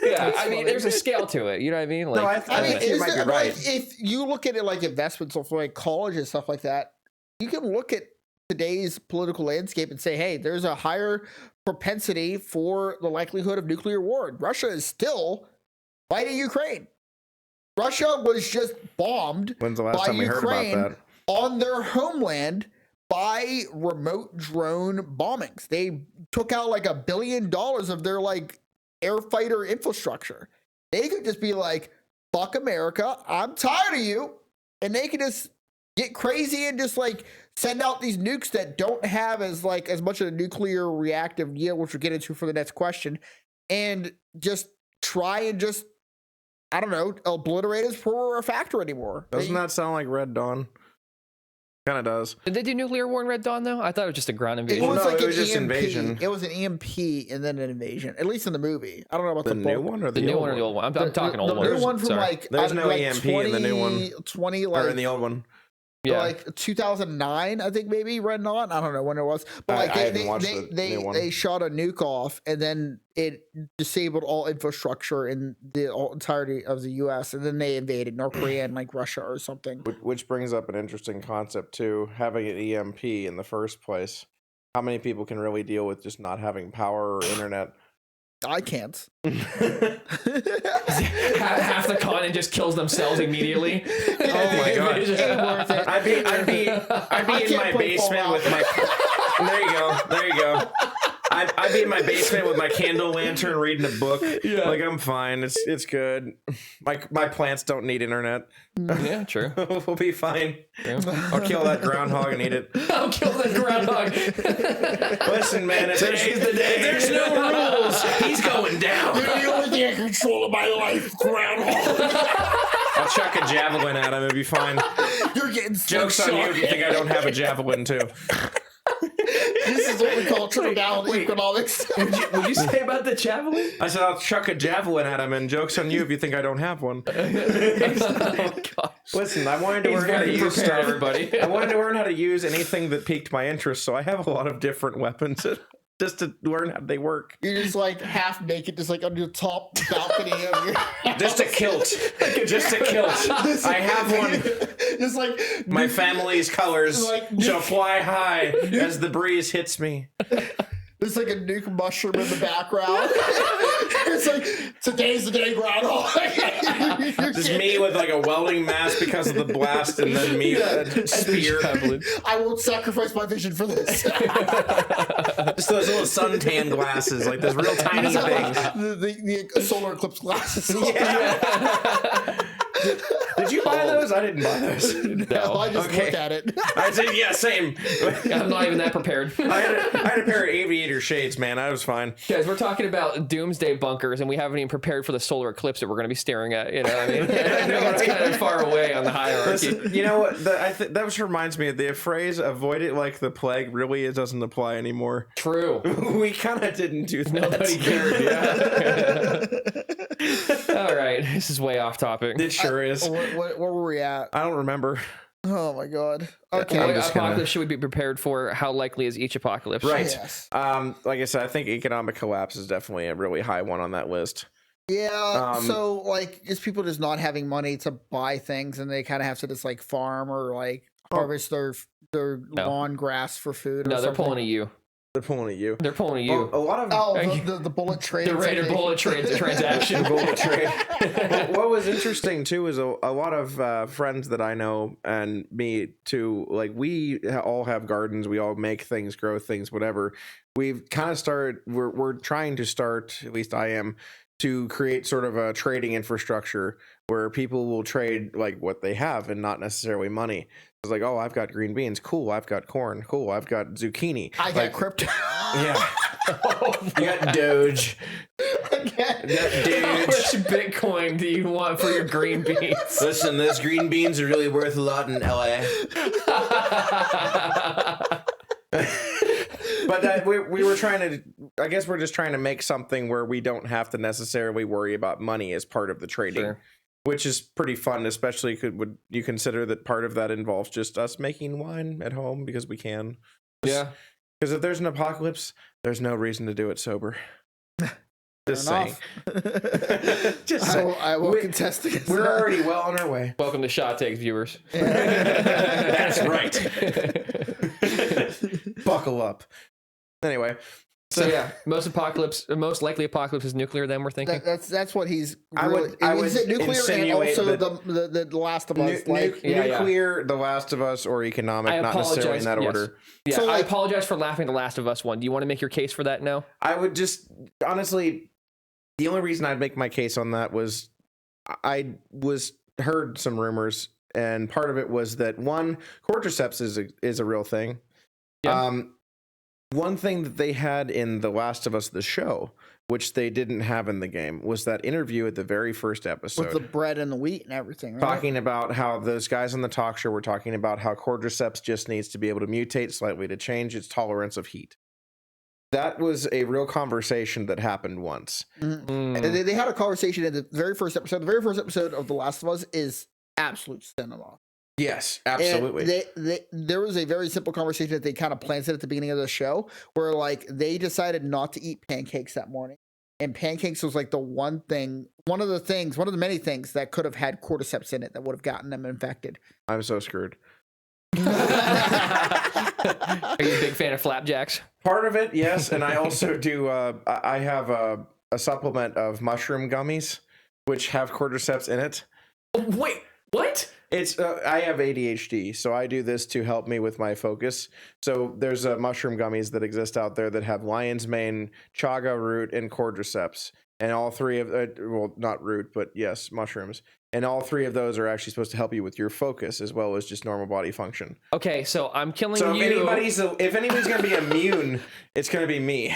Yeah. I mean, there's a scale to it. You know what I mean? Like, I mean, you might be right. Like, if you look at it like investments for like college and stuff like that, you can look at today's political landscape and say, hey, there's a higher propensity for the likelihood of nuclear war. Russia is still fighting Ukraine. Russia was just bombed. When's the last time we heard about that? On their homeland by remote drone bombings. They took out like $1 billion of their like air fighter infrastructure. They could just be like, fuck America, I'm tired of you. And they could just get crazy and just like send out these nukes that don't have as much of a nuclear reactive yield, which we'll get into for the next question, and just try and just, I don't know, obliterate us before we're a factor anymore. Doesn't that sound like Red Dawn? Kind of does. Did they do nuclear war in Red Dawn though? I thought it was just a ground invasion. It was no, like it was an just EMP. invasion. It was an EMP and then an invasion. At least in the movie. I don't know about The the new book. one or The new one or the old one? I'm talking old The one. new one from Sorry. like There's no like EMP in the new one. 20 like Or in the old one. Yeah. like 2009, I think maybe Red Dawn. I don't know when it was, but like I haven't watched the new one. they shot a nuke off and then it disabled all infrastructure in the entirety of the U.S. and then they invaded North Korea and like Russia or something. Which brings up an interesting concept too. Having an EMP in the first place, how many people can really deal with just not having power or internet? I can't. Half the continent just kills themselves immediately. Oh my god! Ain't worth it. I'd be in my basement with my. There you go. I'd be in my basement with my candle lantern reading a book. Yeah. Like I'm fine. It's good. My plants don't need internet. Yeah, true. We'll be fine. I'll kill that groundhog and eat it. I'll kill the groundhog. Listen, man, if Today's the day. there's no rules, he's going down. You're the only thing in control of my life, groundhog. I'll chuck a javelin at him. It'll be fine. You're getting Joke's on you if you think I don't have a javelin too. This is what we call trickle down economics. What'd you say about the javelin? I said I'll chuck a javelin at him, and joke's on you if you think I don't have one. Oh, gosh. Listen, I wanted to He's learn how to very use prepared, stuff. everybody. I wanted to learn how to use anything that piqued my interest, so I have a lot of different weapons just to learn how they work. You're just like half naked, just like on your top balcony of your Just a kilt. Just a kilt. I have one. Just like My family's colors Like- shall fly high as the breeze hits me. there's like a nuke mushroom in the background. It's like today's the day, groundhog. Just me with like a welding mask because of the blast, and then me with a spear. I won't sacrifice my vision for this. Just those little suntan glasses, like those real tiny things. The solar eclipse glasses. Did you buy those? I didn't buy those. No, I just Okay. look at it. I said, yeah, same. I'm not even that prepared. I had a pair of aviator shades, man. I was fine. Guys, we're talking about doomsday bunkers, and we haven't even prepared for the solar eclipse that we're going to be staring at. You know what I mean? It's kind of far away on the hierarchy. Listen, you know what? That just reminds me of the phrase "avoid it like the plague." Really, it doesn't apply anymore. True. We kind of didn't do that. Nobody cared. Yeah. All right, this is way off topic. It sure is. Where were we at? I don't remember. Oh my god. Okay. What just apocalypse gonna- should we be prepared for? How likely is each apocalypse? Right. Yes. Like I said, I think economic collapse is definitely a really high one on that list. Yeah. So like, just people just not having money to buy things, and they kind of have to just like farm or like harvest their lawn grass for food. Or No, they're something. pulling at you. They're pulling at you. They're pulling at Well, you. a lot of Oh, the bullet trade. The rated bullet transaction. bullet trade. What was interesting too is a lot of friends that I know and me too. Like we all have gardens. We all make things, grow things, whatever. We've kind of started. We're trying to start. At least I am to create sort of a trading infrastructure where people will trade like what they have and not necessarily money. It's like, oh, I've got green beans. Cool. I've got corn. Cool. I've got zucchini. I got crypto. Yeah. You got Doge. How much Bitcoin do you want for your green beans? Listen, those green beans are really worth a lot in LA. But we were trying to, I guess we're just trying to make something where we don't have to necessarily worry about money as part of the trading, Sure. which is pretty fun, especially would you consider that part of that involves just us making wine at home because we can. Yeah. Because if there's an apocalypse, there's no reason to do it sober. Just saying. Just saying. I will contest against We're that. already well on our way. Welcome to Shot Takes, viewers. That's right. Buckle up. Anyway, So yeah, most likely apocalypse is nuclear. Then we're thinking. That's what he's. I would is it nuclear and insinuate also that the Last of Us? Like, nuclear, The Last of Us, or economic, I not necessarily in that yes. order. Yeah, So, I like- apologize for laughing at the Last of Us one. Do you want to make your case for that now? I would just honestly, the only reason I'd make my case on that was I heard some rumors, and part of it was that one, cordyceps is a real thing. Yeah. One thing that they had in The Last of Us, the show, which they didn't have in the game, was that interview at the very first episode. with the bread and the wheat and everything, right? Talking about how those guys on the talk show were talking about how cordyceps just needs to be able to mutate slightly to change its tolerance of heat. That was a real conversation that happened once. And they had a conversation in the very first episode. The very first episode of The Last of Us is absolute cinema. Yes, absolutely. And there was a very simple conversation that they kind of planted at the beginning of the show where like they decided not to eat pancakes that morning. And pancakes was like one of the many things that could have had cordyceps in it that would have gotten them infected. I'm so screwed. Are you a big fan of flapjacks? Part of it, yes. And I also do, I have a supplement of mushroom gummies, which have cordyceps in it. Wait, what? It's I have ADHD, so I do this to help me with my focus. So there's mushroom gummies that exist out there that have lion's mane, chaga root, and cordyceps, and all three of well, not root, but yes, mushrooms, and all three of those are actually supposed to help you with your focus as well as just normal body function. Okay, so I'm killing So you. if anybody's gonna be immune, it's gonna be me.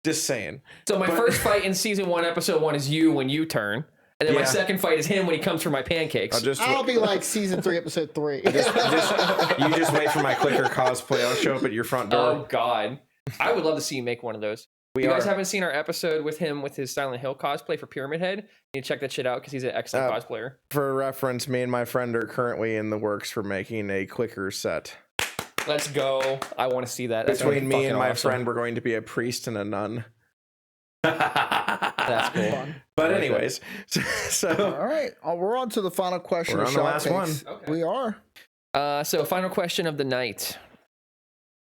Just saying. So my first fight in season 1, episode 1 is you when you turn. And then my second fight is him when he comes for my pancakes. I'll be like season 3, episode 3. You just wait for my clicker cosplay. I'll show up at your front door. Oh God, I would love to see you make one of those. You guys haven't seen our episode with him with his Silent Hill cosplay for Pyramid Head? You need to check that shit out because he's an excellent cosplayer. For reference, me and my friend are currently in the works for making a clicker set. Let's go. I want to see that. That's Between me and my awesome. friend, we're going to be a priest and a nun. That's cool. But anyways, so all right, we're on to the final question. We're of on the Shot last Takes. one. Okay. We are. So final question of the night.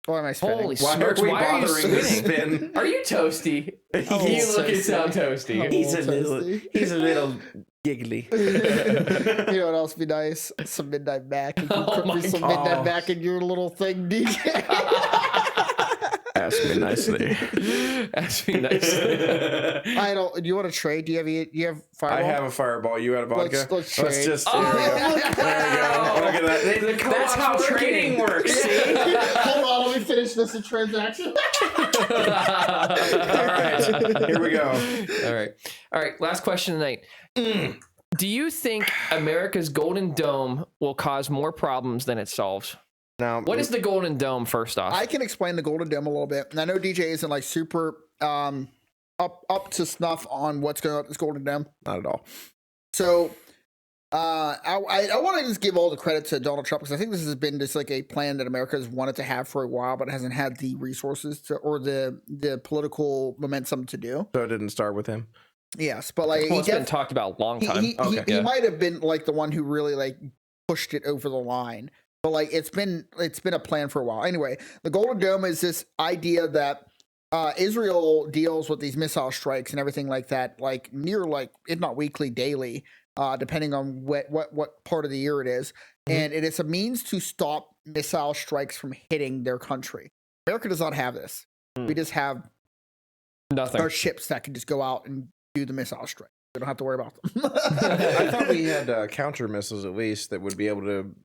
Why am I spinning? Holy why smokes, are we why are you bothering to spinning? spin? Are you toasty? Oh, You look and toasty. sound toasty. He's a little giggly. You know what else would be nice? Some midnight mac. You can Oh cook my me some God. midnight mac in your little thing, DJ. Ask me nicely. Ask me nicely. I don't. Do you want to trade? Do you have Fireball? I have a fireball. You got a vodka? Let's trade. just. Oh, there we go. There we go. Look at that. That's how trading works. See? Hold on, let me finish this transaction. All right. Here we go. All right. Last question tonight. Do you think America's Golden Dome will cause more problems than it solves? Now, What is the Golden Dome, first off? I can explain the Golden Dome a little bit, and I know DJ isn't like super up to snuff on what's going on with this Golden Dome. Not at all. So, I want to just give all the credit to Donald Trump because I think this has been just like a plan that America has wanted to have for a while, but hasn't had the resources to or the political momentum to do. So it didn't start with him. Yes, but like Well, it's been talked about a long time. he might have been like the one who really like pushed it over the line. But like it's been a plan for a while. Anyway, the Golden Dome is this idea that Israel deals with these missile strikes and everything like that, like near like if not weekly, daily, depending on what part of the year it is. Mm-hmm. And it is a means to stop missile strikes from hitting their country. America does not have this. We just have Nothing. our ships that can just go out and do the missile strike. We don't have to worry about them. I thought we had counter missiles at least that would be able to,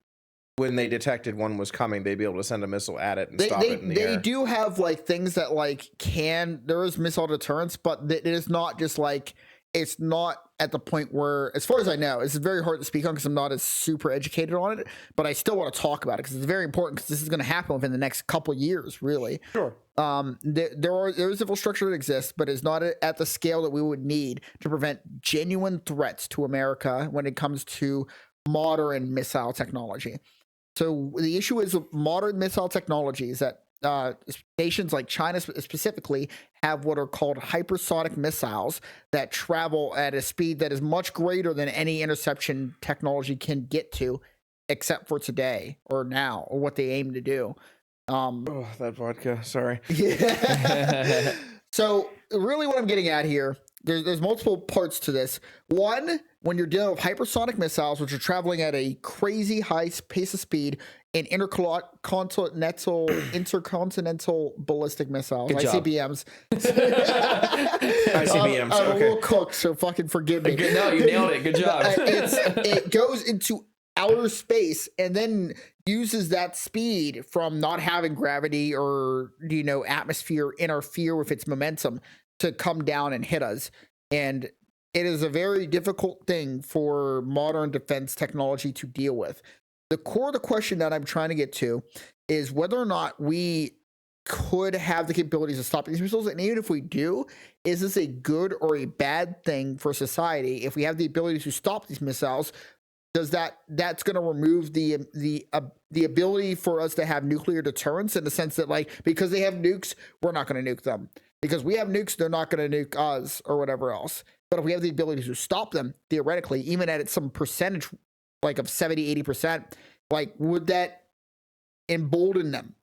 when they detected one was coming, they'd be able to send a missile at it and stop it in the air. They do have like things that like there is missile deterrence, but it is not just like, it's not at the point where, as far as I know, it's very hard to speak on because I'm not as super educated on it, but I still want to talk about it because it's very important because this is going to happen within the next couple of years, really. Sure. There is infrastructure that exists, but it's not at the scale that we would need to prevent genuine threats to America when it comes to modern missile technology. So the issue is modern missile technologies that nations like China specifically have what are called hypersonic missiles that travel at a speed that is much greater than any interception technology can get to, except for today or now, or what they aim to do. Oh, that vodka. Sorry. Yeah. So really what I'm getting at here, there's multiple parts to this. One, when you're dealing with hypersonic missiles, which are traveling at a crazy high pace of speed, in intercontinental ballistic missiles, Good job. ICBMs. ICBMs. I'm a little cooked, so fucking forgive me. No, you nailed it. Good job. It goes into outer space and then uses that speed from not having gravity or atmosphere interfere with its momentum to come down and hit us. And it is a very difficult thing for modern defense technology to deal with. The core of the question that I'm trying to get to is whether or not we could have the capabilities to stop these missiles. And even if we do, is this a good or a bad thing for society? If we have the ability to stop these missiles, that's going to remove the ability for us to have nuclear deterrence, in the sense that, like, because they have nukes, we're not going to nuke them. Because we have nukes, they're not going to nuke us or whatever else. But if we have the ability to stop them, theoretically, even at some percentage, like of 70-80%, like, would that embolden them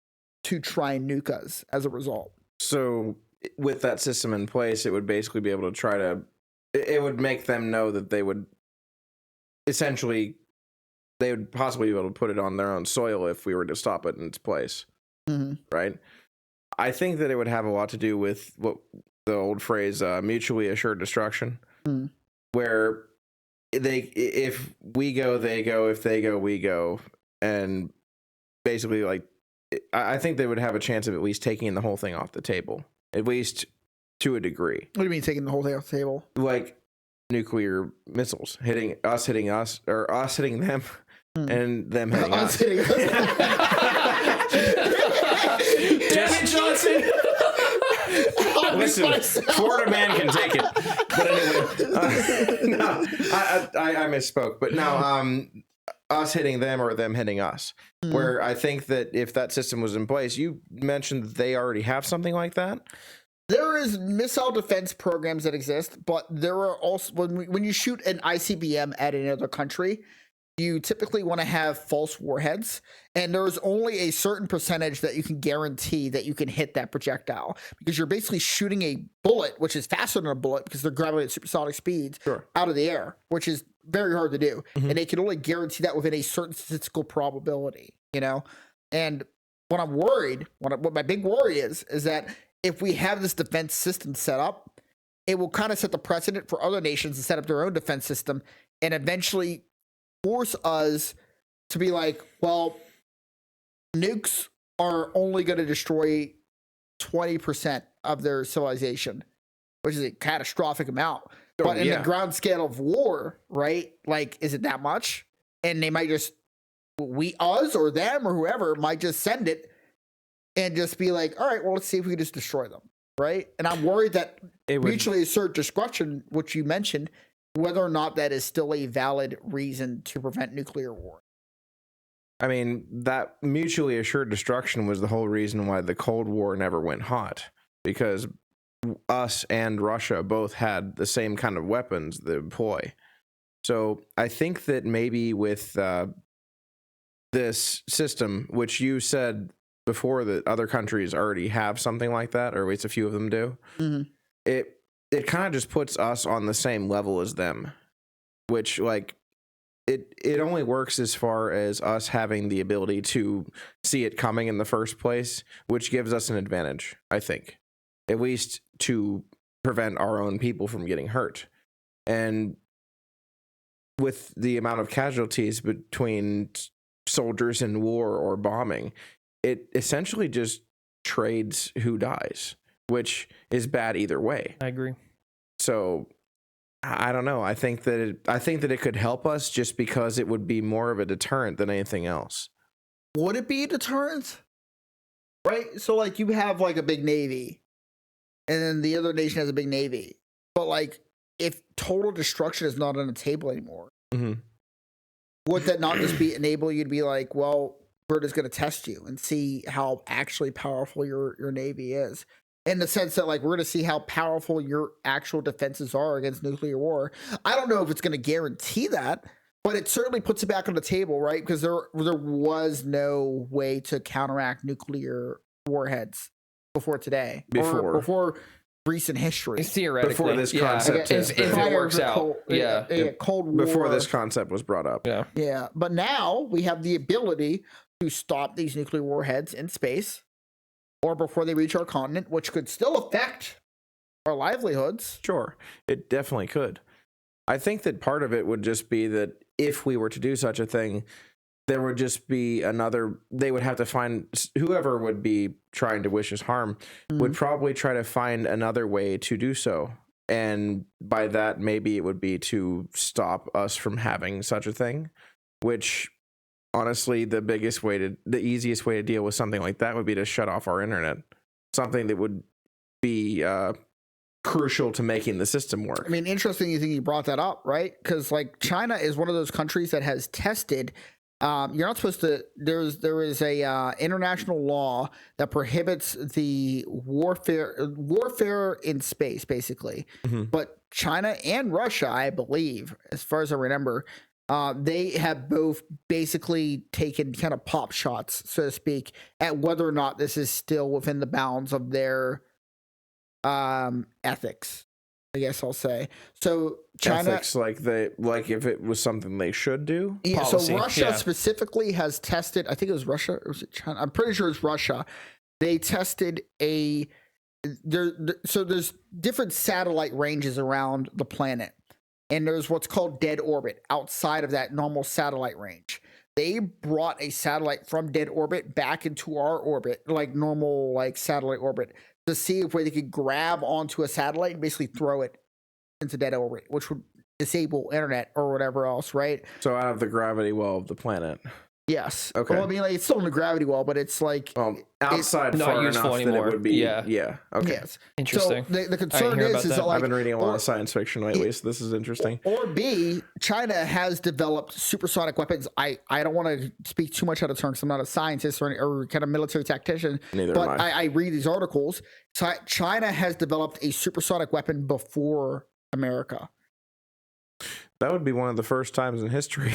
to try and nuke us as a result? So with that system in place, it would basically be able to it would make them know that they would essentially, they would possibly be able to put it on their own soil if we were to stop it in its place. Mm-hmm. Right? I think that it would have a lot to do with what the old phrase, mutually assured destruction, where if we go, they go, if they go, we go. And basically, like, I think they would have a chance of at least taking the whole thing off the table, at least to a degree. What do you mean taking the whole thing off the table? Like nuclear missiles hitting us, or us hitting them, and them hitting us. Hitting us. Damn it, Johnson! Listen, Florida man can take it. But anyway, no, I misspoke. But no, us hitting them or them hitting us. Where I think that if that system was in place, you mentioned that they already have something like that. There is missile defense programs that exist, but there are also, when you shoot an ICBM at another country, you typically want to have false warheads, and there's only a certain percentage that you can guarantee that you can hit that projectile, because you're basically shooting a bullet, which is faster than a bullet because they're grabbing at supersonic speeds, out of the air, which is very hard to do. And they can only guarantee that within a certain statistical probability, And what I'm worried, what my big worry is that if we have this defense system set up, it will kind of set the precedent for other nations to set up their own defense system, and eventually force us to be like, well, nukes are only going to destroy 20% of their civilization, which is a catastrophic amount. But in the ground scale of war, right? Like, is it that much? And they might just, us or them or whoever might just send it and just be like, all right, well, let's see if we can just destroy them, right? And I'm worried that mutually assured destruction, which you mentioned, whether or not that is still a valid reason to prevent nuclear war. I mean, that mutually assured destruction was the whole reason why the Cold War never went hot, because us and Russia both had the same kind of weapons they employ. So I think that maybe with this system, which you said before that other countries already have something like that, or at least a few of them do, it kind of just puts us on the same level as them, which, like, it only works as far as us having the ability to see it coming in the first place, which gives us an advantage, I think, at least to prevent our own people from getting hurt. And with the amount of casualties between soldiers in war or bombing, it essentially just trades who dies, which is bad either way. I agree. So I don't know. I think that it could help us just because it would be more of a deterrent than anything else. Would it be a deterrent? Right? So like you have like a big navy and then the other nation has a big navy. But like if total destruction is not on the table anymore, would that not just enable you to be like, well, we're just going to test you and see how actually powerful your navy is? In the sense that like we're going to see how powerful your actual defenses are against nuclear war. I don't know if it's going to guarantee that, but it certainly puts it back on the table, right? Because there was no way to counteract nuclear warheads before today. Or before recent history. Theoretically. Before this concept. If it works out. Cold War. Before this concept was brought up. Yeah. Yeah. But now we have the ability to stop these nuclear warheads in space or before they reach our continent, which could still affect our livelihoods. Sure. It definitely could. I think that part of it would just be that if we were to do such a thing, there would just be they would have to find, whoever would be trying to wish us harm would probably try to find another way to do so. And by that, maybe it would be to stop us from having such a thing, which honestly, the easiest way to deal with something like that would be to shut off our internet. Something that would be crucial to making the system work. I mean, interesting you think you brought that up, right? Because like China is one of those countries that has tested. You're not supposed to. There is a international law that prohibits the warfare in space, basically. But China and Russia, I believe, as far as I remember, they have both basically taken kind of pop shots, so to speak, at whether or not this is still within the bounds of their ethics, I guess I'll say. So China, ethics, like if it was something they should do. Yeah, policy, so Russia specifically has tested. I think it was Russia, or was it China? I'm pretty sure it's Russia. They tested so there's different satellite ranges around the planet, and there's what's called dead orbit outside of that normal satellite range. They brought a satellite from dead orbit back into our orbit, like normal like satellite orbit, to see if they could grab onto a satellite and basically throw it into dead orbit, which would disable internet or whatever else, right? So out of the gravity well of the planet. Yes. Okay. Well, I mean, like, it's still in the gravity well, but it's like outside not far useful enough anymore. that it would be. Yeah. Okay. Yes. Interesting. So the concern is that. that like I've been reading a lot of science fiction lately, so this is interesting. Or B, China has developed supersonic weapons. I don't want to speak too much out of turn because I'm not a scientist or kind of military tactician. Neither but am I. I read these articles. So China has developed a supersonic weapon before America. That would be one of the first times in history.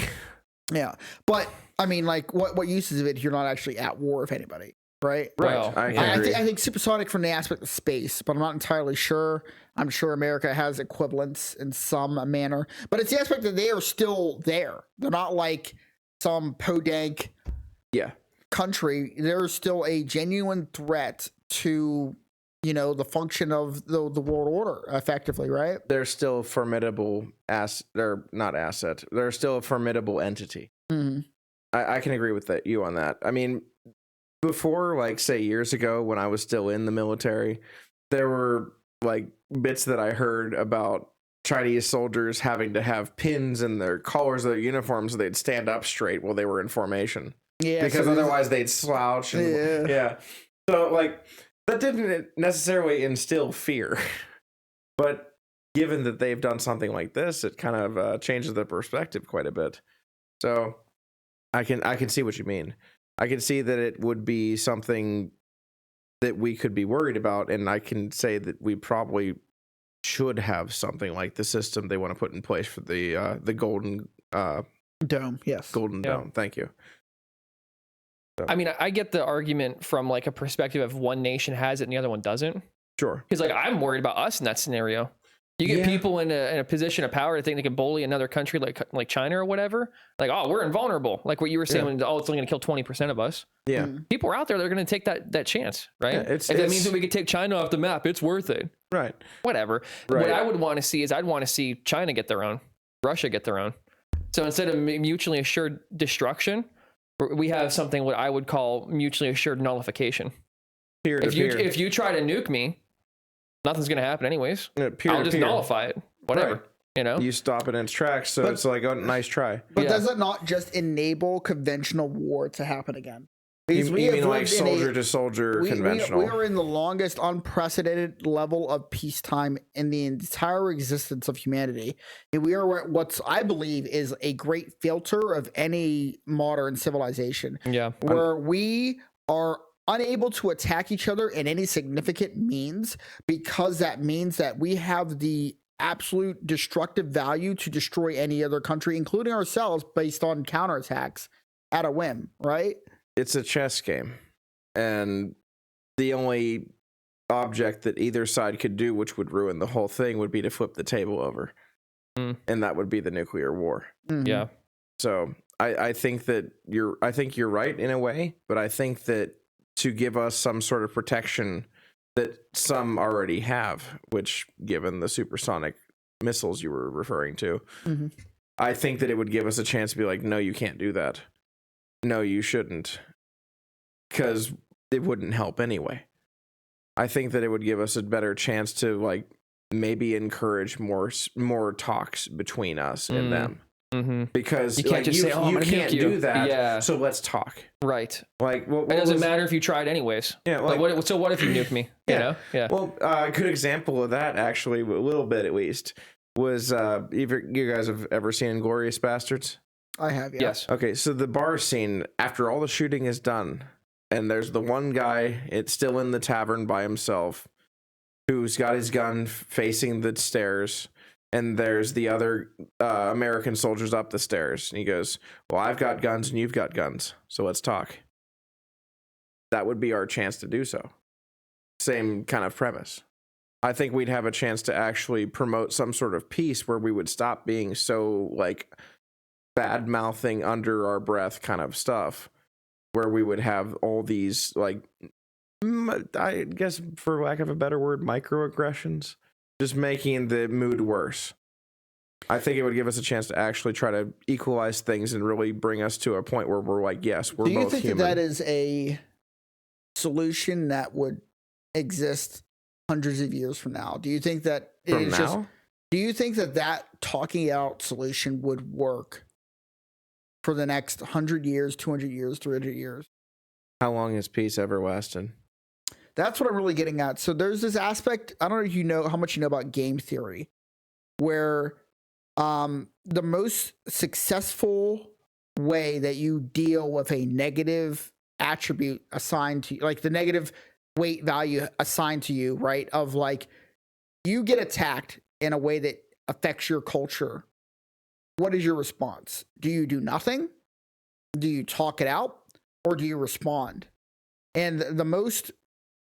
Yeah, but I mean, like, what use is it if you're not actually at war with anybody, right? Right. Well, I think supersonic from the aspect of space, but I'm not entirely sure. I'm sure America has equivalents in some manner, but it's the aspect that they are still there. They're not like some podunk country. They're still a genuine threat to, the function of the world order, effectively, right? They're still a formidable They're not asset. They're still a formidable entity. Mm-hmm. I can agree with you on that. I mean, before, like, say, years ago when I was still in the military, there were like bits that I heard about Chinese soldiers having to have pins in their collars of their uniforms so they'd stand up straight while they were in formation. Yeah, because otherwise they'd slouch. And, So, like, that didn't necessarily instill fear. But given that they've done something like this, it kind of changes the perspective quite a bit. So I can see what you mean. I can see that it would be something that we could be worried about, and I can say that we probably should have something like the system they want to put in place for the golden dome. Yes, golden dome. Thank you. So. I mean, I get the argument from like a perspective of one nation has it and the other one doesn't. Sure. Because like I'm worried about us in that scenario. You get people in a position of power to think they can bully another country like China or whatever. Like, oh, we're invulnerable. Like what you were saying, when, oh, it's only going to kill 20% of us. Yeah. People are out there that are going to take that chance, right? Yeah, if that means that we could take China off the map, it's worth it. Right. Whatever. Right. What I would want to see is I'd want to see China get their own, Russia get their own. So instead of mutually assured destruction, we have something what I would call mutually assured nullification. Peer to peer. If you try to nuke me, nothing's going to happen anyways. Peer I'll to just peer. nullify it. Whatever. Right. You know? You stop it in its tracks, so it's like, oh, nice try. But does it not just enable conventional war to happen again? You Because we have mean like lived in soldier to soldier conventional? We are in the longest unprecedented level of peacetime in the entire existence of humanity. And we are at what I believe is a great filter of any modern civilization. Yeah. Where we are unable to attack each other in any significant means, because that means that we have the absolute destructive value to destroy any other country, including ourselves, based on counterattacks at a whim, right? It's a chess game, and the only object that either side could do, which would ruin the whole thing, would be to flip the table over, and that would be the nuclear war. Yeah. So I think that you're right in a way, but I think that to give us some sort of protection that some already have, which, given the supersonic missiles you were referring to, I think that it would give us a chance to be like, no, you can't do that. No, you shouldn't, because it wouldn't help anyway. I think that it would give us a better chance to like maybe encourage more talks between us and them. Because you can't like, just say, oh, you can't do that. Yeah. So let's talk. Right. Like, what it doesn't matter if you tried anyways. Yeah. Like what if you nuke me? You know? Yeah. Well, a good example of that, actually, a little bit at least, was either you guys have ever seen Inglourious Bastards? I have, yeah. Yes. Okay, so the bar scene, after all the shooting is done, and there's the one guy, it's still in the tavern by himself, who's got his gun facing the stairs, and there's the other American soldiers up the stairs. And he goes, well, I've got guns and you've got guns, so let's talk. That would be our chance to do so. Same kind of premise. I think we'd have a chance to actually promote some sort of peace where we would stop being so, like, bad-mouthing under our breath kind of stuff, where we would have all these, like, I guess, for lack of a better word, microaggressions, just making the mood worse. I think it would give us a chance to actually try to equalize things and really bring us to a point where we're like, yes, we're both human. Do you think that is a solution that would exist hundreds of years from now? Do you think that do you think that talking out solution would work for the next 100 years, 200 years, 300 years? How long has peace ever lasted? That's what I'm really getting at. So there's this aspect, I don't know if you know how much you know about game theory, where the most successful way that you deal with a negative attribute assigned to you, like the negative weight value assigned to you, right? Of like, you get attacked in a way that affects your culture. What is your response? Do you do nothing? Do you talk it out? Or do you respond? And the most,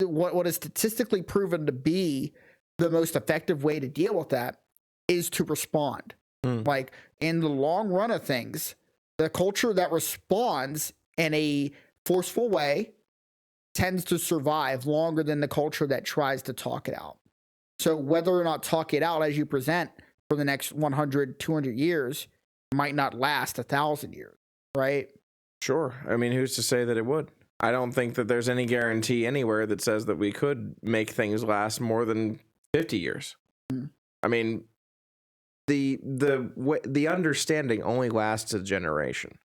what is statistically proven to be the most effective way to deal with that is to respond. Like, in the long run of things, the culture that responds in a forceful way tends to survive longer than the culture that tries to talk it out. So whether or not talk it out as you present for the next 100, 200 years might not last 1,000 years, right? Sure. I mean, who's to say that it would? I don't think that there's any guarantee anywhere that says that we could make things last more than 50 years. I mean, the understanding only lasts a generation,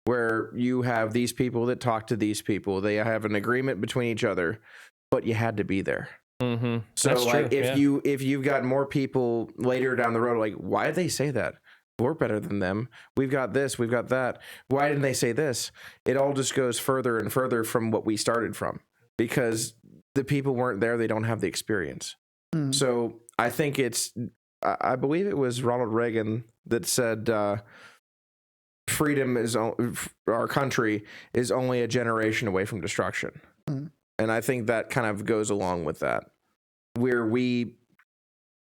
where you have these people that talk to these people. They have an agreement between each other, but you had to be there. So That's like, true, if you've got more people later down the road, like, why did they say that? We're better than them. We've got this, we've got that. Why didn't they say this? It all just goes further and further from what we started from, because the people weren't there. They don't have the experience. So I think I believe it was Ronald Reagan that said, freedom is, our country is only a generation away from destruction. And I think that kind of goes along with that, where we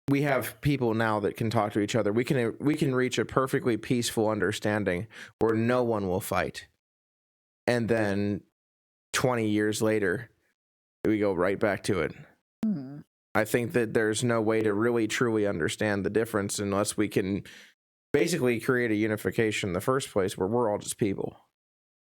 we have people now that can talk to each other. We can reach a perfectly peaceful understanding where no one will fight. And then 20 years later, we go right back to it. I think that there's no way to really truly understand the difference unless we can basically create a unification in the first place where we're all just people.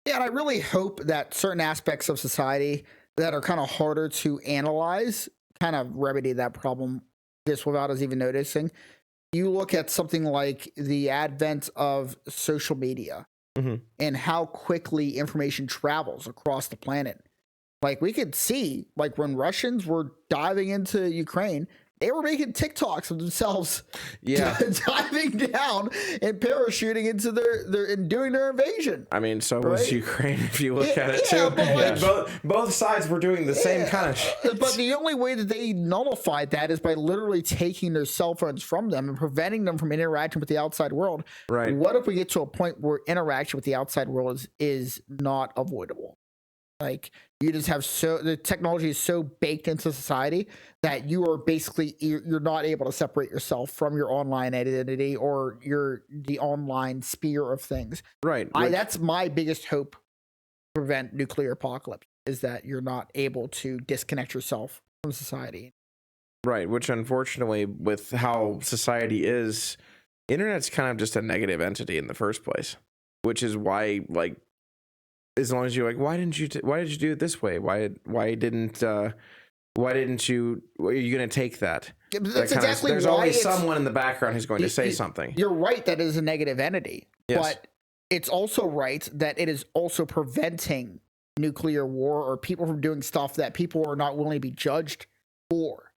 Yeah, and I really hope that certain aspects of society that are kind of harder to analyze kind of remedy that problem just without us even noticing. You look at something like the advent of social media and how quickly information travels across the planet. Like we could see, like when Russians were diving into Ukraine, they were making TikToks of themselves, diving down and parachuting into their and doing their invasion. I mean, so was Ukraine if you look at it Yeah, too. but Like, both sides were doing the same kind of shit. But the only way that they nullified that is by literally taking their cell phones from them and preventing them from interacting with the outside world. Right. What if we get to a point where interaction with the outside world is not avoidable? Like you just have the technology is so baked into society that you are basically you're not able to separate yourself from your online identity or the online sphere of things. Right. That's my biggest hope to prevent nuclear apocalypse is that you're not able to disconnect yourself from society. Right, which unfortunately with how society is, internet's kind of just a negative entity in the first place, which is why like as long as you're like, why did you do it this way? Why didn't you? Are you going to take that? Yeah, but that's exactly there's why always someone in the background who's going to say something. You're right that it is a negative entity, Yes. but it's also right that it is also preventing nuclear war or people from doing stuff that people are not willing to be judged for.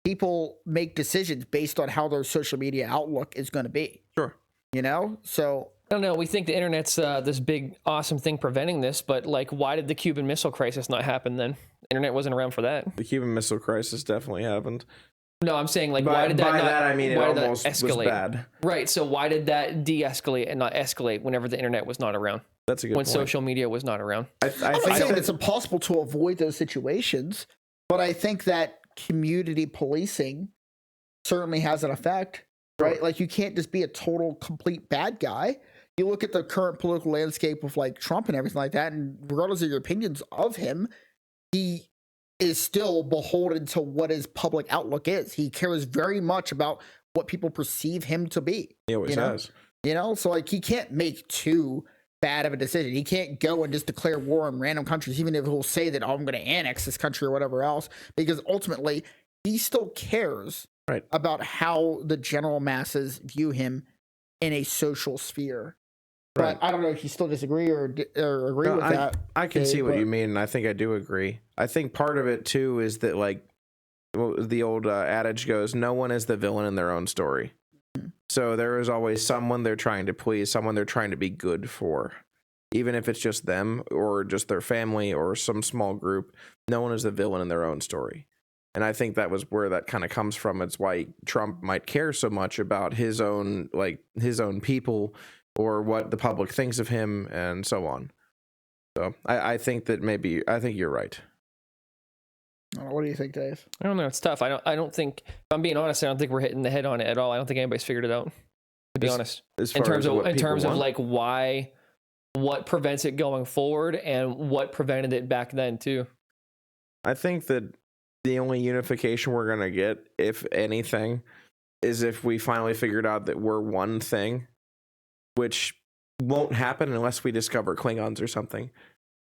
People make decisions based on how their social media outlook is going to be. Sure. You know, so. I don't know. We think the internet's this big, awesome thing preventing this, but like, why did the Cuban Missile Crisis not happen then? Internet wasn't around for that. The Cuban Missile Crisis definitely happened. No, I'm saying like, why did that by not? That I mean it why did almost that escalate? was bad. Right. So why did that de-escalate and not escalate whenever the internet was not around? That's a good when point. social media was not around. I'm not saying it's impossible to avoid those situations, but I think that community policing certainly has an effect, right? Like you can't just be a total, complete bad guy. You look at the current political landscape of like Trump and everything like that, and regardless of your opinions of him, he is still beholden to what his public outlook is. He cares very much about what people perceive him to be. He always has. You know, so like he can't make too bad of a decision. He can't go and just declare war on random countries, even if he'll say that, oh, I'm going to annex this country or whatever else, because ultimately he still cares about how the general masses view him in a social sphere. But I don't know if you still disagree or agree with that. I can see what you mean, and I think I do agree. I think part of it, too, is that, like, the old adage goes, no one is the villain in their own story. So there is always someone they're trying to please, someone they're trying to be good for. Even if it's just them or just their family or some small group, no one is the villain in their own story. And I think that was where that kind of comes from. It's why Trump might care so much about his own people or what the public thinks of him and so on. So I think that I think you're right. What do you think, Dave? I don't know. It's tough. I don't think, if I'm being honest, I don't think we're hitting the head on it at all. I don't think anybody's figured it out, to be honest. In terms of like why, what prevents it going forward and what prevented it back then too. I think that the only unification we're going to get, if anything, is if we finally figured out that we're one thing, which won't happen unless we discover Klingons or something.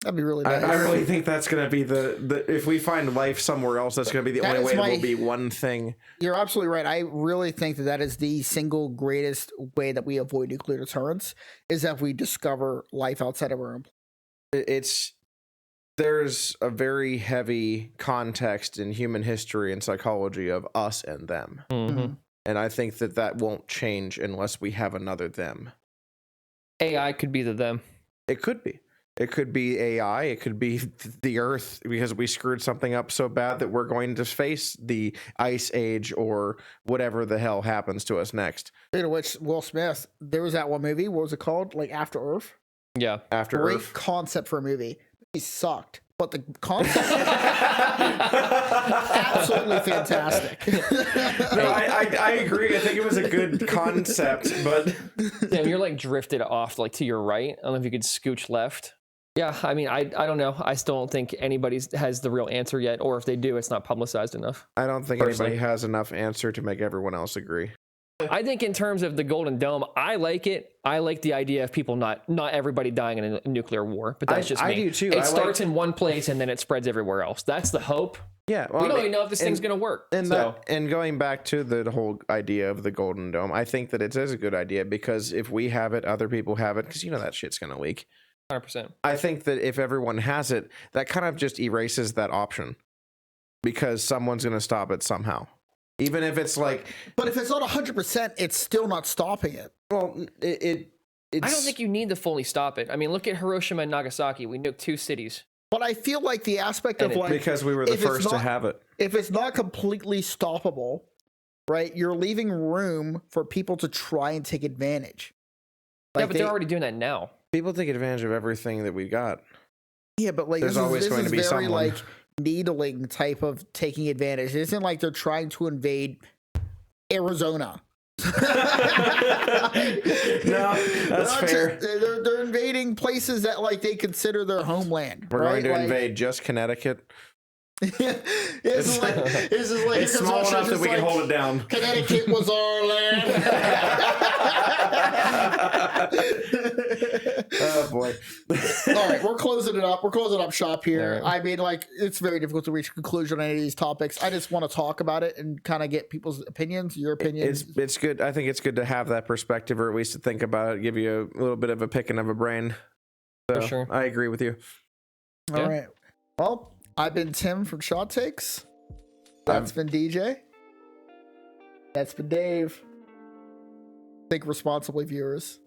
That'd be really nice. I really think that's going to be the if we find life somewhere else, that's going to be the only way it will be one thing. You're absolutely right. I really think that is the single greatest way that we avoid nuclear deterrence is that we discover life outside of our own. There's a very heavy context in human history and psychology of us and them. Mm-hmm. And I think that won't change unless we have another them. AI could be the them. It could be. It could be AI. It could be the Earth because we screwed something up so bad that we're going to face the ice age or whatever the hell happens to us next. Speaking of which, Will Smith, there was that one movie. What was it called? Like After Earth? Yeah. After Great Earth. concept for a movie. He sucked. but the concept absolutely fantastic. No, I agree. I think it was a good concept, but Damn, you're like drifted off like to your right. I don't know if you could scooch left. Yeah, I mean, I don't know. I still don't think anybody has the real answer yet, or if they do, it's not publicized enough. I don't think anybody has enough answer to make everyone else agree. I think in terms of the Golden Dome, I like it. I like the idea of people not everybody dying in a nuclear war, but that's just me. I do too. It starts in one place and then it spreads everywhere else. That's the hope. Yeah, well, We don't even know if this thing's going to work. And So and going back to the whole idea of the Golden Dome, I think that it is a good idea because if we have it, other people have it, because you know that shit's going to leak. 100%. I think that if everyone has it, that kind of just erases that option because someone's going to stop it somehow. Even if it's like, But if it's not 100%, it's still not stopping it. well, it's, I don't think you need to fully stop it. I mean, look at Hiroshima and Nagasaki. We nuked 2 cities. But I feel like the aspect of And like, because we were the if it's first to not- have it. if it's not completely stoppable, right, you're leaving room for people to try and take advantage. Yeah, but they're already doing that now. People take advantage of everything that we got. Yeah, but like There's this always is going to be very someone. like needling type of taking advantage. It isn't like they're trying to invade Arizona. No, that's fair. They're invading places that like they consider their homeland. We're right? going to Like, invade just Connecticut. It's like It's small enough that we can hold it down. Connecticut was our land. Oh boy. All right, we're closing it up. We're closing up shop here. All right. I mean, like, it's very difficult to reach a conclusion on any of these topics. I just want to talk about it and kind of get people's opinions, your opinions. It's good. I think it's good to have that perspective, or at least to think about it, give you a little bit of a picking of a brain. So, For sure. I agree with you. All yeah. right. Well, I've been Tim from Shot Takes. That's been DJ. That's been Dave. Think responsibly, viewers.